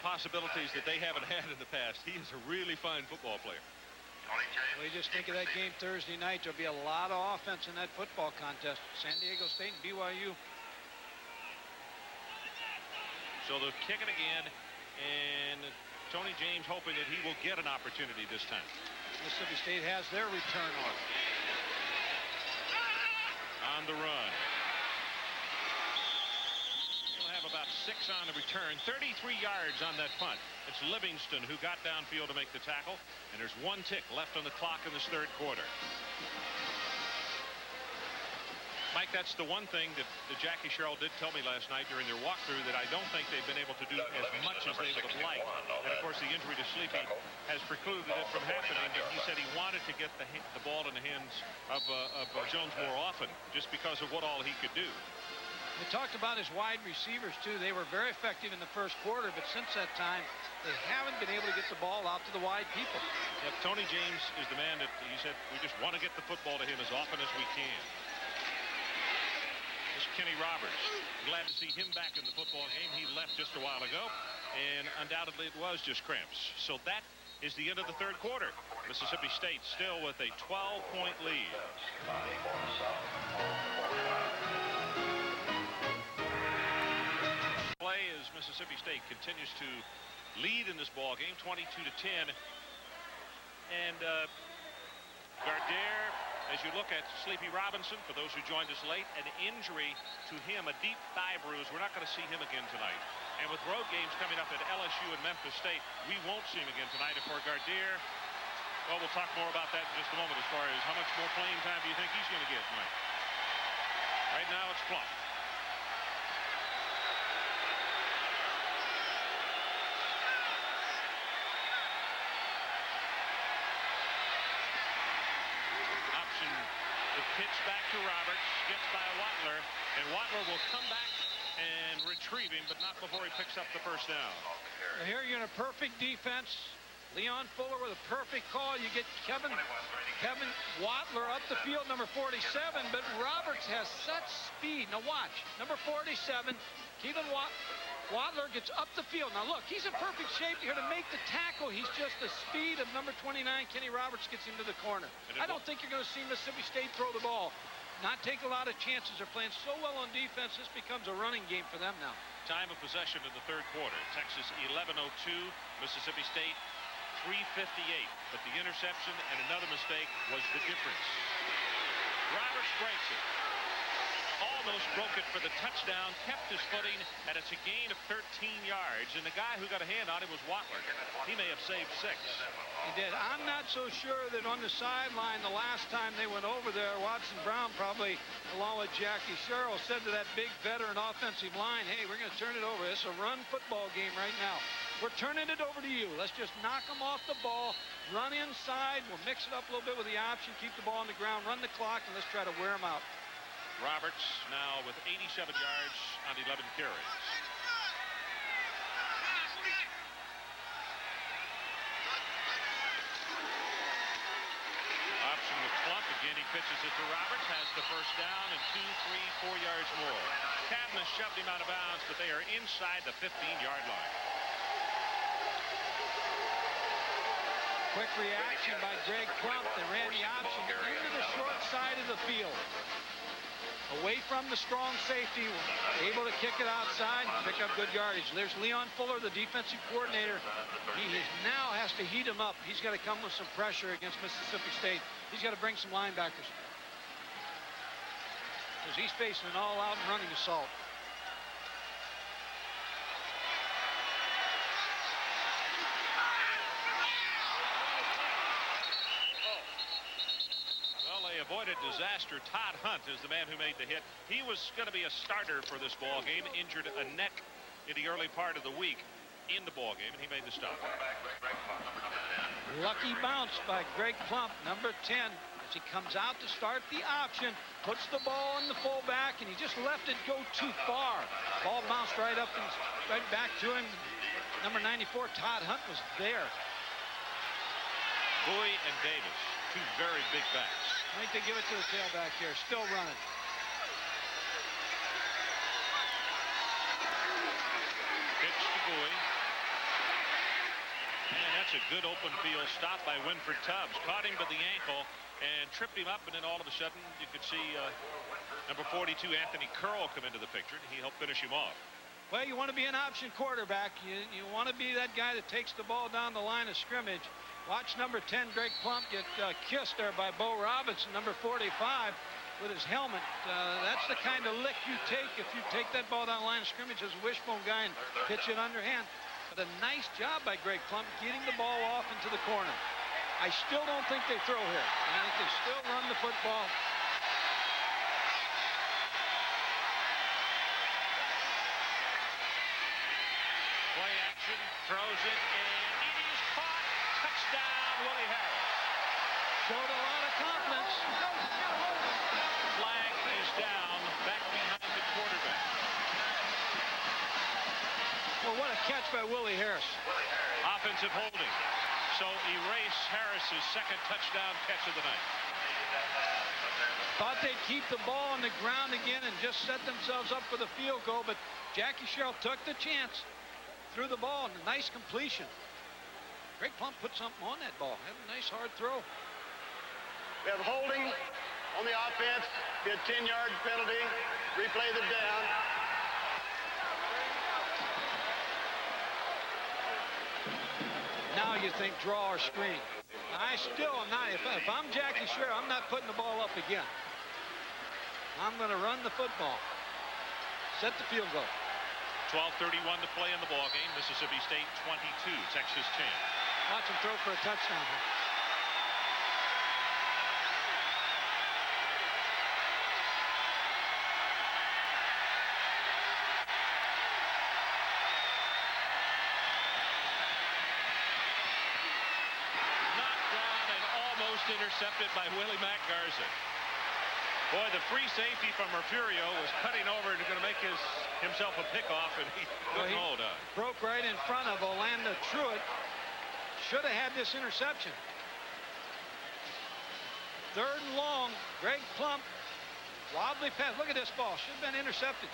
possibilities that they haven't had in the past. He is a really fine football player. Well, you just think of that game Thursday night. There'll be a lot of offense in that football contest. San Diego State and BYU. So they'll kick it again. And Tony James hoping that he will get an opportunity this time. Mississippi State has their return on the run. We'll have about 6 on the return. 33 yards on that punt. It's Livingston who got downfield to make the tackle. And there's 1 tick left on the clock in this third quarter. Mike, that's the one thing that Jackie Sherrill did tell me last night during their walkthrough, that I don't think they've been able to do as much as they would have liked. And, of course, the injury to Sleepy has precluded it from happening. And he said he wanted to get the ball in the hands of Jones more often, just because of what all he could do. We talked about his wide receivers, too. They were very effective in the first quarter, but since that time, they haven't been able to get the ball out to the wide people. Yep, Tony James is the man that he said, we just want to get the football to him as often as we can. This is Kenny Roberts. Glad to see him back in the football game. He left just a while ago, and undoubtedly it was just cramps. So that is the end of the third quarter. Mississippi State still with a 12-point lead. Play as Mississippi State continues to lead in this ball game, 22-10. And Gardner, as you look at Sleepy Robinson, for those who joined us late, an injury to him, a deep thigh bruise. We're not going to see him again tonight. And with road games coming up at LSU and Memphis State, we won't see him again tonight. And for Gardner, well, we'll talk more about that in just a moment as far as how much more playing time do you think he's going to get tonight. Right now, it's Plump. Pitch back to Roberts, gets by Watler, and Watler will come back and retrieve him, but not before he picks up the first down. Here you're in a perfect defense. Leon Fuller with a perfect call. You get Kevin Watler up the field, number 47, but Roberts has such speed. Now watch, number 47, Kevin Watler gets up the field. Now look, he's in perfect shape here to make the tackle. He's just the speed of number 29, Kenny Roberts, gets him to the corner. I don't think you're going to see Mississippi State throw the ball. Not take a lot of chances. They're playing so well on defense, this becomes a running game for them now. Time of possession in the third quarter. Texas 11:02, Mississippi State 3:58. But the interception and another mistake was the difference. Roberts breaks it. Almost broke it for the touchdown, kept his footing, and it's a gain of 13 yards. And the guy who got a hand on it was Watler. He may have saved 6. He did. I'm not so sure that on the sideline the last time they went over there, Watson Brown probably, along with Jackie Sherrill, said to that big veteran offensive line, hey, we're going to turn it over. It's a run football game right now. We're turning it over to you. Let's just knock them off the ball, run inside. We'll mix it up a little bit with the option, keep the ball on the ground, run the clock, and let's try to wear them out. Roberts now with 87 yards on 11 carries. Option with Plump. Again, he pitches it to Roberts, has the first down, and 2, 3, 4 yards more. Cadmus shoved him out of bounds, but they are inside the 15-yard line. Quick reaction by Greg Plump. They ran the option into the short side of the field. Away from the strong safety, able to kick it outside and pick up good yardage. There's Leon Fuller, the defensive coordinator. Now has to heat him up. He's got to come with some pressure against Mississippi State. He's got to bring some linebackers, because he's facing an all-out running assault. Avoided disaster. Todd Hunt is the man who made the hit. He was going to be a starter for this ball game. Injured a neck in the early part of the week in the ball game, and he made the stop. Lucky bounce by Greg Plump, number 10, as he comes out to start the option, puts the ball in the fullback, and he just left it go too far. Ball bounced right up and right back to him. Number 94, Todd Hunt, was there. Bᴜʟʟ and Davis, two very big backs. I think they give it to the tailback here. Still running. Pitch to Bᴜʟʟ. And that's a good open field stop by Winford Tubbs. Caught him by the ankle and tripped him up, and then all of a sudden you could see number 42, Anthony Curl, come into the picture, and he helped finish him off. Well, you want to be an option quarterback. You want to be that guy that takes the ball down the line of scrimmage. Watch number 10, Greg Plump, get kissed there by Bo Robinson, number 45, with his helmet. That's the kind of lick you take if you take that ball down the line of scrimmage as a wishbone guy and pitch it underhand. But a nice job by Greg Plump getting the ball off into the corner. I still don't think they throw here. I think they still run the football. Play action, throws it, and it is caught. Touchdown, Willie Harris. Showed a lot of confidence. Flag is down, back behind the quarterback. Well, what a catch by Willie Harris. Offensive holding. So erase Harris's second touchdown catch of the night. Thought they'd keep the ball on the ground again and just set themselves up for the field goal, but Jackie Sherrill took the chance, threw the ball, and a nice completion. Greg Plump put something on that ball. Had a nice hard throw. We have holding on the offense. Be a 10-yard penalty. Replay the down. Now you think draw or screen. I still am not. If I'm Jackie Sherrill, I'm not putting the ball up again. I'm going to run the football. Set the field goal. 12:31 to play in the ball game. Mississippi State 22, Texas 10. Watch him throw for a touchdown here. Knocked down and almost intercepted by Willie Mack Garza. Boy, the free safety from Mercurio was cutting over and going to make himself a pickoff, and he couldn't hold on. Broke right in front of Orlando Truitt. Should have had this interception. 3rd and long. Greg Plump, wobbly pass. Look at this ball. Should have been intercepted.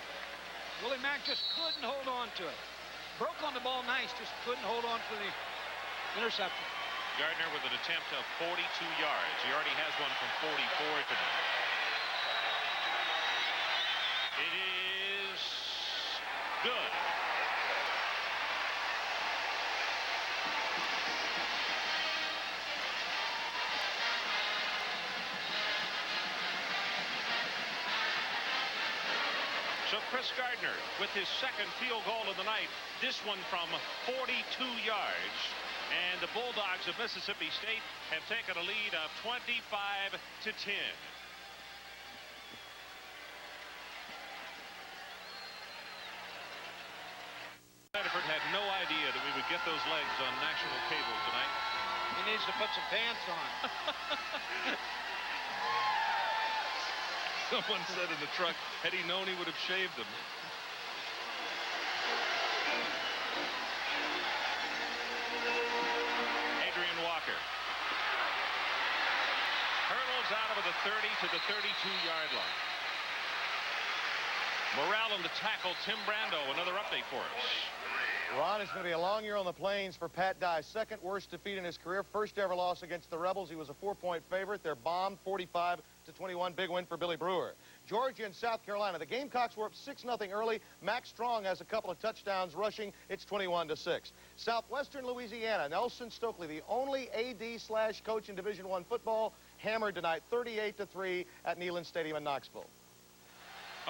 Willie Mack just couldn't hold on to it. Broke on the ball nice, just couldn't hold on to the interception. Gardner with an attempt of 42 yards. He already has one from 44 tonight. It is good. So Chris Gardner with his second field goal of the night, this one from 42 yards. And the Bulldogs of Mississippi State have taken a lead of 25-10. Bedford had no idea that we would get those legs on national cable tonight. He needs to put some pants on. Someone said in the truck, had he known, he would have shaved them. Adrian Walker hurdles out of the 30 to the 32-yard line. Morrell in the tackle. Tim Brando, another update for us. Ron, it's going to be a long year on the Plains for Pat Dye's second worst defeat in his career. First ever loss against the Rebels. He was a 4-point favorite. They're bombed 45-21. Big win for Billy Brewer. Georgia and South Carolina. The Gamecocks were up 6-0 early. Max Strong has a couple of touchdowns rushing. It's 21-6. Southwestern Louisiana. Nelson Stokely, the only AD/coach in Division I football, hammered tonight 38-3 at Neyland Stadium in Knoxville.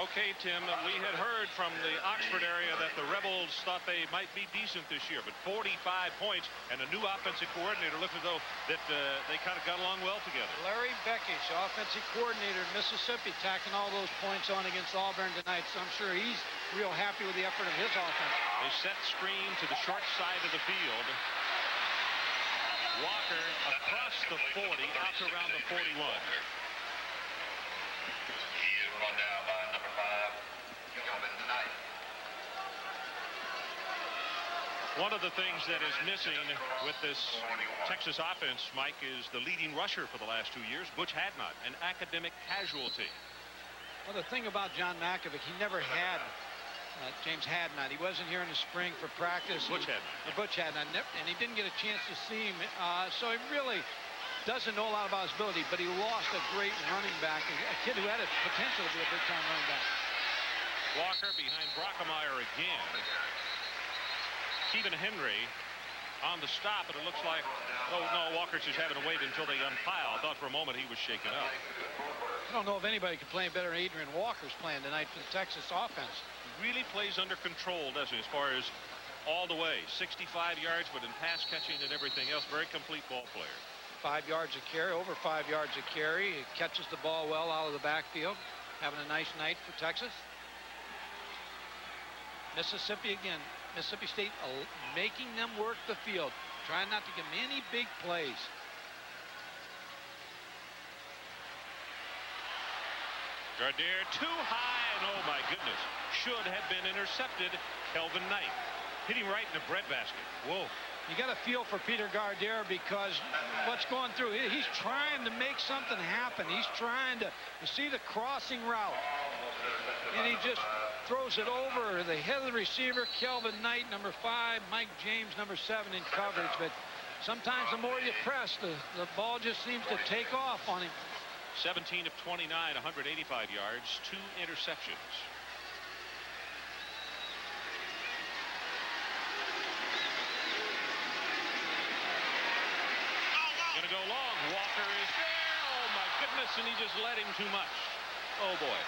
Okay, Tim, we had heard from the Oxford area that the Rebels thought they might be decent this year, but 45 points and a new offensive coordinator looked as though that they kind of got along well together. Larry Beckish, offensive coordinator in Mississippi, tacking all those points on against Auburn tonight, so I'm sure he's real happy with the effort of his offense. They set screen to the short side of the field. Walker across the 40, out to around the 41. He is run down by number 5, Kelvin Knight. One of the things that is missing with this Texas offense, Mike, is the leading rusher for the last 2 years, Butch Hadnot, an academic casualty. Well, the thing about John Mackovic, he never had James Hadnot. He wasn't here in the spring for practice. Butch Hadnot. Butch Hadnot, and he didn't get a chance to see him, so he really doesn't know a lot about his ability, but he lost a great running back, a kid who had a potential to be a big-time running back. Walker behind Brockemeyer again. Stephen Henry on the stop, but it looks like, oh no, Walker's just having to wait until they unpile. I thought for a moment he was shaken up. I don't know if anybody could play better than Adrian Walker's playing tonight for the Texas offense. He really plays under control, doesn't he, as far as all the way. 65 yards, but in pass catching and everything else, very complete ball player. 5 yards a carry, over 5 yards a carry. He catches the ball well out of the backfield. Having a nice night for Texas. Mississippi again. Mississippi State making them work the field. Trying not to give them any big plays. Gardner too high, and oh my goodness, should have been intercepted. Kelvin Knight hitting right in the breadbasket. Whoa. You got a feel for Peter Gardner because what's going through, he's trying to make something happen. He's trying to see the crossing route. And he just throws it over the head of the receiver, Kelvin Knight, number 5, Mike James, number 7 in coverage. But sometimes the more you press, the ball just seems to take off on him. 17 of 29, 185 yards, 2 interceptions. Gonna go long. Walker is there. Oh my goodness, and he just let him too much. Oh boy.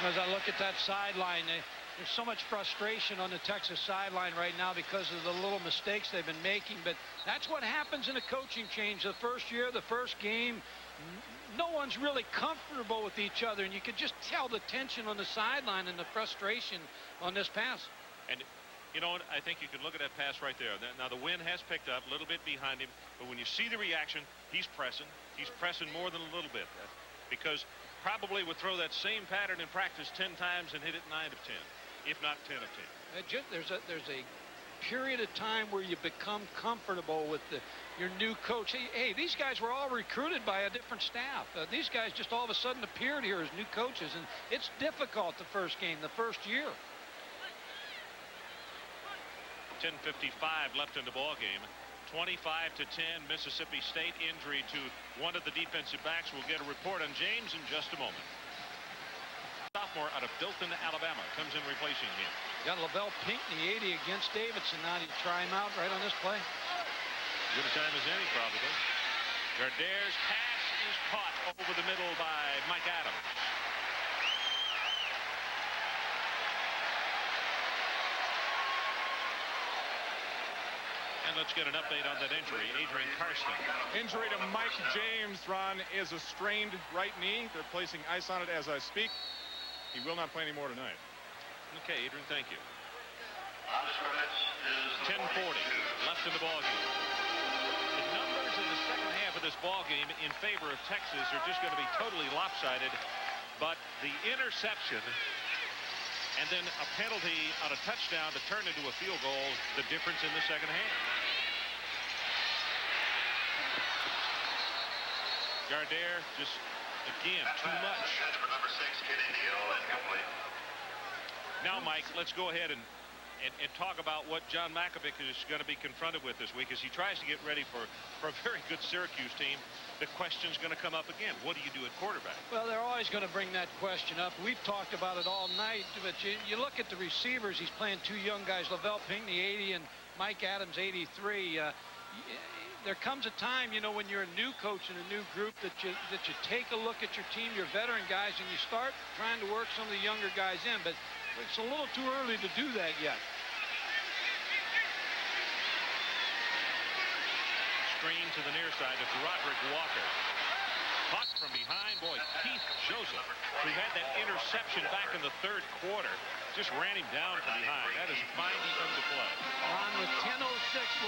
As I look at that sideline, there's so much frustration on the Texas sideline right now because of the little mistakes they've been making. But that's what happens in a coaching change. The first year, the first game, no one's really comfortable with each other. And you could just tell the tension on the sideline and the frustration on this pass. And you know what? I think you could look at that pass right there. Now, the wind has picked up a little bit behind him. But when you see the reaction, he's pressing. He's pressing more than a little bit. Because probably would throw that same pattern in practice 10 times and hit it 9 of 10, if not 10 of 10. There's a period of time where you become comfortable with your new coach. Hey, these guys were all recruited by a different staff. These guys just all of a sudden appeared here as new coaches, and it's difficult the first game, the first year. 10:55 left in the ball game. 25-10 Mississippi State. Injury to one of the defensive backs. We'll get a report on James in just a moment. Sophomore out of Dothan, Alabama, comes in replacing him. Got LaVelle Pinkney 80 against Davidson. Now do you try him out right on this play? Good a time as any, probably. Gardner's pass is caught over the middle by Mike Adams. And let's get an update on that injury. Adrian Karsten. Injury to Mike James, Ron, is a strained right knee. They're placing ice on it as I speak. He will not play anymore tonight. Okay, Adrian, thank you. 10:40 left in the ball game. The numbers in the second half of this ball game in favor of Texas are just going to be totally lopsided. But the interception and then a penalty on a touchdown to turn into a field goal, the difference in the second half. Gardner just, again, too much. For number 6, Kenny Neal, incomplete. Now Mike, let's go ahead and talk about what John Mackovic is going to be confronted with this week as he tries to get ready for a very good Syracuse team. The question's going to come up again. What do you do at quarterback? Well, they're always going to bring that question up. We've talked about it all night, but you look at the receivers. He's playing two young guys, Lavelle Pinckney, 80, and Mike Adams, 83. There comes a time, you know, when you're a new coach in a new group that you take a look at your team, your veteran guys, and you start trying to work some of the younger guys in. But it's a little too early to do that yet. Screen to the near side of Roderick Walker. Caught from behind. Boy, Keith Joseph, who had that interception back in the third quarter, just ran him down from behind. That is a fine defensive play. On with 10:06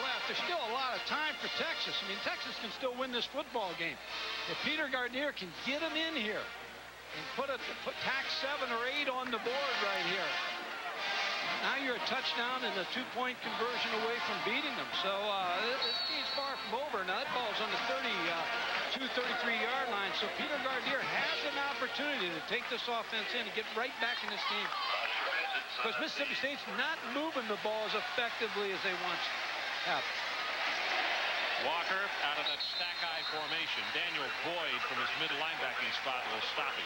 left. There's still a lot of time for Texas. I mean, Texas can still win this football game. If Peter Gardner can get him in here and put tack 7 or 8 on the board right here, now you're a touchdown and a 2-point conversion away from beating them. So this game's far from over. Now that ball's on the 33-yard line. So Peter Gardner has an opportunity to take this offense in and get right back in this game. Because Mississippi State's not moving the ball as effectively as they once have. Walker out of that stack-eye formation. Daniel Boyd from his middle linebacking spot will stop him.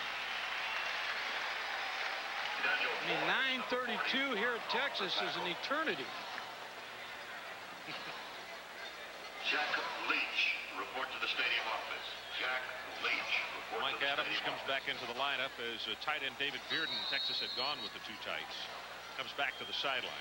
I mean, 9:32 here at Texas is an eternity. Jack Leach, report to the stadium office. Jack Leach, report Mike to the Adams stadium comes back into the lineup as tight end David Bearden. Texas had gone with the two tights. Comes back to the sideline.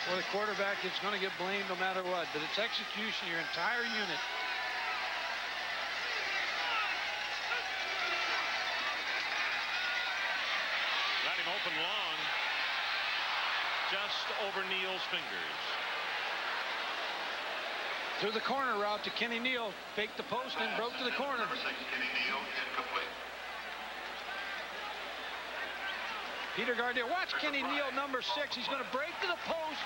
For the quarterback, it's going to get blamed no matter what, but it's execution, your entire unit. Got him open long, just over Neal's fingers. Through the corner route to Kenny Neal, faked the post and broke to the corner. Number 6, Kenny Neal, incomplete. Peter Gardner, watch Kenny Neal, number 6. He's going to break to the post.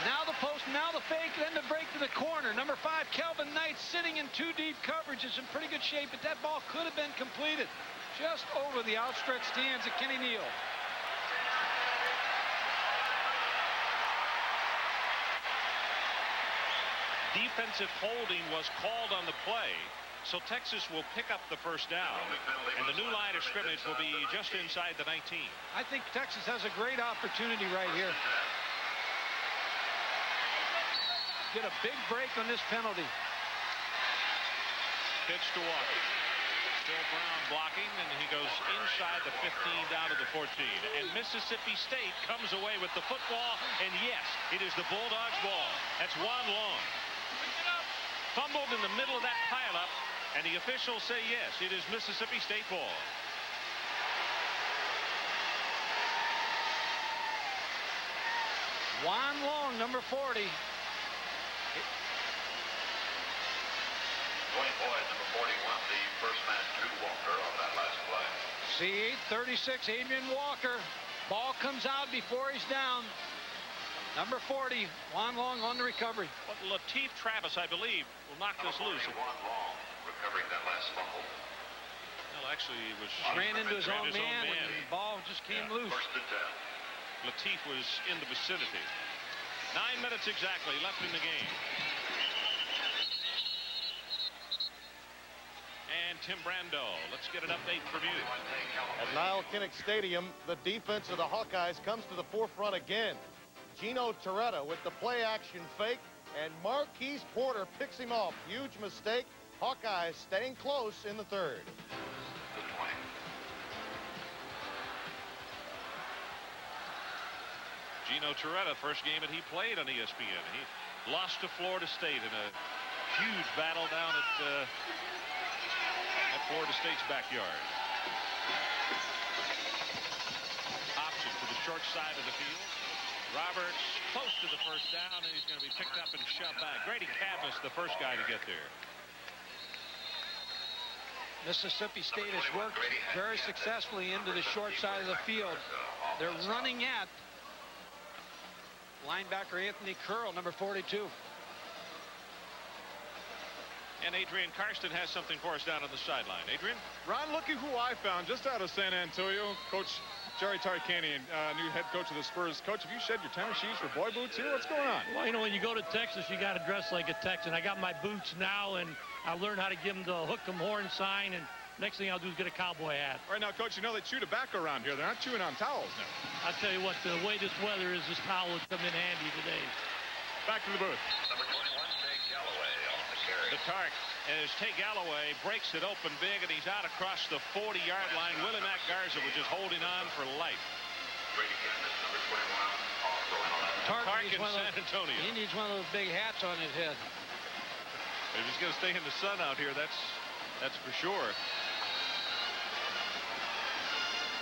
Now the post, now the fake, then the break to the corner. Number 5, Kelvin Knight, sitting in 2 deep coverage, is in pretty good shape, but that ball could have been completed just over the outstretched hands of Kenny Neal. Defensive holding was called on the play, so Texas will pick up the first down, and the new line of scrimmage will be just inside the 19. I think Texas has a great opportunity right here. Get a big break on this penalty. Pitch to Walker. Still Brown blocking, and he goes inside the 15 down to the 14. And Mississippi State comes away with the football, and yes, it is the Bulldogs' ball. That's Juan Long. Fumbled in the middle of that pileup, and the officials say yes, it is Mississippi State ball. Juan Long, number 40. Dwayne Boyd, number 41, the first man to Walker on that last play. See, 36, Adrian Walker. Ball comes out before he's down. Number 40, Juan Long on the recovery. But Lateef Travis, I believe, will knock this loose. Juan Long recovering that last fumble. Well, actually, he was Ran into his own man, and the ball just came loose. First and 10. Lateef was in the vicinity. 9 minutes exactly left in the game. And Tim Brando, let's get an update from you. At 𝐭 Stadium, the defense of the Hawkeyes comes to the forefront again. Gino Torretta with the play-action fake, and Marquise Porter picks him off. Huge mistake. Hawkeyes staying close in the third. Good point. Gino Torretta, first game that he played on ESPN. He lost to Florida State in a huge battle down at Florida State's backyard. Option to the short side of the field. Roberts close to the first down, and he's going to be picked up and shoved back. Grady Cadmus, the first guy to get there. Mississippi State has worked very successfully into the short side of the field. They're running at linebacker Anthony Curl, number 42. And Adrian Karsten has something for us down on the sideline. Adrian? Ron, looky who I found just out of San Antonio. Coach Jerry Tarkanian, new head coach of the Spurs. Coach, have you shed your tennis shoes for boy boots here? What's going on? Well, you know, when you go to Texas, you got to dress like a Texan. I got my boots now, and I learned how to give them the hook 'em horn sign, and next thing I'll do is get a cowboy hat. Right now, Coach, you know they chew tobacco around here. They're not chewing on towels now. I'll tell you what, the way this weather is, this towel would come in handy today. Back to the booth. Number 21, Tate Galloway on the carry. The Tark, as Tate Galloway breaks it open big, and he's out across the 40-yard line. Willie Mack Garza was just holding on for life. Brady Candace, number 21, also in 11. Tark in San Antonio. He needs one of those big hats on his head. If he's going to stay in the sun out here, that's for sure.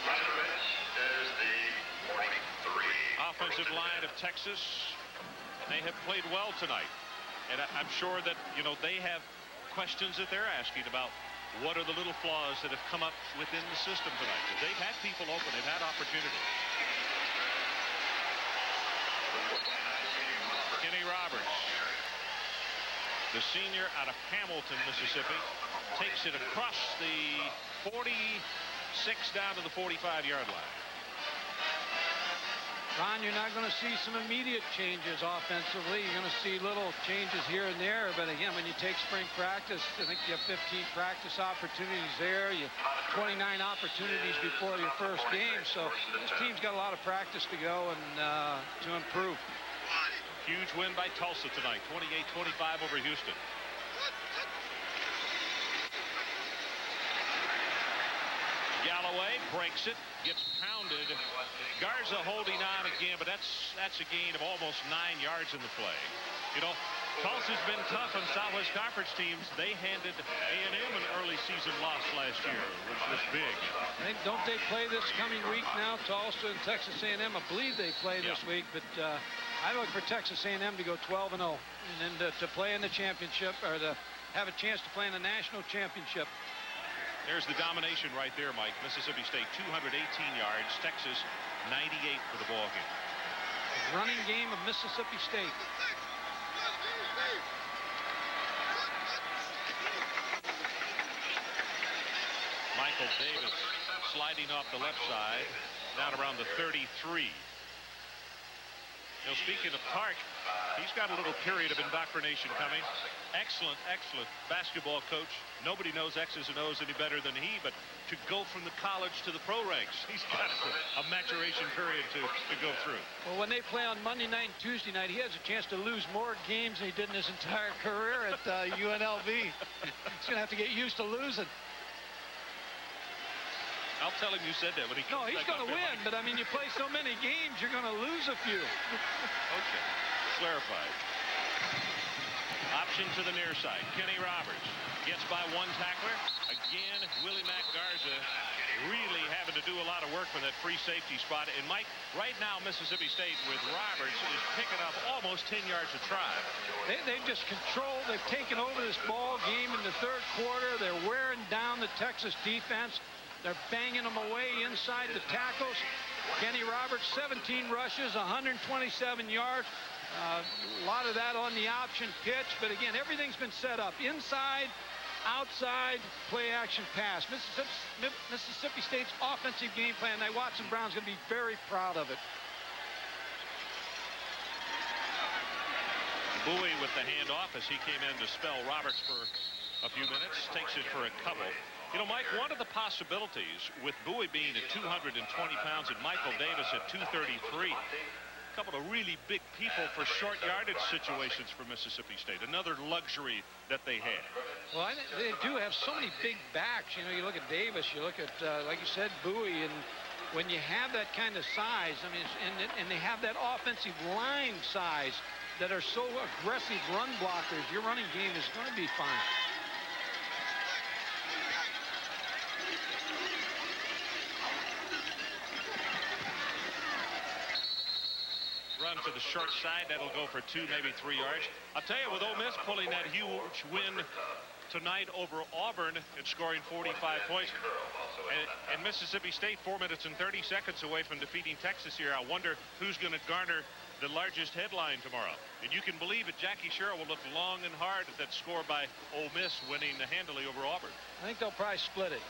Rastavich is the 43. Offensive line of Texas, they have played well tonight. And I'm sure that, you know, they have questions that they're asking about what are the little flaws that have come up within the system tonight. They've had people open. They've had opportunity. Kenny Roberts, the senior out of Hamilton, Mississippi, takes it across the 46 down to the 45-yard line. Ron, you're not going to see some immediate changes offensively. You're going to see little changes here and there. But again, when you take spring practice, I think you have 15 practice opportunities there. You have 29 opportunities before your first game. So this team's got a lot of practice to go and to improve. Huge win by Tulsa tonight, 28-25 over Houston. Galloway breaks it, gets pounded. Garza holding on again, but that's a gain of almost 9 yards in the play. You know, Tulsa's been tough on Southwest Conference teams. They handed A&M an early season loss last year, which was big. Don't they play this coming week now? Tulsa and Texas A&M, I believe they play this week, but I look for Texas A&M to go 12-0 and then to play in the championship, or to have a chance to play in the national championship. There's the domination right there, Mike. Mississippi State 218 yards, Texas 98 for the ball game. Running game of Mississippi State. Michael Davis sliding off the left side, down around the 33. You know, speaking of Tark, he's got a little period of indoctrination coming. Excellent basketball coach. Nobody knows X's and O's any better than he, but to go from the college to the pro ranks, he's got a maturation period to go through. Well, when they play on Monday night and Tuesday night, he has a chance to lose more games than he did in his entire career at UNLV. He's going to have to get used to losing. I'll tell him you said that when he comes. No, he's going to win, but I mean, you play so many games, you're going to lose a few. Okay, clarified. Option to the near side. Kenny Roberts gets by one tackler. Again, Willie Mack Garza really having to do a lot of work for that free safety spot. And Mike, right now Mississippi State with Roberts is picking up almost 10 yards a try. They've just controlled. They've taken over this ball game in the third quarter. They're wearing down the Texas defense. They're banging them away inside the tackles. Kenny Roberts, 17 rushes, 127 yards. A lot of that on the option pitch. But again, everything's been set up. Inside, outside, play action pass. Mississippi State's offensive game plan. Now, Watson Brown's going to be very proud of it. Bᴜʟʟ with the handoff as he came in to spell Roberts for a few minutes. Takes it for a couple. You know, Mike, one of the possibilities with Bᴜʟʟ being at 220 pounds and Michael Davis at 233, a couple of really big people for short yardage situations for Mississippi State. Another luxury that they had. Well, they do have so many big backs. You know, you look at Davis, you look at, like you said, Bᴜʟʟ, and when you have that kind of size, I mean, and they have that offensive line size that are so aggressive run blockers, your running game is going to be fine. Run to the short side, that'll go for 2, maybe 3 yards. I'll tell you, with Ole Miss pulling that huge win tonight over Auburn and scoring 45 points, and Mississippi State 4 minutes and 30 seconds away from defeating Texas here, I wonder who's going to garner the largest headline tomorrow. And you can believe it, Jackie Sherrill will look long and hard at that score by Ole Miss winning handily over Auburn. I think they'll probably split it.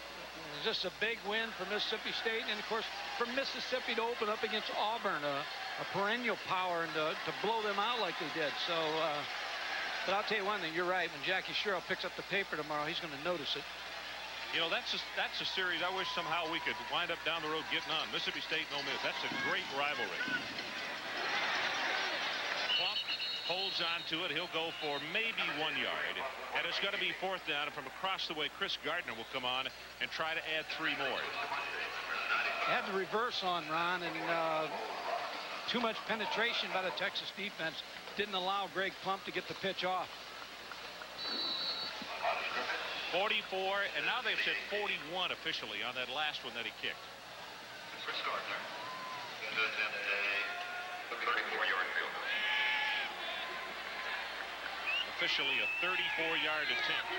It's just a big win for Mississippi State, and of course for Mississippi to open up against Auburn, a perennial power, and to blow them out like they did. So, but I'll tell you one thing, you're right. When Jackie Sherrill picks up the paper tomorrow, he's going to notice it. You know, that's a series I wish somehow we could wind up down the road getting on. Mississippi State and Ole Miss. That's a great rivalry. Plump holds on to it. He'll go for maybe 1 yard. And it's going to be 4th down. And from across the way, Chris Gardner will come on and try to add 3 more. Had the reverse on, Ron, and too much penetration by the Texas defense didn't allow Greg Plump to get the pitch off. 44, and now they've said 41 officially on that last one that he kicked. Chris Gardner to attempt a 34-yard field goal. Officially a 34-yard attempt.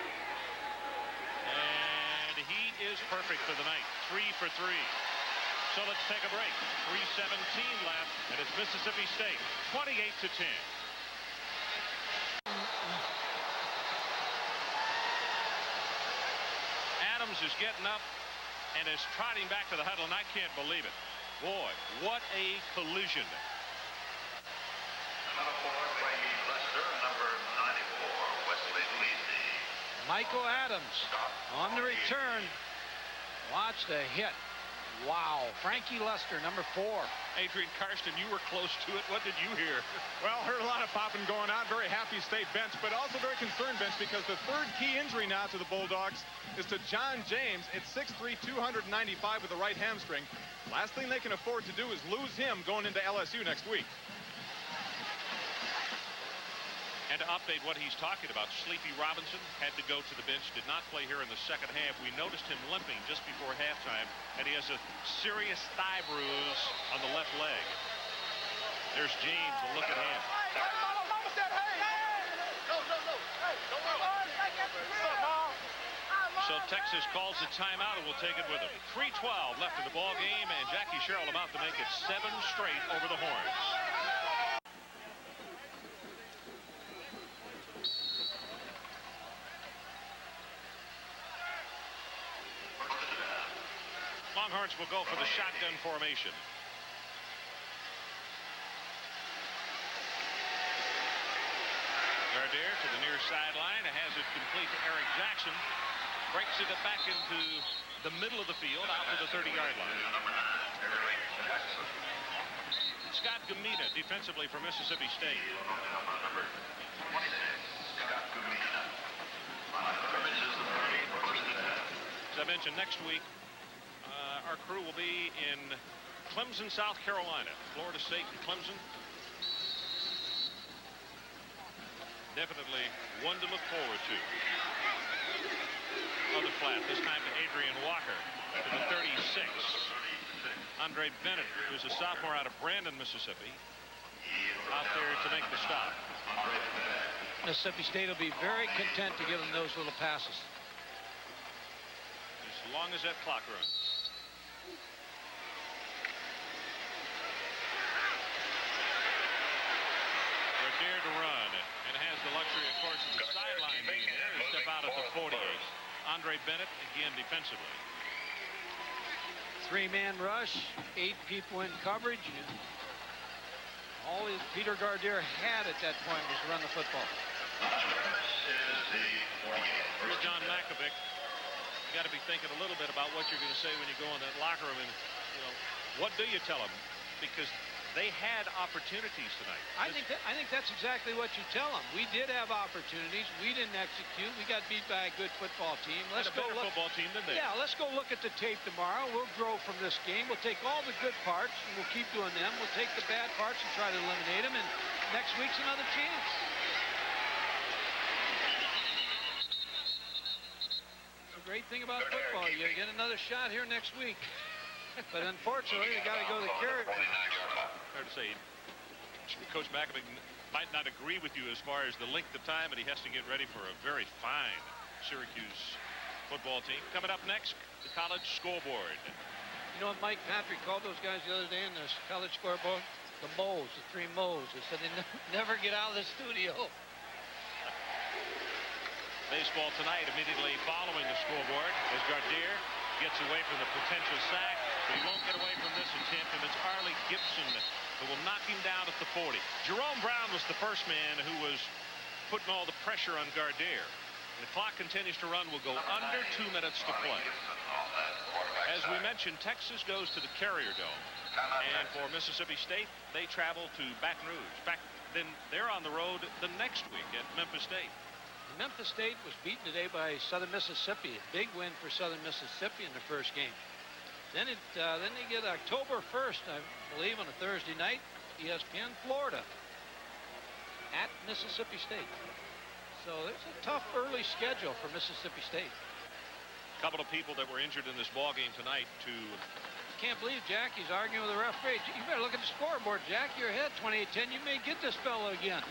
And he is perfect for the night. 3 for 3. So let's take a break. 3:17 left, and it's Mississippi State 28-10. Adams is getting up and is trotting back to the huddle, and I can't believe it. Boy, what a collision. Number 4, Frankie Lester, and number 94, Wesley Lisi. Michael Adams on the return. Watch the hit. Wow. Frankie Lester, number 4. Adrian Karsten, you were close to it. What did you hear? Well, heard a lot of popping going on. Very happy State bench, but also very concerned bench, because the 3rd key injury now to the Bulldogs is to John James at 6'3", 295 with a right hamstring. Last thing they can afford to do is lose him going into LSU next week. And to update what he's talking about, Sleepy Robinson had to go to the bench, did not play here in the second half. We noticed him limping just before halftime, and he has a serious thigh bruise on the left leg. There's James, a look at him. So Texas calls a timeout and will take it with him. 3:12 left in the ball game, and Jackie Sherrill about to make it 7 straight over the horns. Longhorns will go for the shotgun formation. Gardner to the near sideline, has it complete to Eric Jackson. Breaks it back into the middle of the field, out to the 30-yard line. Scott Gumina defensively for Mississippi State. As I mentioned, next week, our crew will be in Clemson, South Carolina. Florida State and Clemson. Definitely one to look forward to. Other flat, this time to Adrian Walker to the 36. Andre Bennett, who's a sophomore out of Brandon, Mississippi, out there to make the stop. Mississippi State will be very content to give them those little passes. As long as that clock runs. Dared to run and has the luxury, of course, of the sideline being there to step out at the 48. Andre Bennett again defensively. 3-man rush, 8 people in coverage. All Peter Gardner had at that point was to run the football. Here's John Makovic. You got to be thinking a little bit about what you're going to say when you go in that locker room, and what do you tell them? Because they had opportunities tonight. I think that's exactly what you tell them. We did have opportunities. We didn't execute. We got beat by a good football team. Let's go look. Football team than they. Yeah, let's go look at the tape tomorrow. We'll grow from this game. We'll take all the good parts and we'll keep doing them. We'll take the bad parts and try to eliminate them. And next week's another chance. The great thing about football, you get another shot here next week. But unfortunately, they got to go the carrot. Hard to say. Coach Makovic might not agree with you as far as the length of time, but he has to get ready for a very fine Syracuse football team. Coming up next, the college scoreboard. You know what Mike Patrick called those guys the other day in the college scoreboard? the Moes, the three Moes. They said they never get out of the studio. Baseball tonight immediately following the scoreboard as Gardner gets away from the potential sack, but he won't get away from this attempt, and it's Arlie Gibson who will knock him down at the 40. Jerome Brown was the first man who was putting all the pressure on Gardner. The clock continues to run. We'll go under 2 minutes to play. As we mentioned, Texas goes to the Carrier Dome, and for Mississippi State, they travel to Baton Rouge. Then they're on the road the next week at Memphis State. Memphis State was beaten today by Southern Mississippi. A big win for Southern Mississippi in the first game. Then they get October 1st, I believe, on a Thursday night, ESPN, Florida, at Mississippi State. So there's a tough early schedule for Mississippi State. A couple of people that were injured in this ball game tonight Can't believe Jackie's arguing with the referee. You better look at the scoreboard, Jack. You're ahead 28-10. You may get this fellow again.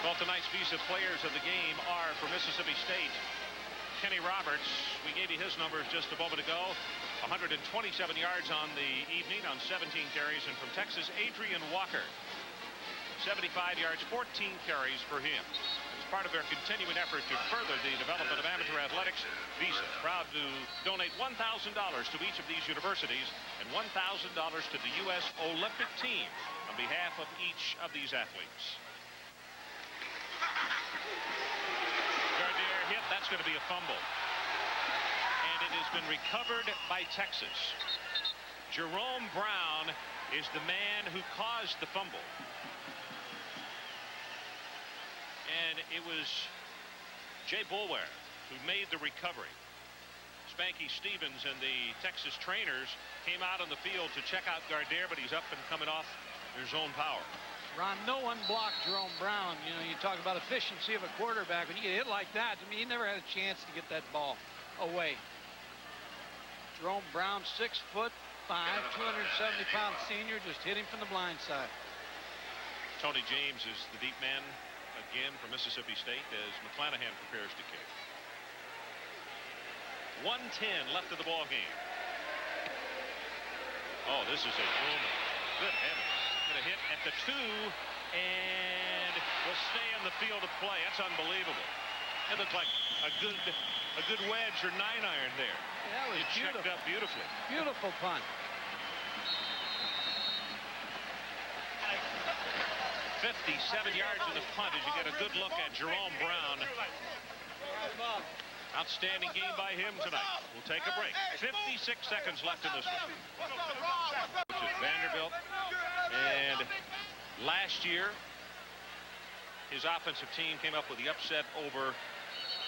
Well, tonight's Visa players of the game are for Mississippi State, Kenny Roberts. We gave you his numbers just a moment ago. 127 yards on the evening on 17 carries. And from Texas, Adrian Walker, 75 yards, 14 carries for him. As part of their continuing effort to further the development of amateur athletics, Visa proud to donate $1,000 to each of these universities and $1,000 to the U.S. Olympic team on behalf of each of these athletes. Gardner hit. That's going to be a fumble. And it has been recovered by Texas. Jerome Brown is the man who caused the fumble. And it was Jay Boulware who made the recovery. Spanky Stevens and the Texas trainers came out on the field to check out Gardner, but he's up and coming off their zone power. Ron, no one blocked Jerome Brown. You know, you talk about efficiency of a quarterback. When you get hit like that, I mean, he never had a chance to get that ball away. Jerome Brown, 6'5", 270-pound senior, just hit him from the blind side. Tony James is the deep man again for Mississippi State as McClanahan prepares to kick. 1:10 left of the ball game. Oh, this is a boom. Good heavens. Going to hit at the 2 and will stay on the field of play. That's unbelievable. It looked like a good wedge or 9-iron there. That was beautiful. Checked up beautifully. Beautiful punt. 57 yards in the punt as you get a good look at Jerome Brown. Outstanding game by him tonight. We'll take a break. 56 seconds left in this one. Vanderbilt. And last year, his offensive team came up with the upset over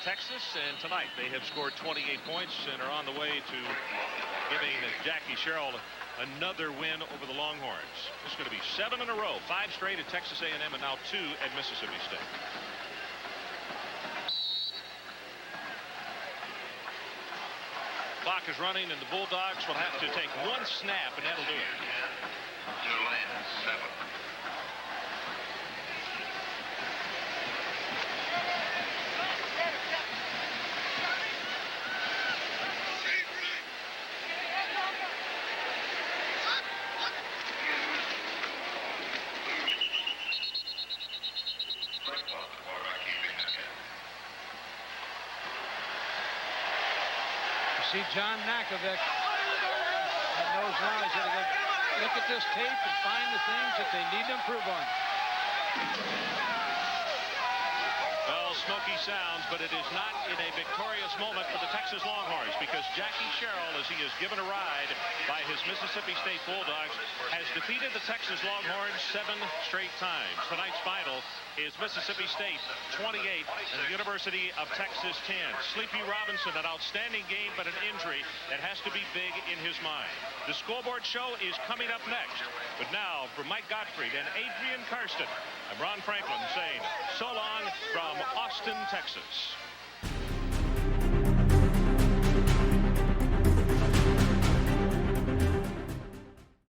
Texas, and tonight they have scored 28 points and are on the way to giving Jackie Sherrill another win over the Longhorns. This is going to be 7 in a row, 5 straight at Texas A&M, and now 2 at Mississippi State. Clock is running, and the Bulldogs will have to take one snap, and that'll do it. Tulane 7. See John Nakovic knows now he's going to go look at this tape and find the things that they need to improve on. Well, smoky sounds, but it is not in a victorious moment for the Texas Longhorns, because Jackie Sherrill, as he is given a ride by his Mississippi State Bulldogs, has defeated the Texas Longhorns 7 straight times. Tonight's final is Mississippi State 28 and the University of Texas 10. Sleepy Robinson, an outstanding game, but an injury that has to be big in his mind. The scoreboard show is coming up next. But now, from Mike Gottfried and Adrian Karsten, I'm Ron Franklin saying so long from Austin, Texas.